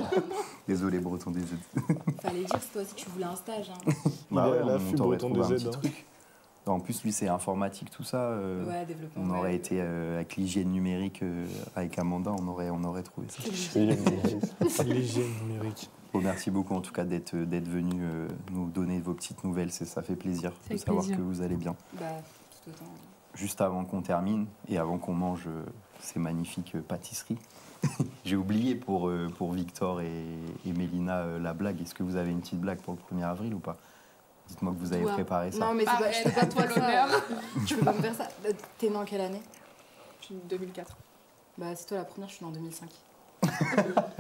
S1: Désolé, Breton des aides.
S20: Fallait dire, c'est toi aussi que tu voulais un stage. Hein.
S1: Bah
S2: Il est
S1: ouais,
S2: à l'affût,
S1: on t'aurait
S2: Breton
S1: trouvé un
S2: des
S1: petit
S2: aides.
S1: truc. En plus, lui, c'est informatique, tout ça.
S20: Ouais, développement.
S1: On aurait
S20: ouais.
S1: été avec l'hygiène numérique, avec Amanda, on aurait trouvé ça.
S2: L'hygiène numérique.
S1: Bon, merci beaucoup en tout cas d'être venu nous donner vos petites nouvelles, ça fait plaisir de
S20: avec
S1: savoir
S20: plaisir.
S1: que vous allez bien.
S20: Bah, tout autant.
S1: Juste avant qu'on termine et avant qu'on mange ces magnifiques pâtisseries, j'ai oublié pour Victor et Mélina la blague. Est-ce que vous avez une petite blague pour le 1er avril ou pas? Dites-moi que vous avez préparé ça.
S20: Non, mais c'est pas, je peux pas te faire
S21: l'honneur.
S20: ça. Tu peux pas me faire ça. T'es né en quelle année?
S21: Je suis 2004.
S20: Bah, c'est toi la première, je suis née en 2005.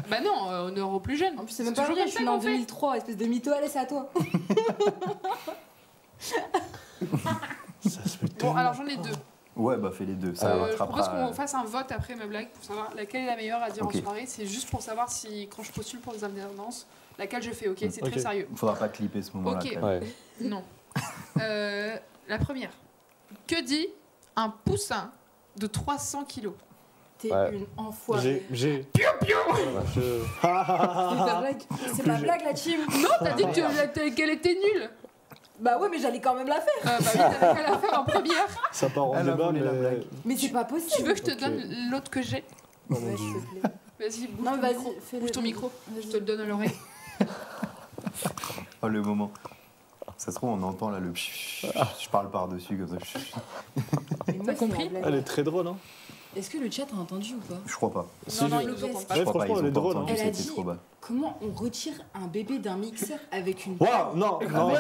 S21: Bah non, on est au plus jeune.
S20: En plus, c'est même pas vrai, je suis née en 2003, espèce de mytho, allez, c'est à toi.
S2: Ça se fait
S21: Bon,
S2: tellement.
S21: alors j'en ai deux.
S1: Ouais, bah fais les deux, ça
S21: Je
S1: rattrapera.
S21: propose qu'on fasse un vote après ma blague pour savoir laquelle est la meilleure à dire
S1: Ok.
S21: en soirée. C'est juste pour savoir si, quand je postule pour des alternances, laquelle je fais, ok? C'est
S1: Ok.
S21: très sérieux.
S1: Il faudra pas clipper ce moment-là.
S21: Ok.
S1: quand même.
S21: Non. La première. Que dit un poussin de 300 kilos?
S20: T'es une enfoirée.
S2: J'ai.
S21: Piou piou.
S20: C'est ta blague. C'est ma blague, la team.
S21: Non, t'as dit qu'elle était nulle.
S20: Bah ouais, mais j'allais quand même la faire.
S21: Bah oui, t'avais qu'à la faire en première.
S2: Ça part en débat, mais.
S20: Mais c'est pas possible.
S21: Tu veux que je te donne l'autre que j'ai?
S2: Oh mon Dieu.
S21: Vas-y, bouge
S20: Non,
S21: ton
S20: vas-y,
S21: micro.
S20: fais-le.
S21: Bouge ton micro. Je te le donne à l'oreille.
S1: Oh, le moment. Ça se trouve, on entend là le. Je parle par-dessus comme ça.
S20: T'as compris?
S2: Elle est très drôle, hein.
S20: Est-ce que le chat a entendu ou pas?
S1: Je crois pas.
S21: Non, non, ils nous entendent pas.
S1: Je crois pas,
S2: franchement,
S1: ils
S2: elle est
S1: ont pas
S2: drôle,
S1: entendu,
S20: Elle a
S1: c'était
S20: dit
S1: trop bas.
S20: comment on retire un bébé d'un mixeur avec une.
S2: Waouh, non, non,
S20: Les
S2: non.
S20: gars,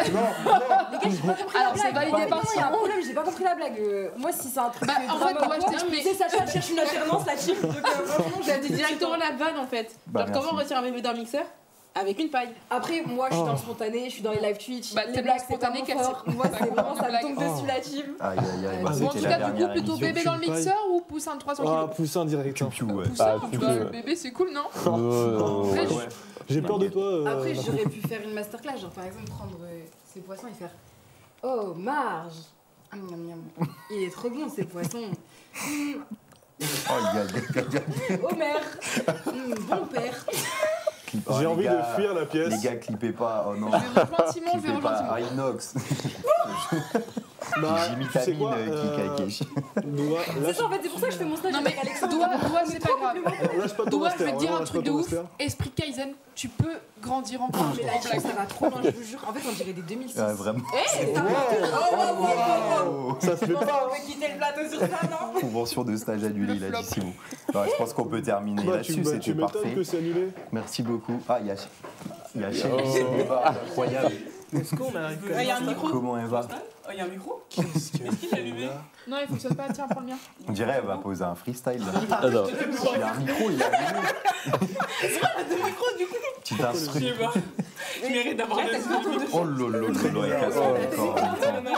S20: j'ai pas compris
S21: Alors,
S20: la
S21: c'est
S20: blague.
S21: validé
S20: Non,
S21: par
S20: il y a un
S21: Simon.
S20: problème, j'ai pas compris la blague. Moi, si c'est un truc.
S21: Bah, en fait, moi, je t'explique.
S20: Tu sais, Sacha cherche une alternance, la team. Donc, franchement,
S3: J'ai dit directement la vanne en fait.
S1: Bah,
S3: Genre,
S1: merci.
S3: comment on retire un bébé d'un mixeur? Avec une paille.
S20: Après, moi, je suis dans le spontané, je suis dans les live Twitch.
S21: Bah,
S20: les
S21: t'es
S20: blagues,
S21: pas
S20: c'est pas
S21: spontané,
S20: mon
S21: qu'elle
S20: fort.
S21: sait.
S20: Moi, c'est vraiment, ça me
S21: Blague.
S20: tombe dessus, la team.
S1: Aïe, aïe, aïe. Bah,
S21: Bon, en
S1: c'était
S21: tout
S1: la
S21: cas, du coup,
S1: dernière
S21: plutôt
S1: émission.
S21: bébé dans le mixeur ou poussin de 300
S2: Ah,
S21: kilos?
S2: poussin direct. Hein.
S1: Piou, ouais.
S21: Poussin,
S5: Ah,
S21: tu vois, le bébé, c'est cool, non?
S2: Ouais, ouais. J'ai peur de toi.
S20: Après, j'aurais pu faire une masterclass, genre par exemple prendre ces poissons et faire Oh, Marge Miam, miam. Il est trop bon, ces poissons.
S1: Oh,
S20: Homer Bon père.
S1: Oh,
S2: J'ai
S1: les
S2: envie
S1: gars,
S2: de fuir la pièce.
S1: Les gars, clippez pas. Oh non.
S21: Je vais rejoindre Simon, je vais
S1: Clippez
S21: rejoindre
S1: pas.
S21: Simon.
S1: Inox.
S2: Bah,
S1: Jimmy
S2: tu sais
S1: Tamine
S2: quoi,
S1: qui
S2: Doigt,
S20: C'est ça, en fait, c'est pour ça que je fais mon stage
S21: Non, mais
S20: avec Alexandre.
S21: doigt, c'est pas grave.
S2: lâche pas ton
S21: Doigt, je
S2: master.
S21: vais te dire
S2: hein,
S21: un
S2: lâche
S21: truc
S2: pas
S21: de
S2: ton
S21: ouf.
S2: master.
S21: Esprit Kaizen, tu peux grandir encore.
S20: Mais la team, ça va trop loin, je vous jure. En fait, on dirait des 2006.
S1: Ouais, vraiment.
S20: Eh, ça
S1: Oh,
S2: Ça se fait pas.
S20: On va quitter le plateau sur ça, non
S1: Convention de stage annulée, il a dit Simon. Non, je pense qu'on peut terminer
S2: Bah,
S1: là-dessus,
S2: tu
S1: c'était
S2: m'étonnes
S1: parfait.
S2: que c'est annulé.
S1: Merci beaucoup. Ah, il y a Chérie, incroyable.
S4: Est-ce qu'on a
S3: Il y a un micro.
S1: Comment elle va?
S3: Il y a un micro.
S2: Qu'est-ce qu'il
S3: est allumé?
S21: Non, il fonctionne pas. Tiens, prends le mien.
S1: On dirait elle va poser un freestyle. Là.
S5: Alors.
S1: Il y a un micro, il est allumé.
S3: C'est vrai, il y a deux micros du coup.
S1: Petit instru.
S3: Je sais pas. Je mérite d'avoir des
S1: Oh lolo, lolo, elle casse encore.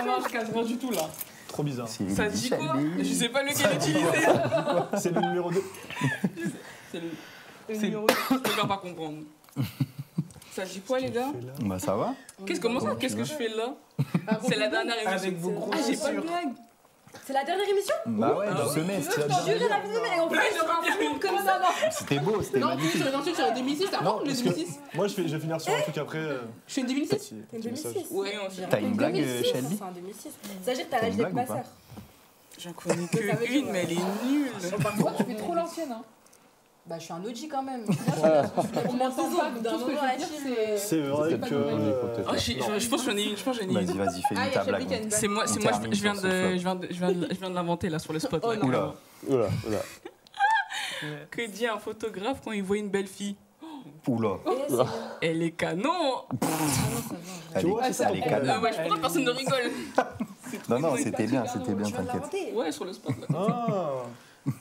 S3: Non, je casse rien du tout là.
S2: Trop bizarre.
S1: Cyril
S3: Ça dit quoi?
S1: Duchallet.
S3: Je sais pas lequel utiliser.
S2: C'est le numéro 2.
S3: C'est le numéro 2. Je peux pas comprendre. Ça dit quoi les gars?
S1: Bah ça va.
S3: Comment ça? Qu'est-ce que je fais là? C'est la dernière émission.
S4: Avec vos gros
S20: Ah, j'ai pas de blague. C'est la dernière émission?
S1: Bah ouais, du semestre.
S20: Juré la vie, mais on fait sur un film comme ça, non?
S1: C'était beau, c'était
S3: Non,
S1: magnifique.
S3: sur les 2006, ça
S2: Non,
S3: rentre les
S2: parce que
S3: 2006.
S2: moi je vais finir sur un truc après.
S3: Je fais une 2006?
S20: C'est une 2006.
S3: Ouais, on dirait.
S1: T'as une blague, Shelby?
S20: C'est un 2006. Ça veut dire que t'as
S1: T'as
S20: l'âge
S1: une
S20: d'être
S1: blague
S20: ma
S1: ou pas
S20: sœur.
S3: J'en connais
S20: Ça veut
S3: que
S20: dire,
S3: une, mais elle est nulle.
S21: Par contre, tu fais trop l'ancienne. Hein.
S20: Bah, je suis un OG quand même.
S21: On m'entend pas.
S20: D'un
S21: Tout ce que
S20: moment,
S21: je
S20: la
S21: veux dire,
S20: team,
S21: c'est.
S2: C'est vrai
S21: pas
S2: que.
S21: normal.
S3: Oh, je pense que j'en ai une. Je pense que j'en ai une.
S1: Vas-y, fais-nous ta blague.
S3: C'est moi,
S1: On
S3: je
S1: termine
S3: viens
S1: sur ce flop.
S3: je viens de l'inventer là sur le spot. Là.
S1: Oula.
S5: Oula, oula.
S3: Que dit un photographe quand il voit une belle fille?
S1: Oula.
S3: Elle est canon.
S1: Elle est canon.
S3: Ouais, pourquoi personne ne rigole?
S1: Non, non, c'était bien, t'inquiète.
S3: Ouais, sur le spot là.
S2: Ah,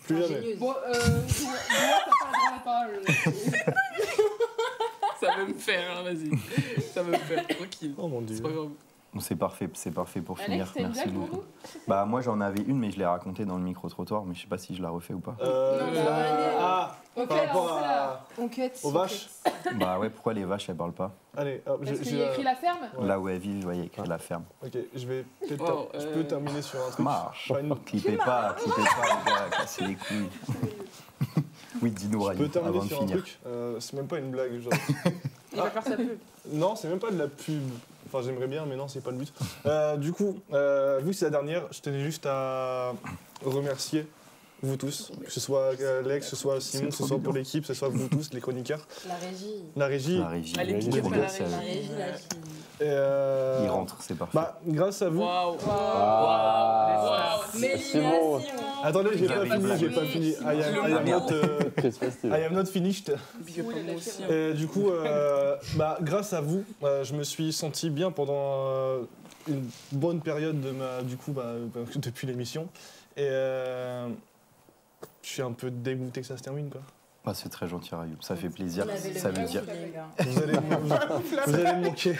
S2: plus jamais.
S21: Bon, Doigt, t'as pas le droit à la parole.
S3: Ça veut me faire, hein, vas-y. Ça veut me faire, tranquille.
S2: Oh mon dieu.
S3: C'est pas grave.
S1: Bon, c'est parfait pour
S21: Alex,
S1: finir.
S21: t'as une
S1: Merci
S21: blague pour
S1: beaucoup. Bah moi j'en avais une, mais je l'ai racontée dans le micro-trottoir, mais je sais pas si je la refais ou pas.
S2: Ah,
S20: Ok,
S2: par rapport
S20: alors,
S2: à...
S20: on cut.
S2: aux vaches.
S1: Bah ouais, pourquoi les vaches elles parlent pas?
S2: Allez, hop,
S21: Parce qu'il y a écrit la ferme.
S1: Là où elles vivent, je voyais écrit la ferme.
S2: Ok, je vais peut-être
S9: Wow,
S2: je peux terminer sur un truc.
S1: Marche.
S2: Pas une-
S1: Clippez pas, les gars, cassez les couilles. Oui, dis-nous,
S2: Je
S1: Ryan,
S2: peux terminer
S1: avant de
S2: sur un
S1: finir.
S2: truc. C'est même pas une blague. Genre.
S3: Il va faire sa pub.
S2: Non, c'est même pas de la pub. Enfin, j'aimerais bien, mais non, c'est pas le but. Du coup, vu que c'est la dernière, je tenais juste à remercier vous tous, que ce soit Alex, que ce soit Simon, que ce soit pour l'équipe, que ce soit vous tous, les chroniqueurs.
S20: La régie.
S2: La régie.
S1: La régie.
S3: Allez,
S1: Qui
S3: qui fait
S1: regarde
S3: la
S1: ça.
S3: régie.
S2: Et
S1: Il rentre, c'est parfait.
S2: Bah, grâce à vous.
S3: Waouh.
S5: Mélina,
S2: Attendez, j'ai pas fini. I am not finished. Et du coup, bah, grâce à vous, je me suis senti bien pendant une bonne période depuis l'émission. Et je suis un peu dégoûté que ça se termine, quoi.
S1: Ah, c'est très gentil, Rayoub. Ça fait plaisir. Ça veut dire...
S2: Vous allez me manquer.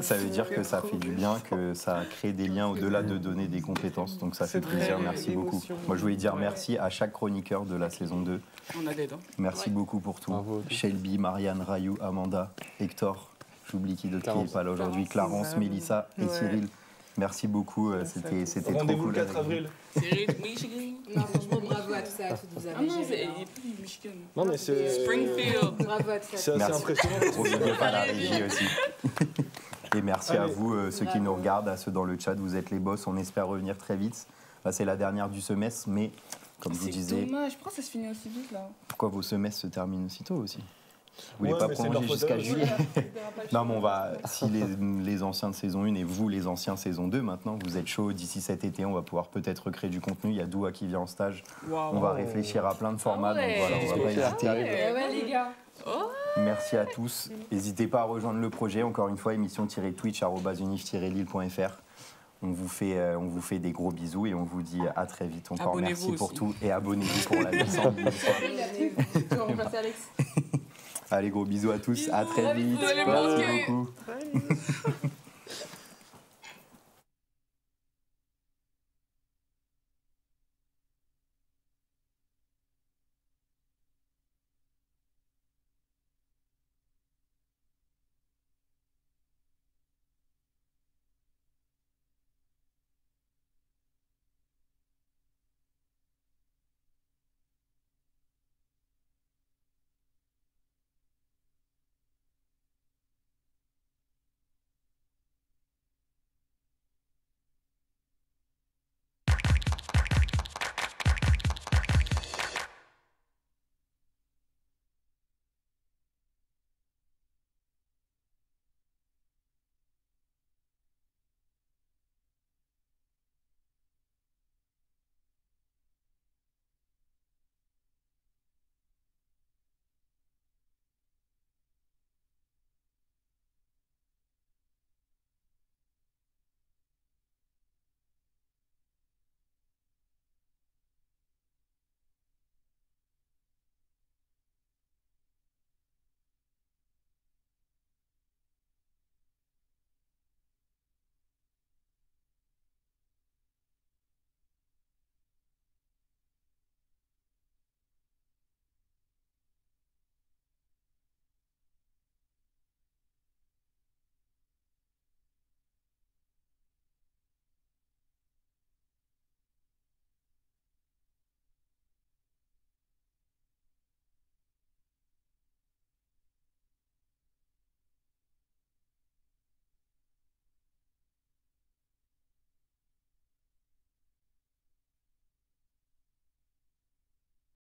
S1: Ça veut dire que ça fait du bien, que ça crée des liens au-delà de donner des compétences. Donc ça fait plaisir, merci beaucoup. Moi je voulais dire merci à chaque chroniqueur de la saison 2.
S9: On a des dents.
S1: Merci beaucoup pour tout. Shelby, Marianne, Rayou, Amanda, Hector, j'oublie qui d'autre qui n'est pas là aujourd'hui, Clarence, Mélissa et Cyril. Merci beaucoup, c'était trop
S2: Rendez-vous
S1: cool.
S2: le 4 avril.
S21: Cyril, Michigan.
S20: Non, franchement, bravo à tous et à toutes. Vous avez
S21: Ah non,
S20: géré,
S21: il
S20: hein.
S21: est plus du Michigan.
S2: Non, mais c'est...
S21: Springfield.
S20: Bravo à tous.
S2: C'est assez
S1: Merci.
S2: impressionnant.
S1: N'oubliez pas la régie aussi. Et merci à
S2: Allez.
S1: vous, ceux qui
S20: Bravo.
S1: nous regardent, à ceux dans le chat, vous êtes les boss, on espère revenir très vite. Là, c'est la dernière du semestre, mais comme je vous
S21: C'est
S1: disais,
S21: dommage, pourquoi ça se finit aussi vite là?
S1: pourquoi vos semestres se terminent aussitôt aussi? Vous voulez
S2: Ouais,
S1: pas
S2: mais c'est
S1: prolonger
S2: leur faute
S1: jusqu'à
S2: à eux.
S1: juillet? Non, mais on va, si les anciens de saison 1 et vous, les anciens saison 2, maintenant, vous êtes chaud, d'ici cet été, on va pouvoir peut-être recréer du contenu. Il y a Doua qui vient en stage.
S21: Waouh.
S1: On va réfléchir à plein de formats,
S21: Ah ouais.
S1: donc voilà, on va pas hésiter.
S20: Ouais, les gars.
S1: Merci à tous. N'hésitez pas à rejoindre le projet. Encore une fois, émission-twitch@unif-lille.fr. On vous fait des gros bisous et on vous dit à très vite. Encore
S21: Abonnez-vous
S1: merci pour
S21: aussi.
S1: tout et abonnez-vous pour la descente.
S3: Tu vas remplacer Alex.
S1: Allez, gros bisous à tous. À très vite.
S21: Vous allez me
S1: Merci
S21: manquer.
S1: beaucoup.